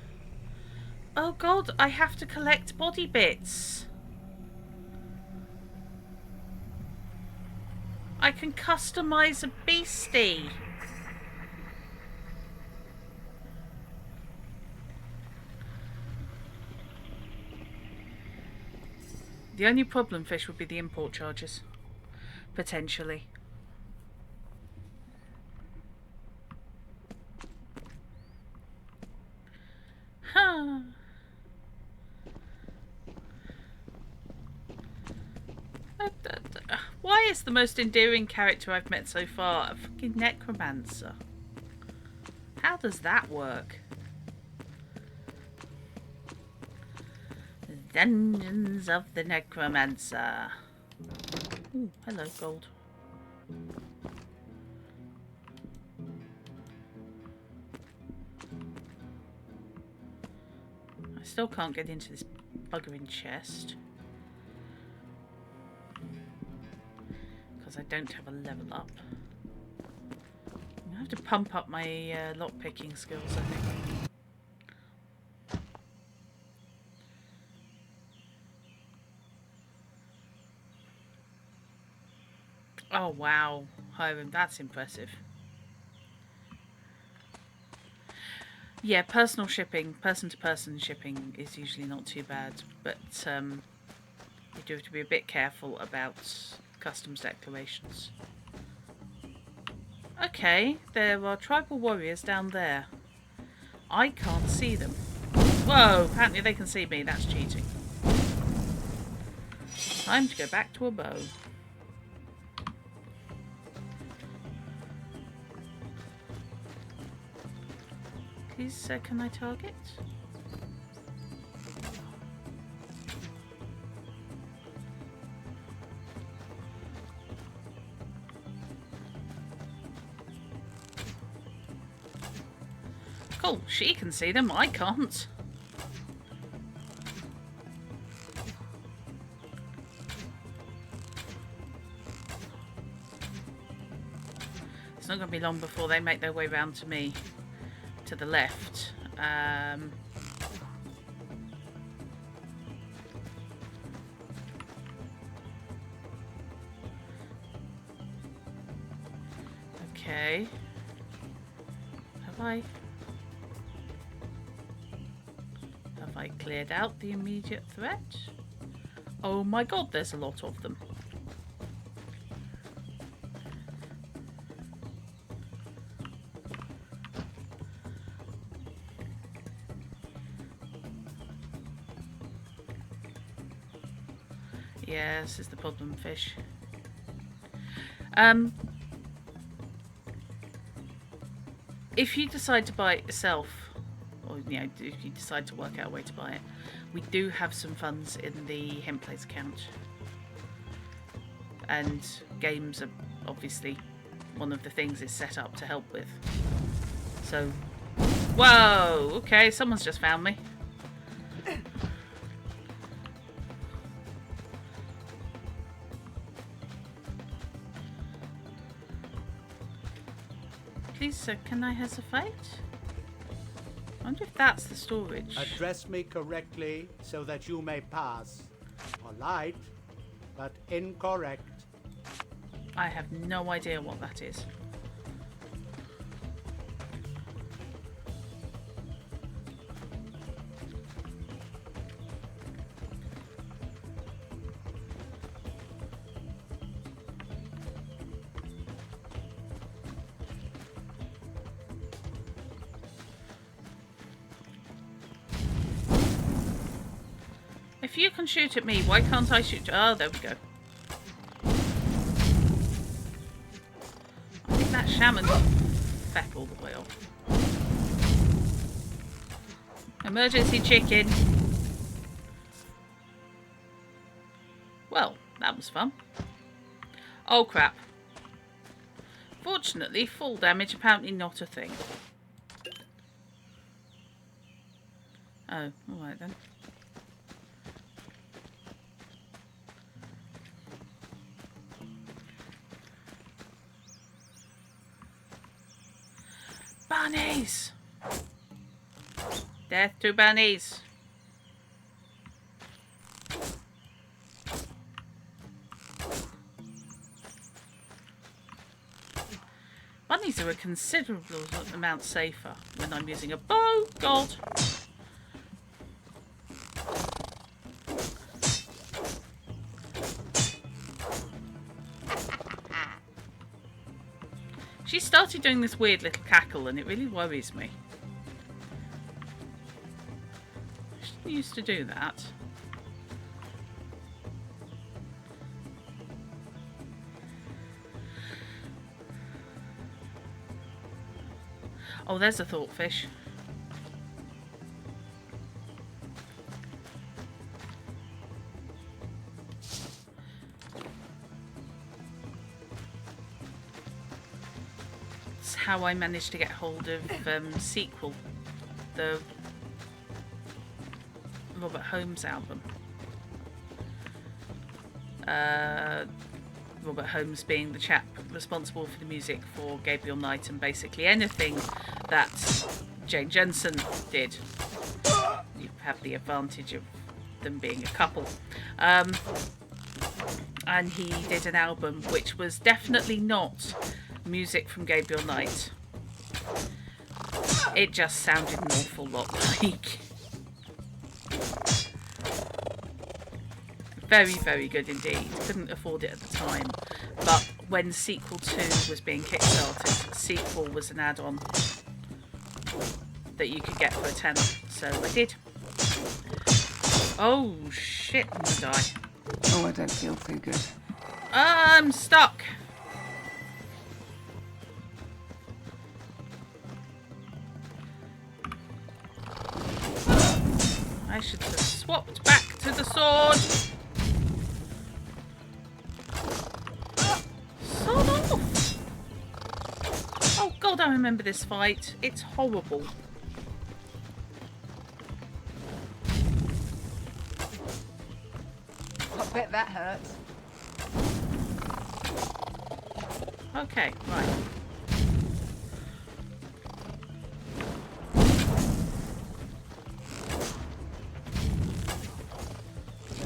Oh god, I have to collect body bits. I can customize a beastie. The only problem, fish, would be the import charges. Potentially. Huh. Why is the most endearing character I've met so far a fucking necromancer? How does that work? Dungeons of the Necromancer. Ooh, hello, gold. I still can't get into this buggering chest. Because I don't have a level up. I have to pump up my lockpicking skills, I think. Oh wow, Hiram, that's impressive. Yeah, personal shipping, person-to-person shipping is usually not too bad, but you do have to be a bit careful about customs declarations. Okay, there are tribal warriors down there. I can't see them. Whoa, apparently they can see me, that's cheating. Time to go back to a bow. Please, can I target? Cool, she can see them, I can't. It's not going to be long before they make their way round to me. To the left. Okay. Have I cleared out the immediate threat? Oh my god, there's a lot of them. Yeah, this is the problem, fish. If you decide to buy it yourself, or you know, if you decide to work out a way to buy it, we do have some funds in the Hempplace account. And games are obviously one of the things it's set up to help with. So, whoa, okay, someone's just found me. Please, sir, can I have a fight? I wonder if that's the storage. Address me correctly so that you may pass. Polite, but incorrect. I have no idea what that is. If you can shoot at me, why can't I shoot? Oh, there we go. I think that shaman got feck all the way off. Emergency chicken. Well, that was fun. Oh crap. Fortunately, full damage apparently not a thing. Oh, alright then. Bunnies! Death to bunnies! Bunnies are a considerable amount safer when I'm using a bow. Oh, God! She started doing this weird little cackle and it really worries me. She didn't used to do that. Oh, there's a thoughtfish. How I managed to get hold of Sequel, the Robert Holmes album. Robert Holmes being the chap responsible for the music for Gabriel Knight and basically anything that Jane Jensen did. You have the advantage of them being a couple. And he did an album which was definitely not music from Gabriel Knight. It just sounded an awful lot like. Very, very good indeed. Couldn't afford it at the time. But when Sequel 2 was being kickstarted, Sequel was an add-on that you could get for a tenner. So I did. Oh shit, I'm gonna die. Oh, I don't feel too good. I'm stuck. I should have swapped back to the sword. Sword off! Oh God, I remember this fight. It's horrible. I bet that hurts. Okay, right.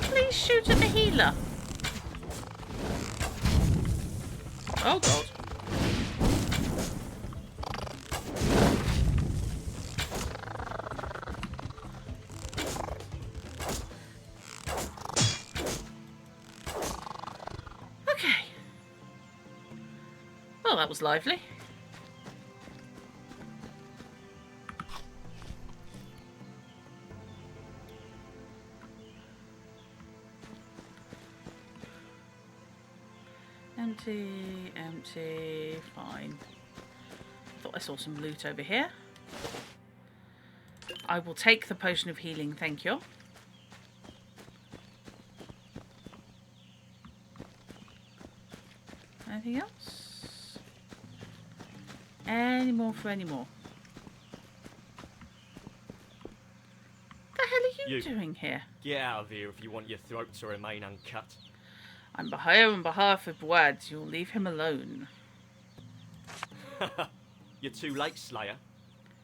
Please shoot at the healer. Oh God. Well, that was lively. Empty, empty, fine. Thought I saw some loot over here. I will take the potion of healing, thank you. Anything else? Any more for any more? What the hell are you doing here? Get out of here if you want your throat to remain uncut. I'm here on behalf of Wad. You'll leave him alone. You're too late, Slayer.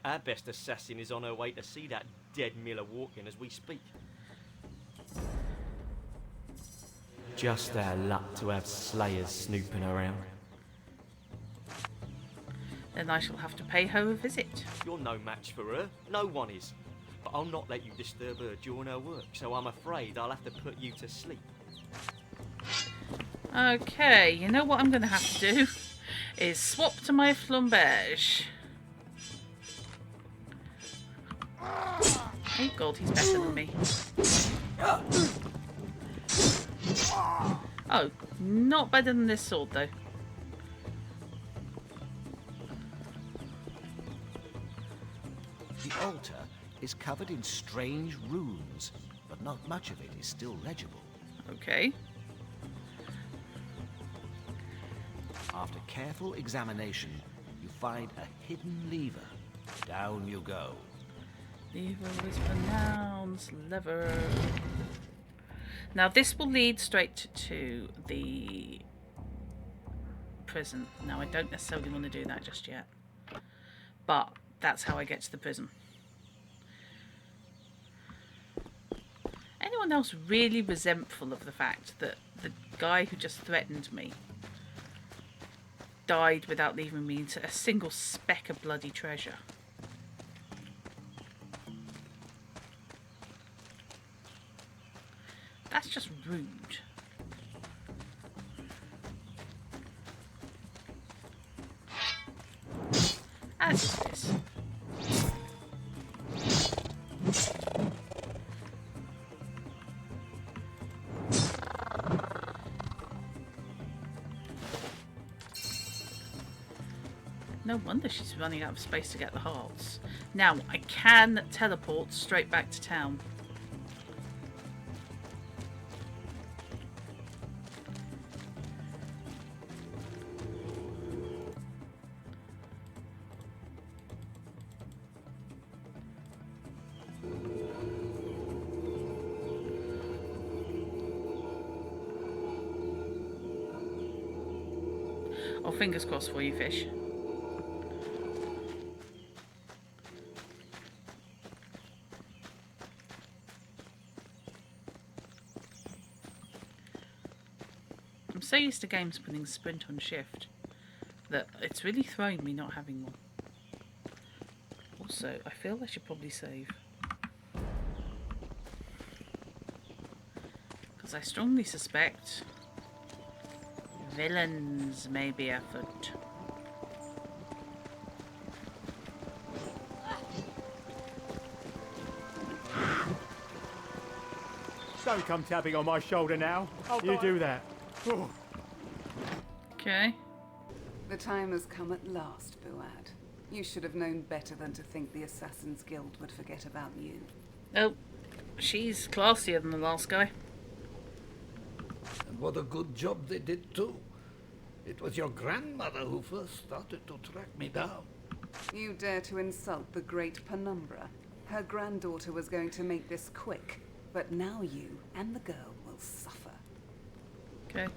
Our best assassin is on her way to see that dead miller walking as we speak. Just our luck to have Slayers snooping around. Then I shall have to pay her a visit. You're no match for her. No one is. But I'll not let you disturb her during her work, so I'm afraid I'll have to put you to sleep. Okay, you know what I'm going to have to do? Is swap to my flamberge. Oh god, he's better than me. Oh, not better than this sword though. The altar is covered in strange runes, but not much of it is still legible. Okay. After careful examination, you find a hidden lever. Down you go. Lever is pronounced lever. Now this will lead straight to the prison. Now I don't necessarily want to do that just yet. But that's how I get to the prison. Anyone else really resentful of the fact that the guy who just threatened me died without leaving me a single speck of bloody treasure? That's just rude. As is this. No wonder she's running out of space to get the hearts. Now, I can teleport straight back to town. Oh, fingers crossed for you, fish. I'm so used to games putting sprint on shift that it's really throwing me not having one. Also, I feel I should probably save. Because I strongly suspect villains may be afoot. Don't come tapping on my shoulder now. You do that. Okay. The time has come at last, Buad. You should have known better than to think the Assassin's Guild would forget about you. Oh, she's classier than the last guy. And what a good job they did too. It was your grandmother who first started to track me down. You dare to insult the great Penumbra. Her granddaughter was going to make this quick, but now you and the girl will suffer. Okay.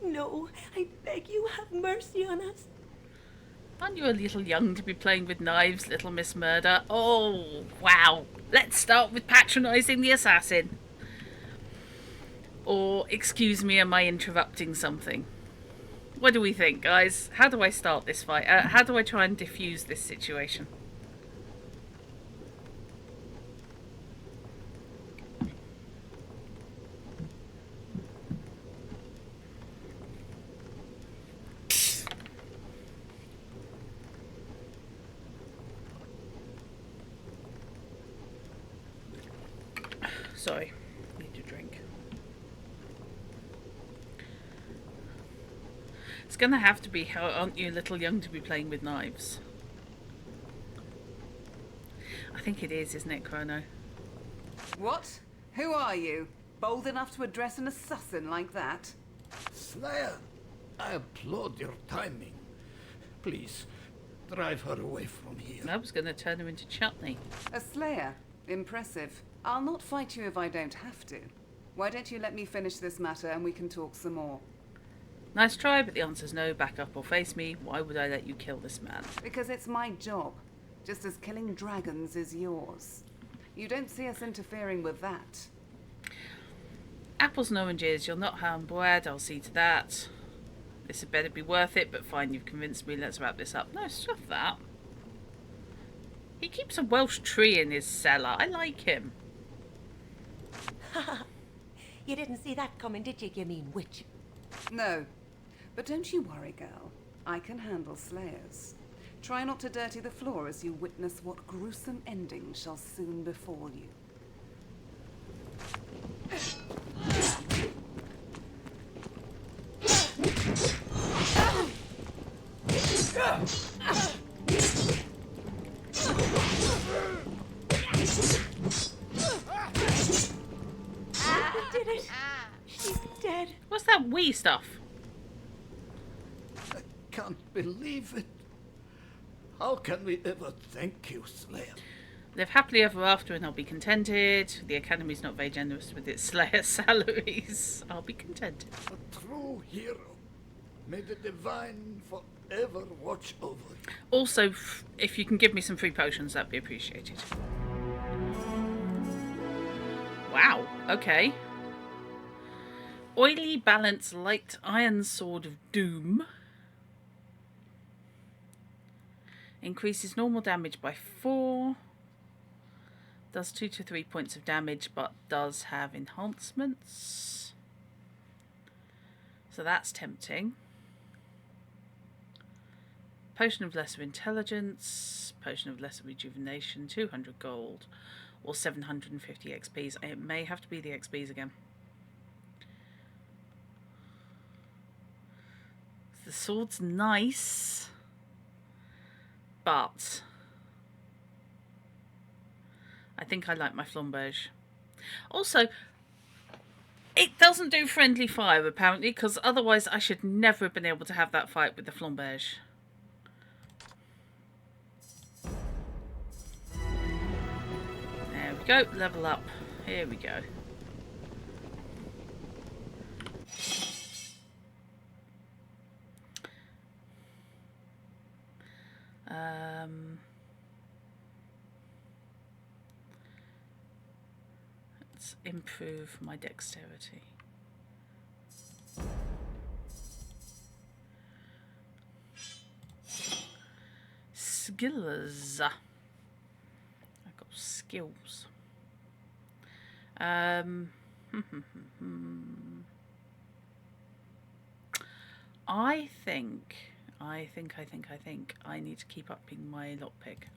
No, I beg you, have mercy on us. Aren't you a little young to be playing with knives, little Miss Murder? Oh, wow. Let's start with patronising the assassin. Or, excuse me, am I interrupting something? What do we think, guys? How do I start this fight? How do I try and diffuse this situation? Sorry, need a drink. It's gonna have to be, aren't you a little young to be playing with knives? I think it is, isn't it, Chrono? What? Who are you? Bold enough to address an assassin like that? Slayer, I applaud your timing. Please, drive her away from here. I was going to turn her into chutney. A slayer? Impressive. I'll not fight you if I don't have to. Why don't you let me finish this matter and we can talk some more? Nice try, but the answer's no. Back up or face me. Why would I let you kill this man? Because it's my job, just as killing dragons is yours. You don't see us interfering with that. Apples and oranges, you're not ham-bread, I'll see to that. This had better be worth it, but fine, you've convinced me, let's wrap this up. No, stuff that. He keeps a Welsh tree in his cellar, I like him. You didn't see that coming, did you, you mean witch? No, but don't you worry, girl. I can handle slayers. Try not to dirty the floor as you witness what gruesome ending shall soon befall you. We did it. She's dead. What's that wee stuff? I can't believe it. How can we ever thank you, Slayer? Live happily ever after and I'll be contented. The Academy's not very generous with its Slayer salaries. I'll be contented. A true hero. May the divine forever watch over you. Also, if you can give me some free potions, that'd be appreciated. Wow, okay. Oily Balance Light Iron Sword of Doom. Increases normal damage by 4. Does 2 to 3 points of damage, but does have enhancements. So that's tempting. Potion of Lesser Intelligence. Potion of Lesser Rejuvenation. 200 gold. Or 750 XPs. It may have to be the XPs again. The sword's nice. But I think I like my flamberge. Also, it doesn't do friendly fire apparently, because otherwise I should never have been able to have that fight with the flamberge. There we go, level up. Here we go. Let's improve my dexterity. Skills. I've got skills. I think I need to keep upping my lockpick.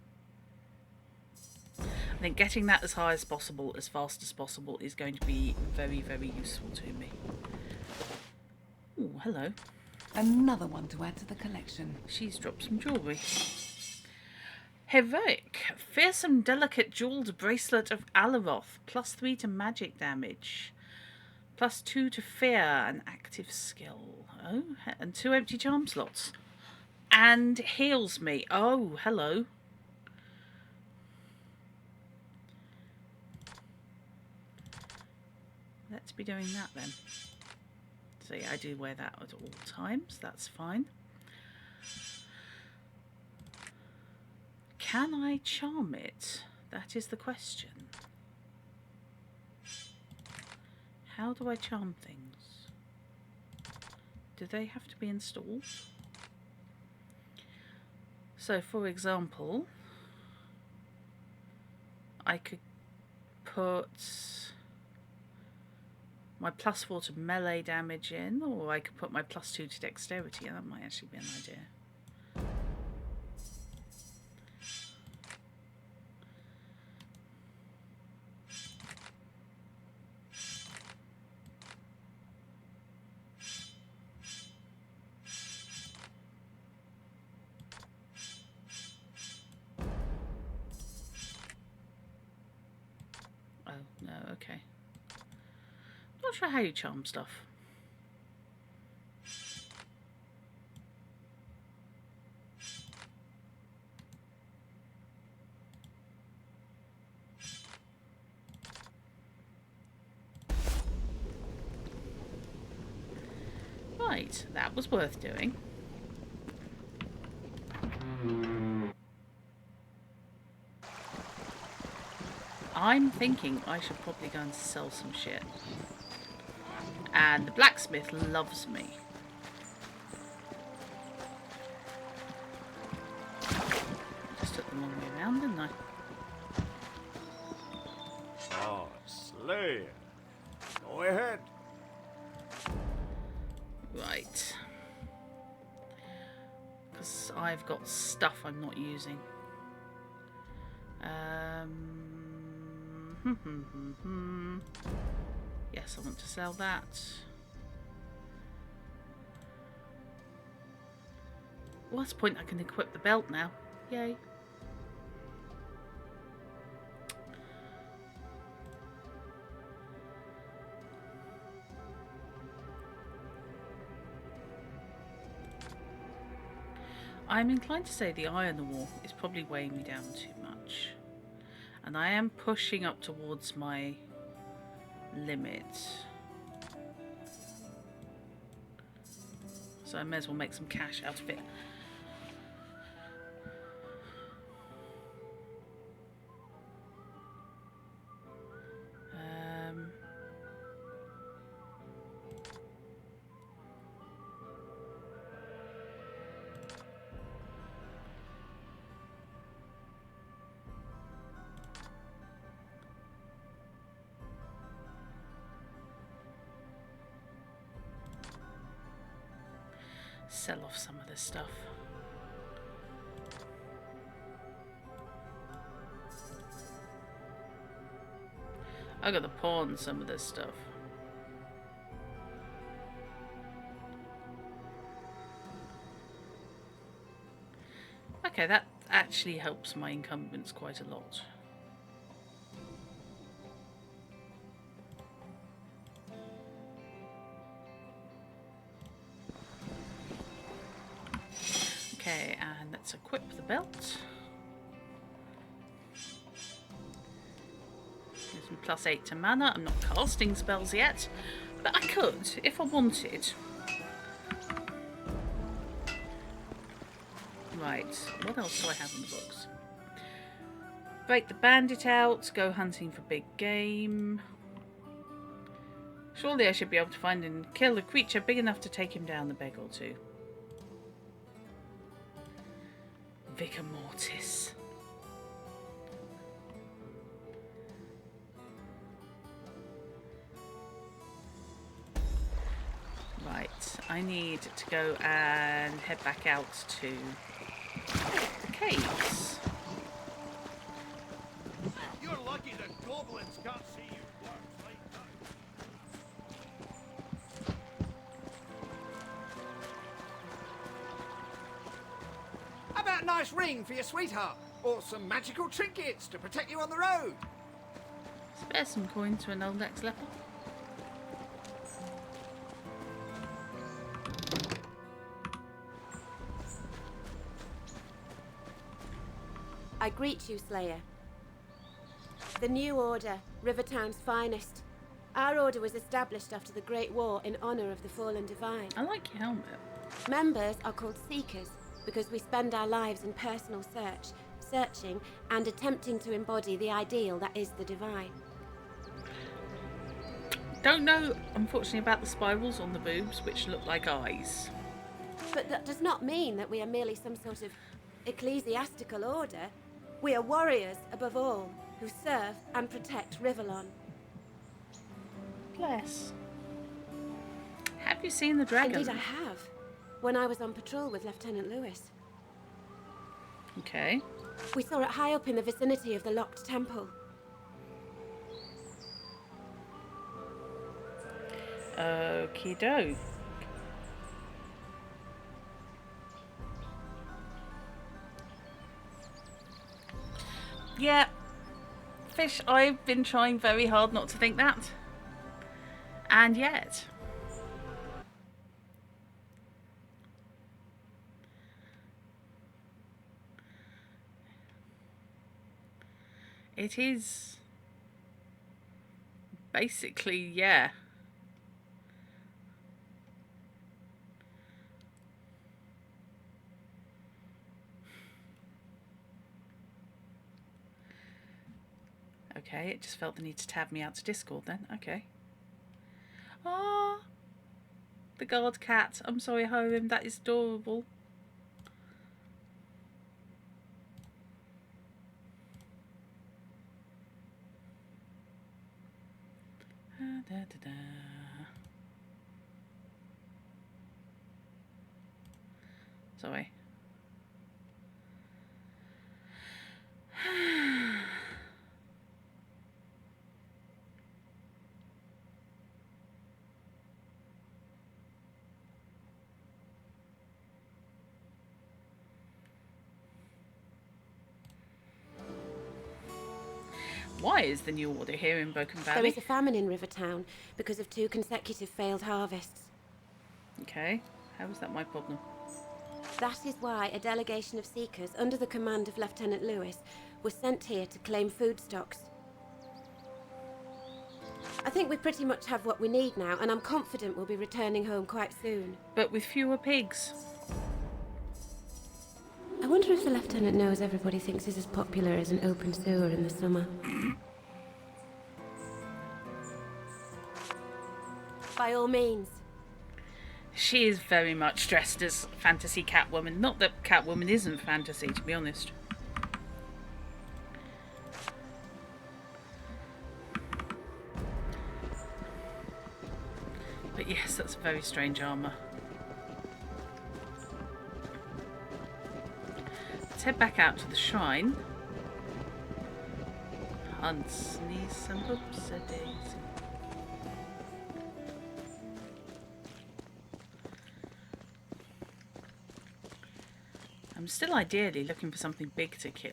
I think getting that as high as possible, as fast as possible, is going to be very, very useful to me. Oh, hello. Another one to add to the collection. She's dropped some jewellery. Heroic. Fearsome, delicate jewelled bracelet of Alaroth. +3 to magic damage. +2 to fear, an active skill. Oh, and 2 empty charm slots. And heals me. Oh, hello. Let's be doing that then. So yeah, I do wear that at all times. That's fine. Can I charm it? That is the question. How do I charm things? Do they have to be installed? So, for example, I could put my +4 to melee damage in, or I could put my +2 to dexterity, and that might actually be an idea. not sure how you charm stuff. Right, that was worth doing. I'm thinking I should probably go and sell some shit. And the blacksmith loves me. Just took the long way around, didn't I? Oh, Slayer. Go ahead. Right. Because I've got stuff I'm not using. Yes, I want to sell that. Well, that's the point. I can equip the belt now. Yay. I'm inclined to say the eye on the wall is probably weighing me down too much. And I am pushing up towards my limit. So I may as well make some cash out of it. Sell off some of this stuff. I gotta pawn some of this stuff. Okay, that actually helps my incumbents quite a lot. Okay, and let's equip the belt. Gives me +8 to mana. I'm not casting spells yet, but I could if I wanted. Right, what else do I have in the books? Break the bandit out, go hunting for big game. Surely I should be able to find and kill a creature big enough to take him down a peg or two. Vigor Mortis. Right, I need to go and head back out to the caves. You're lucky the goblins can't see you work like How about a nice ring for your sweetheart? Or some magical trinkets to protect you on the road? Spare some coin to an old ex-leper. I greet you, Slayer. The New Order, Rivertown's finest. Our order was established after the Great War in honor of the fallen divine. I like your helmet. Members are called Seekers because we spend our lives in personal searching and attempting to embody the ideal that is the divine. Don't know, unfortunately, about the spirals on the boobs, which look like eyes. But that does not mean that we are merely some sort of ecclesiastical order. We are warriors, above all, who serve and protect Rivellon. Bless. Have you seen the dragon? Indeed I have. When I was on patrol with Lieutenant Lewis. Okay. We saw it high up in the vicinity of the locked temple. Okie doke. Yeah. Fish, I've been trying very hard not to think that. And yet... it is... basically, yeah. Okay, it just felt the need to tab me out to Discord then. Okay. Ah, the guard cat. I'm sorry, Hiram. That is adorable. Da, da, da. Sorry. Why is the new order here in Broken Valley? There is a famine in Rivertown because of 2 consecutive failed harvests. Okay, how is that my problem? That is why a delegation of seekers under the command of Lieutenant Lewis was sent here to claim food stocks. I think we pretty much have what we need now, and I'm confident we'll be returning home quite soon. But with fewer pigs. I wonder if the Lieutenant knows everybody thinks it's as popular as an open sewer in the summer. By all means. She is very much dressed as fantasy Catwoman. Not that Catwoman isn't fantasy, to be honest. But yes, that's a very strange armour. Let's head back out to the shrine. Hunt, sneeze, some hoops a daisy. I'm still ideally looking for something big to kill.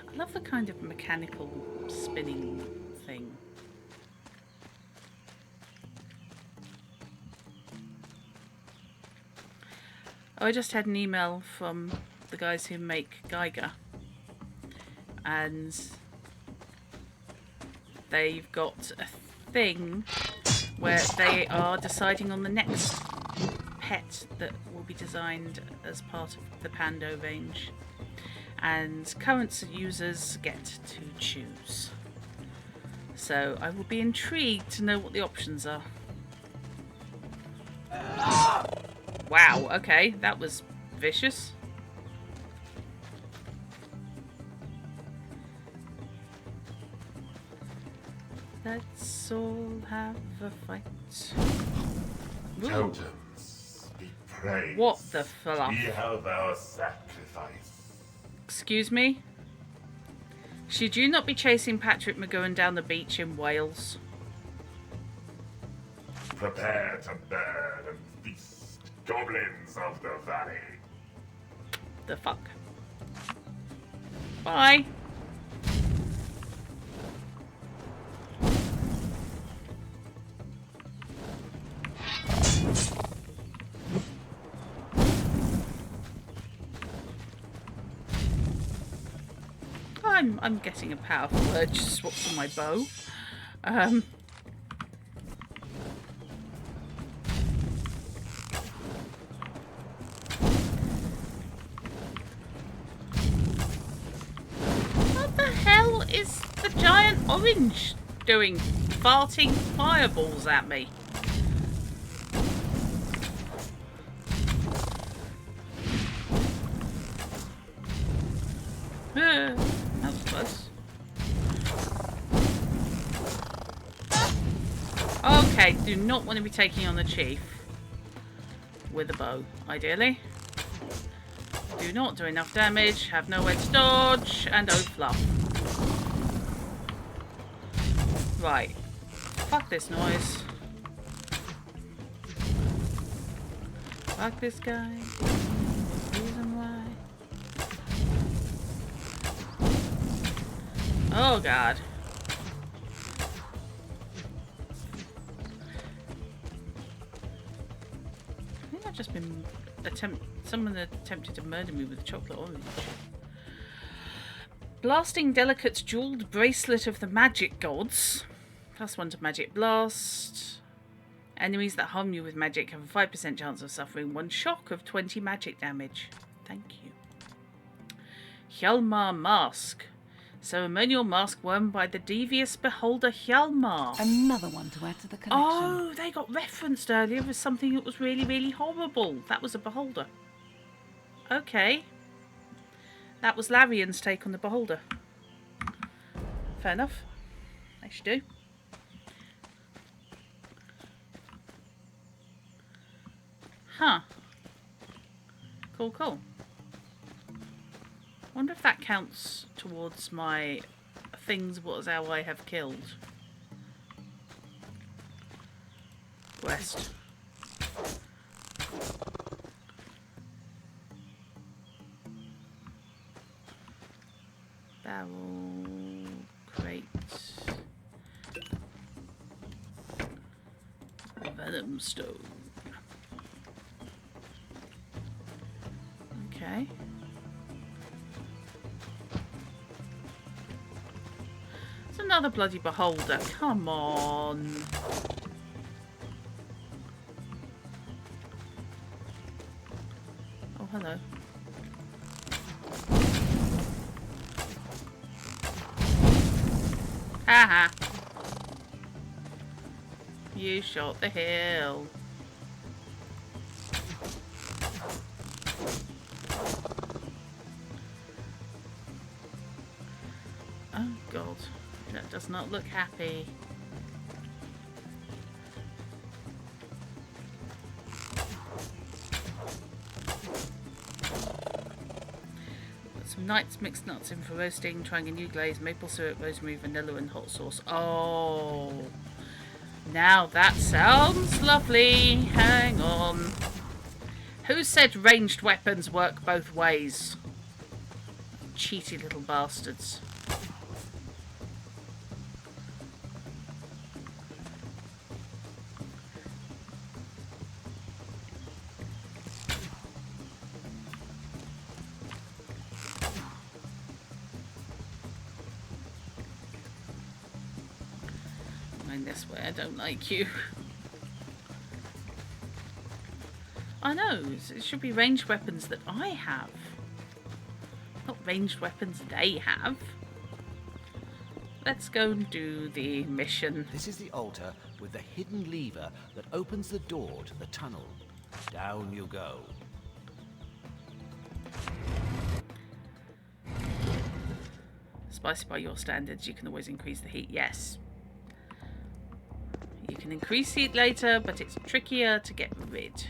I love the kind of mechanical spinning thing. Oh, I just had an email from the guys who make Geiger, and they've got a thing where they are deciding on the next pet that will be designed as part of the Pando range, and current users get to choose. So I will be intrigued to know what the options are. Wow, okay, that was vicious. Let's all have a fight. Ooh. Totems, be praised. What the fluff? We have our sacrifice. Excuse me? Should you not be chasing Patrick McGowan down the beach in Wales? Prepare to burn and feast, goblins of the valley. The fuck? Bye. I'm getting a powerful urge to swap to my bow. What the hell is the giant orange doing? Farting fireballs at me. That was close. Okay, do not want to be taking on the chief with a bow, ideally. Do not do enough damage, have nowhere to dodge, and oh fluff. Right. Fuck this noise. Fuck this guy. Reason why. Oh god. I think I've just been someone attempted to murder me with a chocolate orange. Blasting Delicate's jeweled bracelet of the magic gods. +1 to magic blast. Enemies that harm you with magic have a 5% chance of suffering 1 shock of 20 magic damage. Thank you. Hjalmar Mask. Ceremonial mask worn by the devious beholder Hjalmar. Another one to add to the collection. Oh, they got referenced earlier as something that was really, really horrible. That was a beholder. Okay. That was Larian's take on the beholder. Fair enough. They should do. Huh. Cool, cool. Wonder if that counts towards my things what as how I have killed. West. Barrel, crate, venom stone. Okay. It's another bloody beholder. Come on. Oh, hello. Haha. You shot the hill. Oh god, that does not look happy. Put some Knight's mixed nuts in for roasting, trying a new glaze, maple syrup, rosemary, vanilla and hot sauce. Oh, now that sounds lovely. Hang on. Who said ranged weapons work both ways? Cheaty little bastards. Mind this way, I don't like you. I know, it should be ranged weapons that I have. Not ranged weapons they have. Let's go and do the mission. This is the altar with the hidden lever that opens the door to the tunnel. Down you go. Spicy by your standards, you can always increase the heat. Yes. You can increase heat later, but it's trickier to get rid.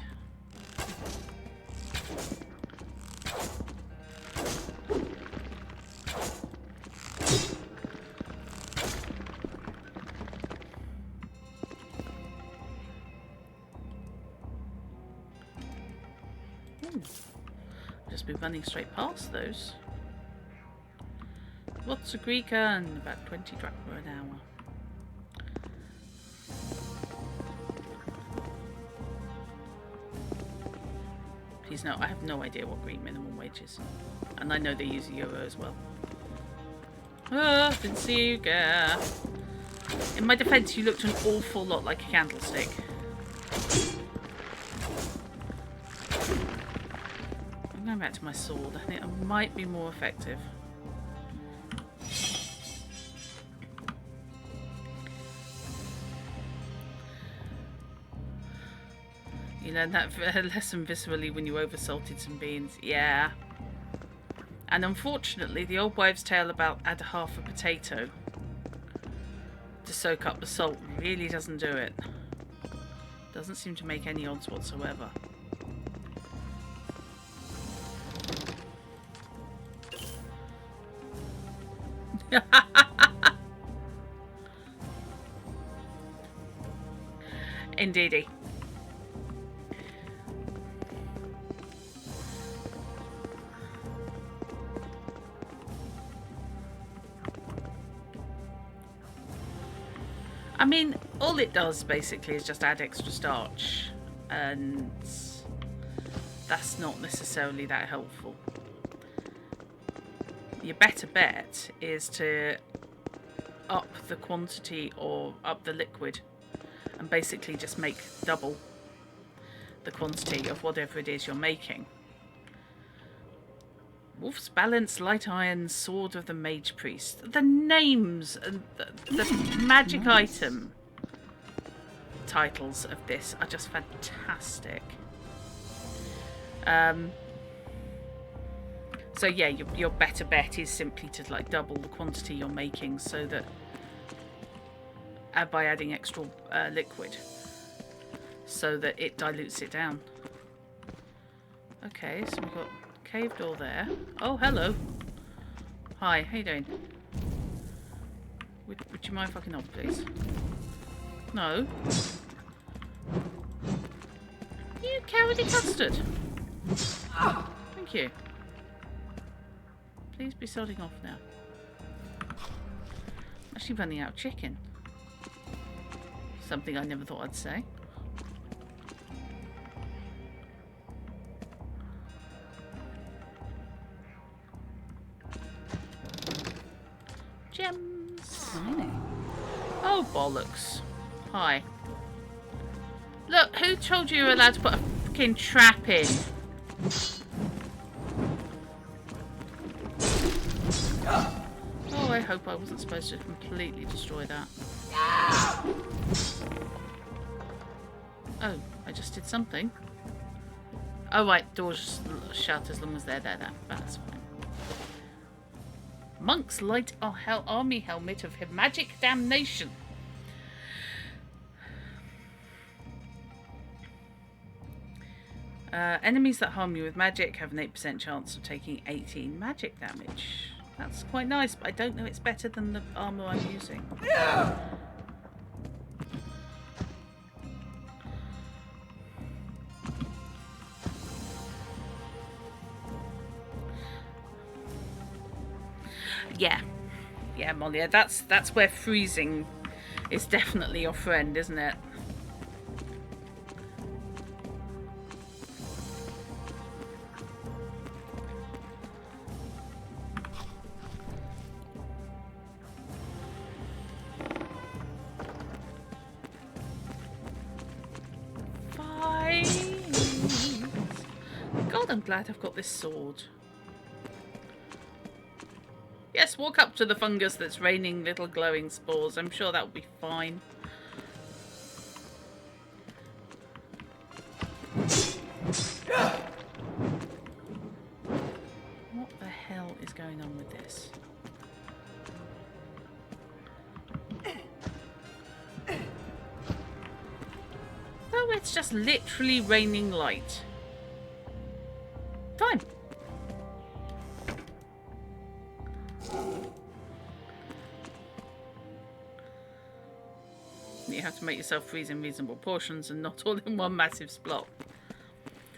Just be running straight past those. What's a Greek earn? About 20 drachma an hour. Please no, I have no idea what Greek minimum wage is. And I know they use a euro as well. Didn't see you, girl. In my defense, you looked an awful lot like a candlestick. I'm going back to my sword. I think I might be more effective. You learned that lesson viscerally when you oversalted some beans. Yeah. And unfortunately, the old wives' tale about add half a potato to soak up the salt really doesn't do it. Doesn't seem to make any odds whatsoever. Indeedy. I mean, all it does basically is just add extra starch, and that's not necessarily that helpful. Your better bet is to up the quantity or up the liquid and basically just make double the quantity of whatever it is you're making. Wolf's Balance, Light Iron, Sword of the Mage Priest. The names and the magic item titles of this are just fantastic. So yeah, your better bet is simply to like double the quantity you're making, so that by adding extra liquid, so that it dilutes it down. Okay, so we've got cave door there. Oh, hello. Hi, how you doing? Would you mind fucking off, please? No. You cowardly custard. Thank you. Please be sodding off now. I'm actually running out of chicken. Something I never thought I'd say. Gems. Oh, bollocks. Hi. Look, who told you were allowed to put a fucking trap in? Oh, I hope I wasn't supposed to completely destroy that. Oh, I just did something. Oh, right, doors shut as long as they're there. That's fine. Monk's Light Army Helmet of Magic Damnation. Enemies that harm you with magic have an 8% chance of taking 18 magic damage. That's quite nice, but I don't know it's better than the armour I'm using. Yeah, Molly, that's where freezing is definitely your friend, isn't it? God, I'm glad I've got this sword. Yes, walk up to the fungus that's raining little glowing spores. I'm sure that will be fine. What the hell is going on with this? Oh, it's just literally raining light. Fine. You have to make yourself freeze in reasonable portions and not all in one massive splot.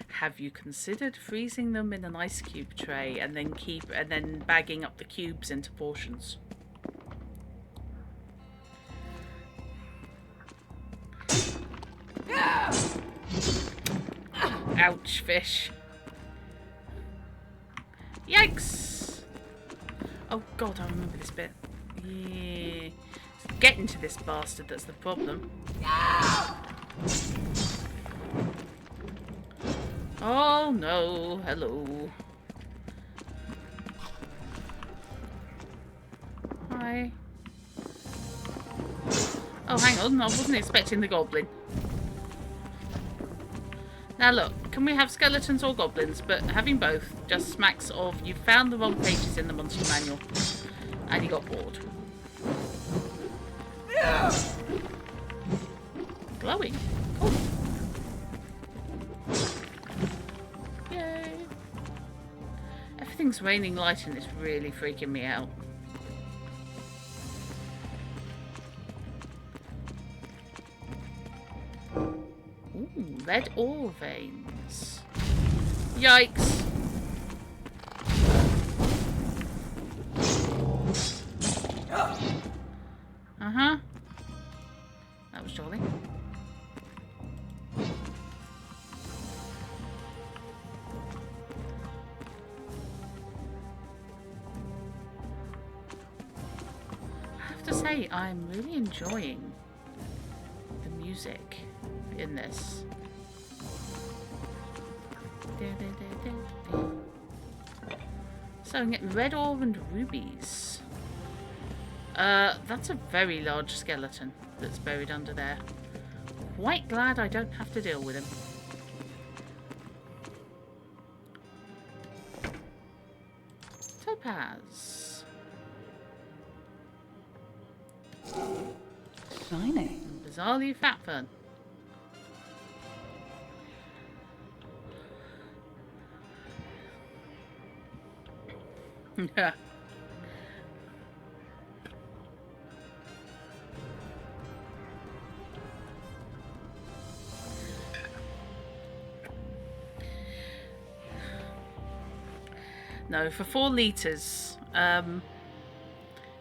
Have you considered freezing them in an ice cube tray and then bagging up the cubes into portions? Ouch, fish. Yikes! Oh god, I remember this bit. Yeah. It's getting to this bastard that's the problem. Oh no, hello. Hi. Oh, hang on, I wasn't expecting the goblin. Now look, can we have skeletons or goblins? But having both just smacks of you found the wrong pages in the monster manual and you got bored. Glowing. Cool. Yay. Everything's raining light and it's really freaking me out. red ore veins. Yikes. Uh-huh. That was jolly. I have to say, I'm really enjoying the music in this. So I'm getting red ore and rubies. That's a very large skeleton that's buried under there. Quite glad I don't have to deal with him. Topaz. Shiny. Bizarrely fat fern. Yeah. No, for 4 litres,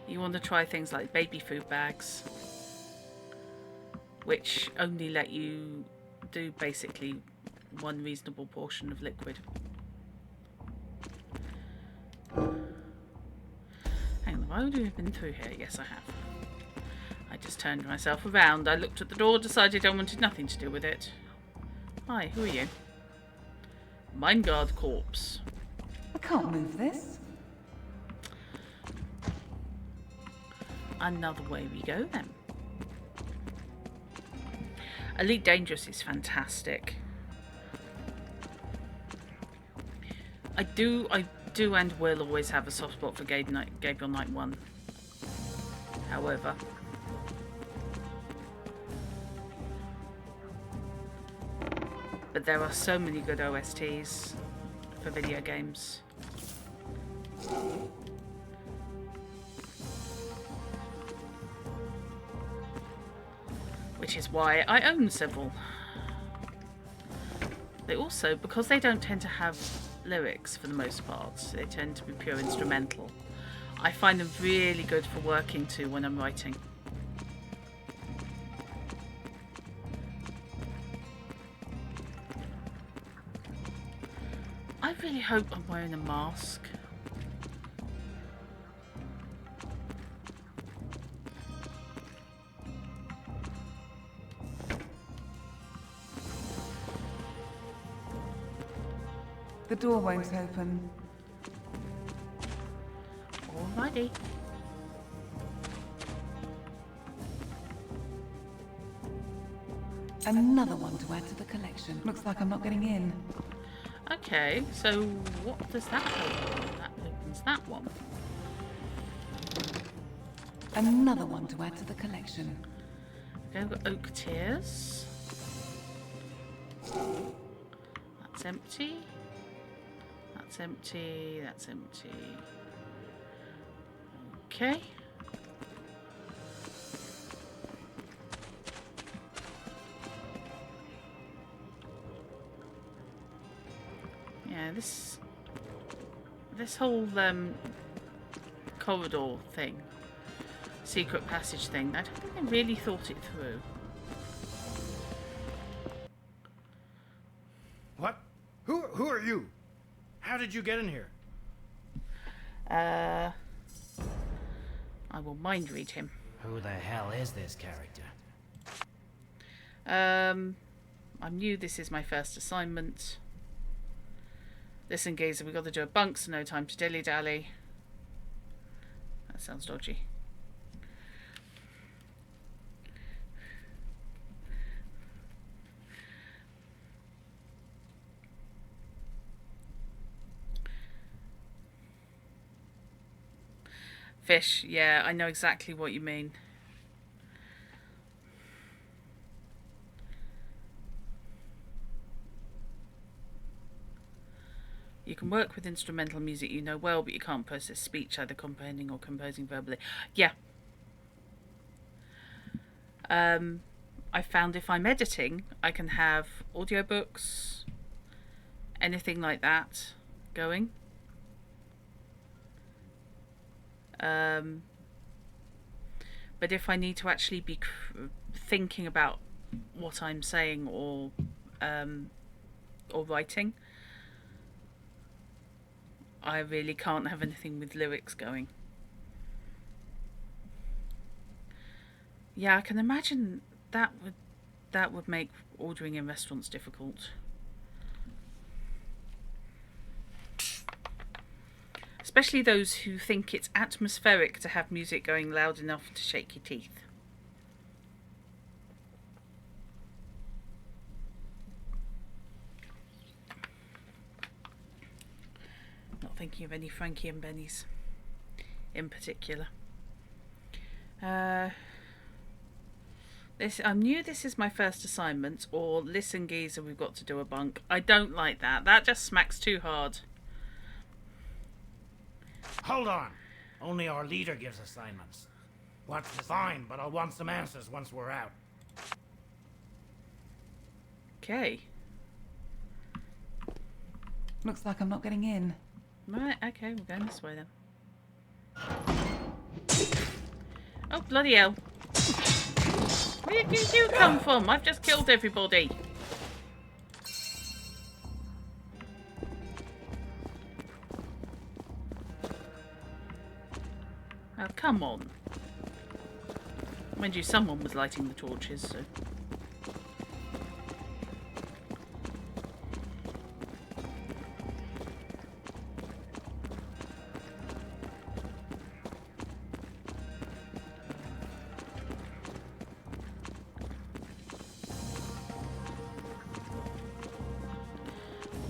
you want to try things like baby food bags, which only let you do basically 1 reasonable portion of liquid. Hang on, have I already been through here? Yes, I have. I just turned myself around. I looked at the door, decided I wanted nothing to do with it. Hi, who are you? Mineguard corpse. I can't move this. Another way we go then. Elite Dangerous is fantastic. I do and will always have a soft spot for Gabriel Knight 1. However, but there are so many good OSTs for video games. Which is why I own several. They also, because they don't tend to have lyrics for the most part, they tend to be pure instrumental. I find them really good for working to when I'm writing. I really hope I'm wearing a mask. The door won't open. Alrighty. Another one to add to the collection. Looks like I'm not getting in. Okay, so what does that open? That opens that one. Another one to add to the collection. Okay, we've got oak tears. That's empty. That's empty. That's empty. Okay. Yeah, this whole corridor thing, secret passage thing, I don't think they really thought it through. What? Who are you? How did you get in here? I will mind read him. Who the hell is this character? I'm new. This is my first assignment. Listen, Gazer, we got to do a bunk, so no time to dilly-dally. That sounds dodgy. Fish, yeah, I know exactly what you mean. You can work with instrumental music you know well, but you can't process speech, either comprehending or composing verbally. Yeah. I found if I'm editing, I can have audiobooks, anything like that going. But if I need to actually be thinking about what I'm saying or writing, I really can't have anything with lyrics going. Yeah, I can imagine that would make ordering in restaurants difficult. Especially those who think it's atmospheric to have music going loud enough to shake your teeth. Not thinking of any Frankie and Benny's in particular. I knew this is my first assignment, or listen geezer, we've got to do a bunk. I don't like that. That just smacks too hard. Hold on. Only our leader gives assignments. What's fine, but I'll want some answers once we're out. Okay. Looks like I'm not getting in. Right, okay, we're going this way then. Oh, bloody hell. Where did you come from? I've just killed everybody. Oh, come on. Mind you, someone was lighting the torches, so...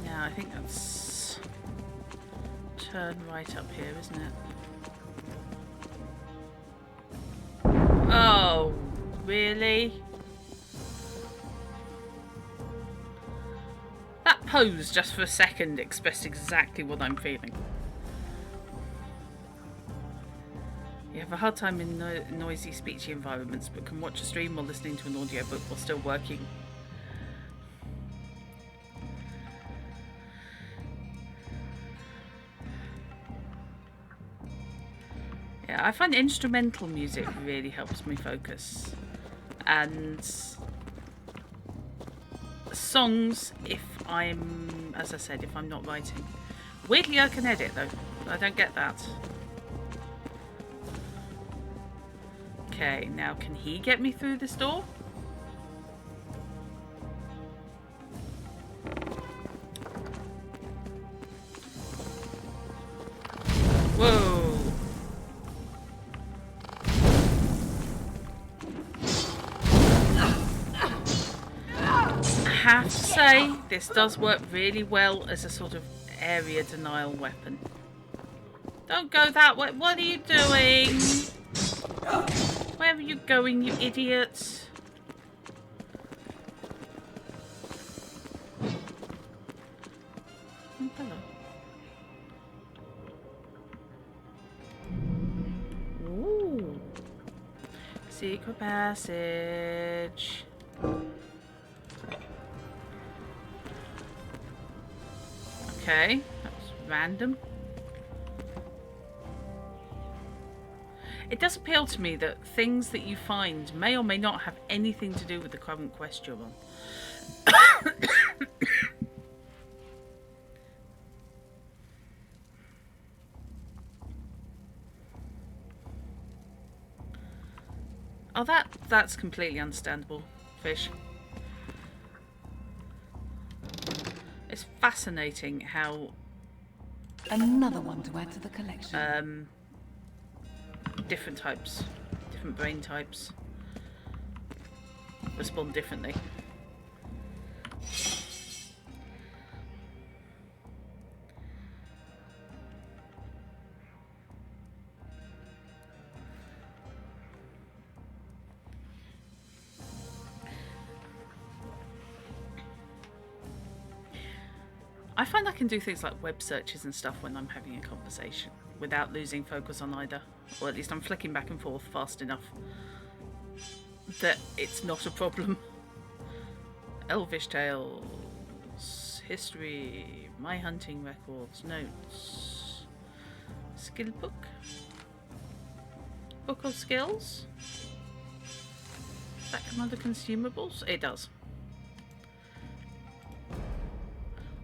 Now, I think that's... turn right up here, isn't it? Oh, really? That pose just for a second expressed exactly what I'm feeling. You have a hard time in noisy, speechy environments, but can watch a stream or listening to an audiobook while still working. Yeah, I find instrumental music really helps me focus. And songs, if I'm, as I said, if I'm not writing. Weirdly, I can edit though. I don't get that. Okay, now can he get me through this door? Whoa. I have to say, this does work really well as a sort of area denial weapon. Don't go that way. What are you doing? Where are you going, you idiot? Oh, hello. Ooh. Secret passage. Okay, that was random. It does appeal to me that things that you find may or may not have anything to do with the current quest you're on. Oh, that's completely understandable, fish. It's fascinating how... Another one to add to the collection. Different types, different brain types respond differently. I find I can do things like web searches and stuff when I'm having a conversation without losing focus on either. Or at least I'm flicking back and forth fast enough. that it's not a problem. Elvish tales, history, my hunting records, notes, skill book, book of skills. Does that come under consumables? It does.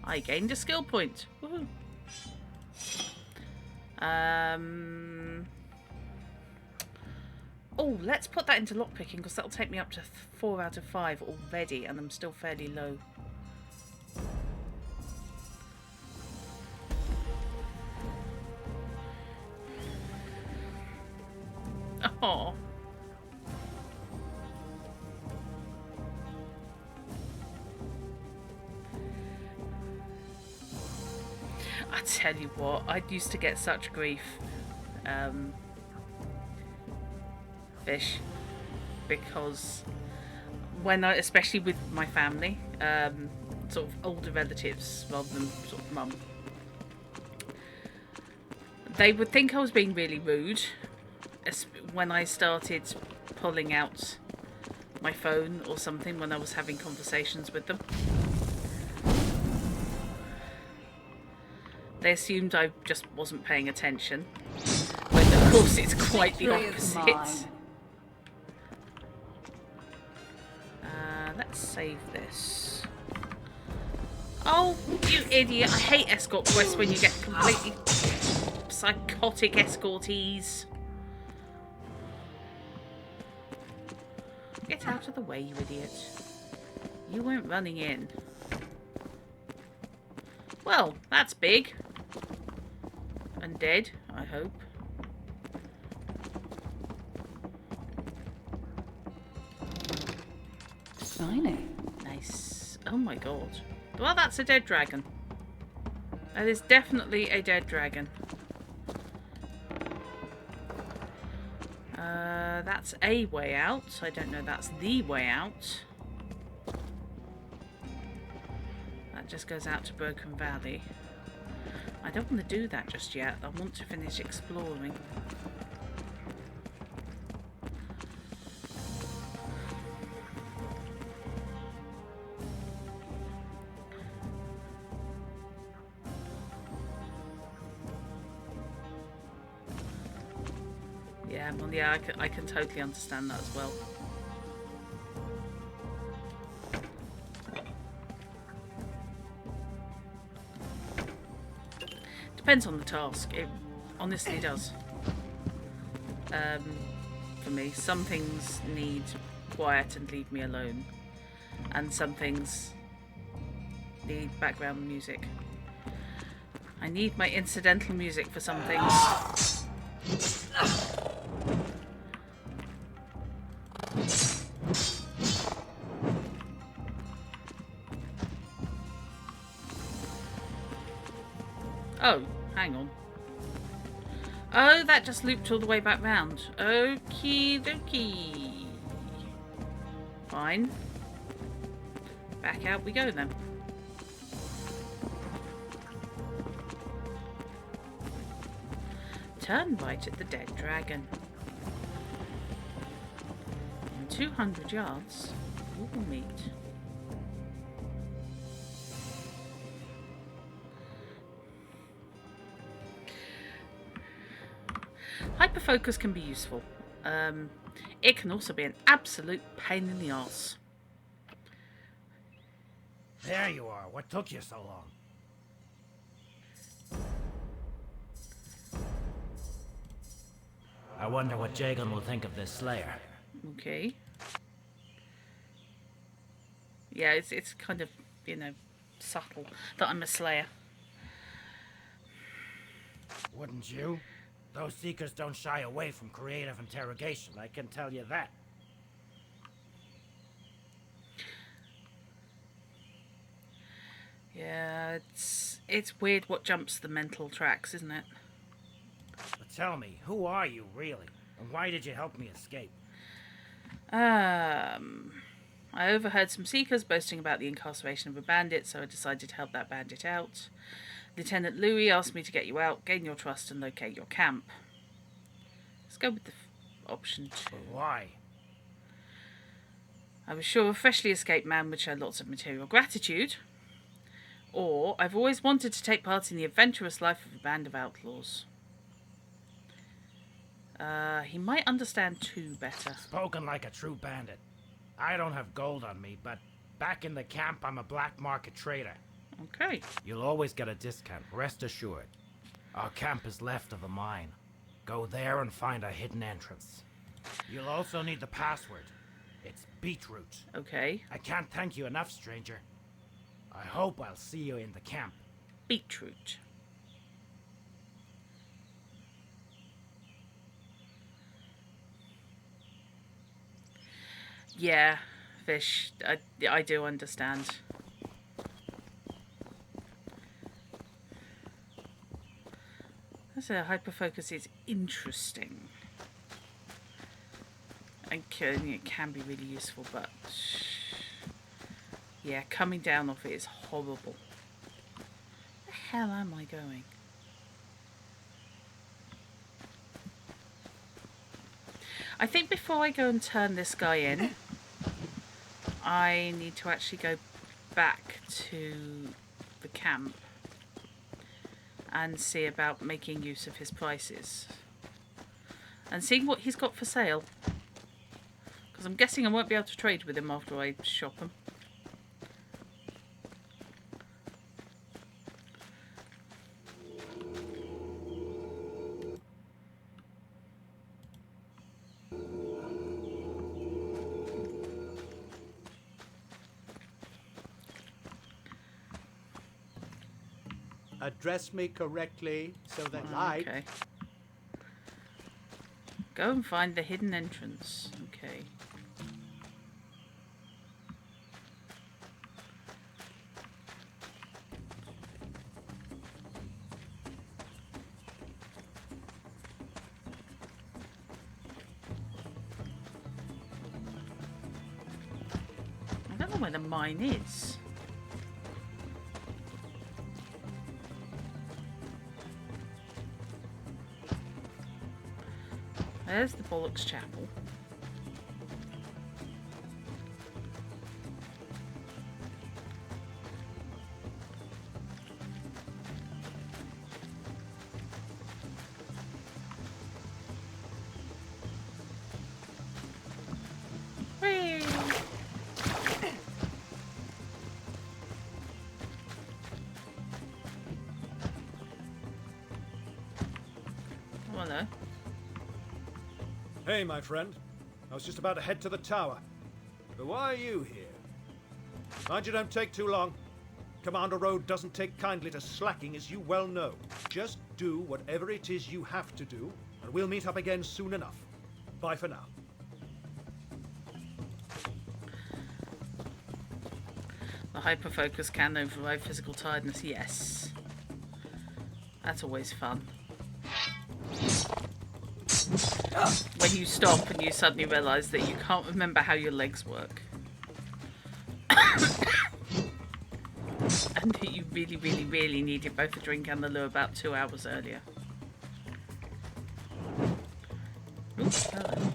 I gained a skill point. Woohoo! Oh, let's put that into lockpicking because that'll take me up to 4 out of 5 already, and I'm still fairly low. Oh. I tell you what, I used to get such grief, Fish, because when I, especially with my family, sort of older relatives rather than sort of mum, they would think I was being really rude when I started pulling out my phone or something when I was having conversations with them. They assumed I just wasn't paying attention, when of course it's quite the opposite. Let's save this. Oh, you idiot! I hate escort quests when you get completely psychotic escortees. Get out of the way, you idiot. You weren't running in. Well, that's big. And dead, I hope. Shiny. Nice. Oh my god. Well, that's a dead dragon. That is definitely a dead dragon. That's a way out. I don't know that's the way out. That just goes out to Broken Valley. I don't want to do that just yet. I want to finish exploring. Yeah, well, yeah, I can totally understand that as well. Depends on the task. It honestly does. For me, some things need quiet and leave me alone, and some things need background music. I need my incidental music for some things. Oh, hang on. Oh, that just looped all the way back round. Okie dokie. Fine. Back out we go then. Turn right at the dead dragon. In 200 yards, we will meet. Hyperfocus can be useful. It can also be an absolute pain in the arse. There you are. What took you so long? I wonder what Jagan will think of this Slayer. Okay. Yeah, it's kind of, you know, subtle that I'm a Slayer. Wouldn't you? Those Seekers don't shy away from creative interrogation, I can tell you that. Yeah, it's weird what jumps the mental tracks, isn't it? But tell me, who are you really? And why did you help me escape? I overheard some Seekers boasting about the incarceration of a bandit, so I decided to help that bandit out. Lieutenant Louis asked me to get you out, gain your trust, and locate your camp. Let's go with the option 2. But why? I was sure a freshly escaped man would show lots of material gratitude. Or, I've always wanted to take part in the adventurous life of a band of outlaws. He might understand too better. Spoken like a true bandit. I don't have gold on me, but back in the camp I'm a black market trader. Okay. You'll always get a discount, rest assured. Our camp is left of a mine. Go there and find a hidden entrance. You'll also need the password. It's beetroot. Okay. I can't thank you enough, stranger. I hope I'll see you in the camp. Beetroot. Yeah, fish. I do understand. That's a hyperfocus is interesting. And it can be really useful, but yeah, coming down off it is horrible. Where the hell am I going? I think before I go and turn this guy in, I need to actually go back to the camp and see about making use of his prices and seeing what he's got for sale. Because I'm guessing I won't be able to trade with him after I shop him. Address me correctly so that light. Okay. Go and find the hidden entrance. Okay. I don't know where the mine is. There's the Bollocks Chapel. Whee! Oh, hello. Hey, my friend. I was just about to head to the tower. But why are you here? Mind you don't take too long. Commander Road doesn't take kindly to slacking, as you well know. Just do whatever it is you have to do, and we'll meet up again soon enough. Bye for now. The hyperfocus can override physical tiredness, yes. That's always fun. When you stop and you suddenly realise that you can't remember how your legs work. And that you really, really, really needed both the drink and the lure about 2 hours earlier. Ooh, hello.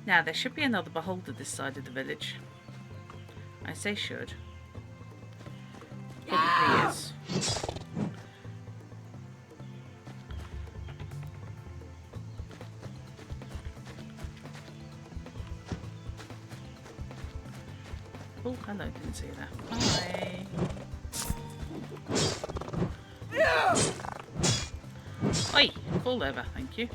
Now, there should be another beholder this side of the village. I say should. Probably is. Oh, hello, didn't see that. Hi. Oi, fall over, thank you.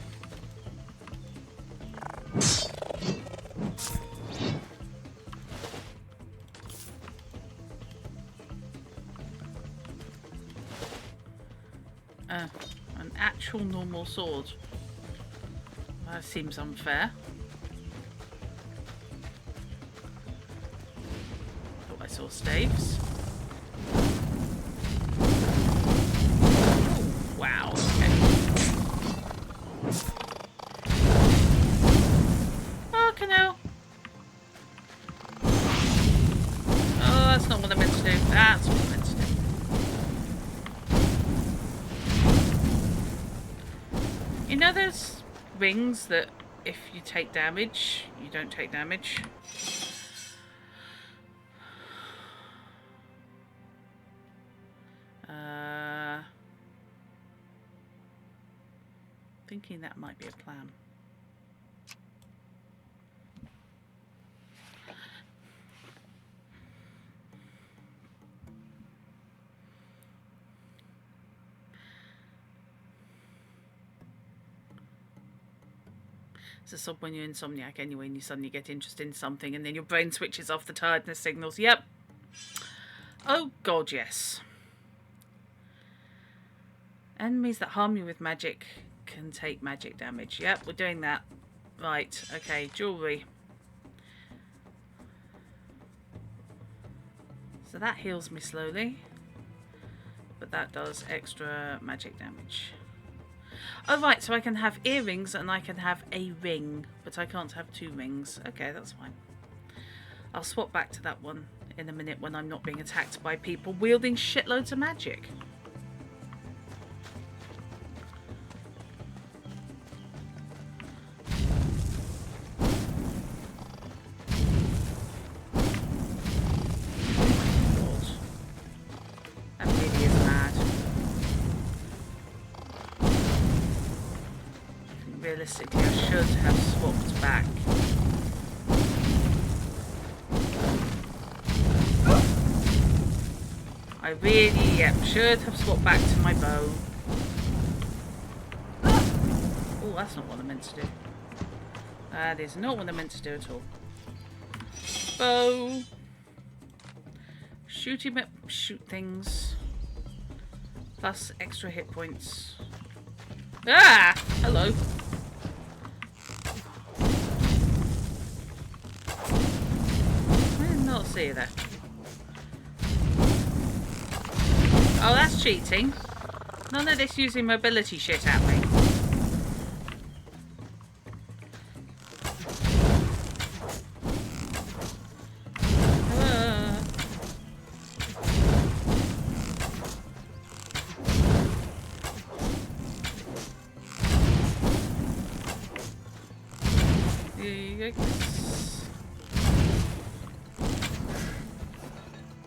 An actual normal sword. That seems unfair. Thought I saw staves. Oh, wow, okay. Fucking hell. Oh, that's not what I meant to do. That's what I meant to do. You know those rings that if you take damage, you don't take damage? Thinking that might be a plan. It's a sub when you're insomniac anyway, and you suddenly get interested in something, and then your brain switches off the tiredness signals. Yep. Oh god, yes. Enemies that harm you with magic can take magic damage. Yep, we're doing that. Right, okay, jewellery. So that heals me slowly, but that does extra magic damage. Oh right, so I can have earrings and I can have a ring, but I can't have 2 rings. Okay, that's fine. I'll swap back to that one in a minute when I'm not being attacked by people wielding shitloads of magic. That really is mad. Realistically, I should have swapped back. I really, should have swapped back to my bow. Oh, that's not what I meant to do. That is not what I meant to do at all. Bow. Shoot things. Plus extra hit points. Ah! Hello. I did not see you there. Oh, that's cheating. None of this using mobility shit at me.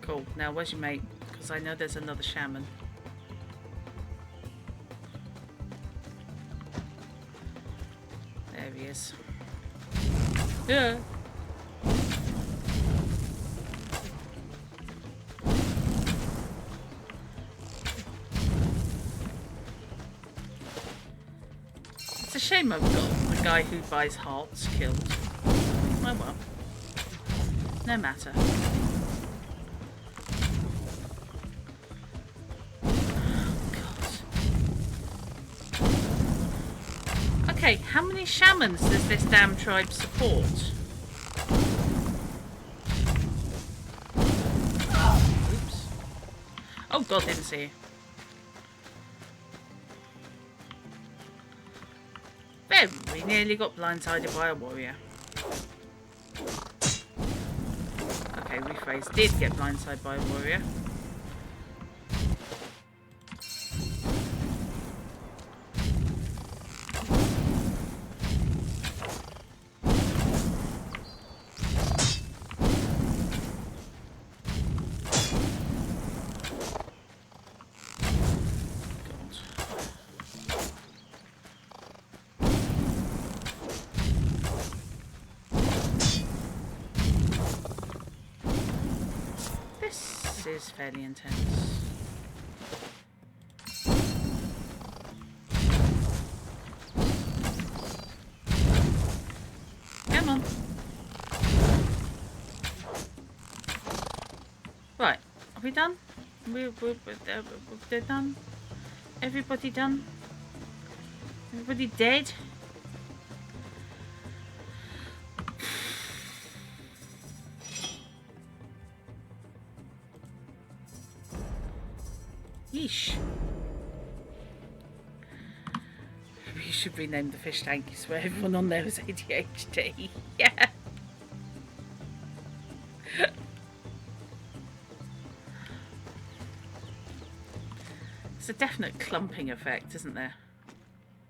Cool. Now, where's your mate? Because I know there's another shaman. There he is. Yeah. It's a shame I've got the guy who buys hearts killed. Oh well. No matter. Okay, how many shamans does this damn tribe support? Oops. Oh god, didn't see you. Very nearly got blindsided by a warrior. Okay, rephrase. Did get blindsided by a warrior. Is fairly intense. Come on. Right, are we done? We're done? Everybody done? Everybody dead? Yeesh. We should rename the fish tank so everyone on there is ADHD. Yeah. It's a definite clumping effect, isn't there?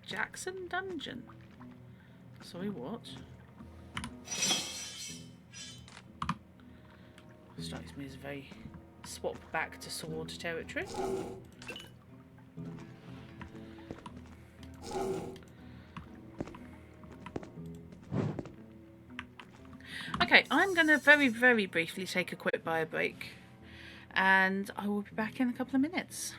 Jackson Dungeon. Sorry, what? Strikes me as very swap back to sword territory. Okay, I'm going to very, very briefly take a quick bio break, and I will be back in a couple of minutes.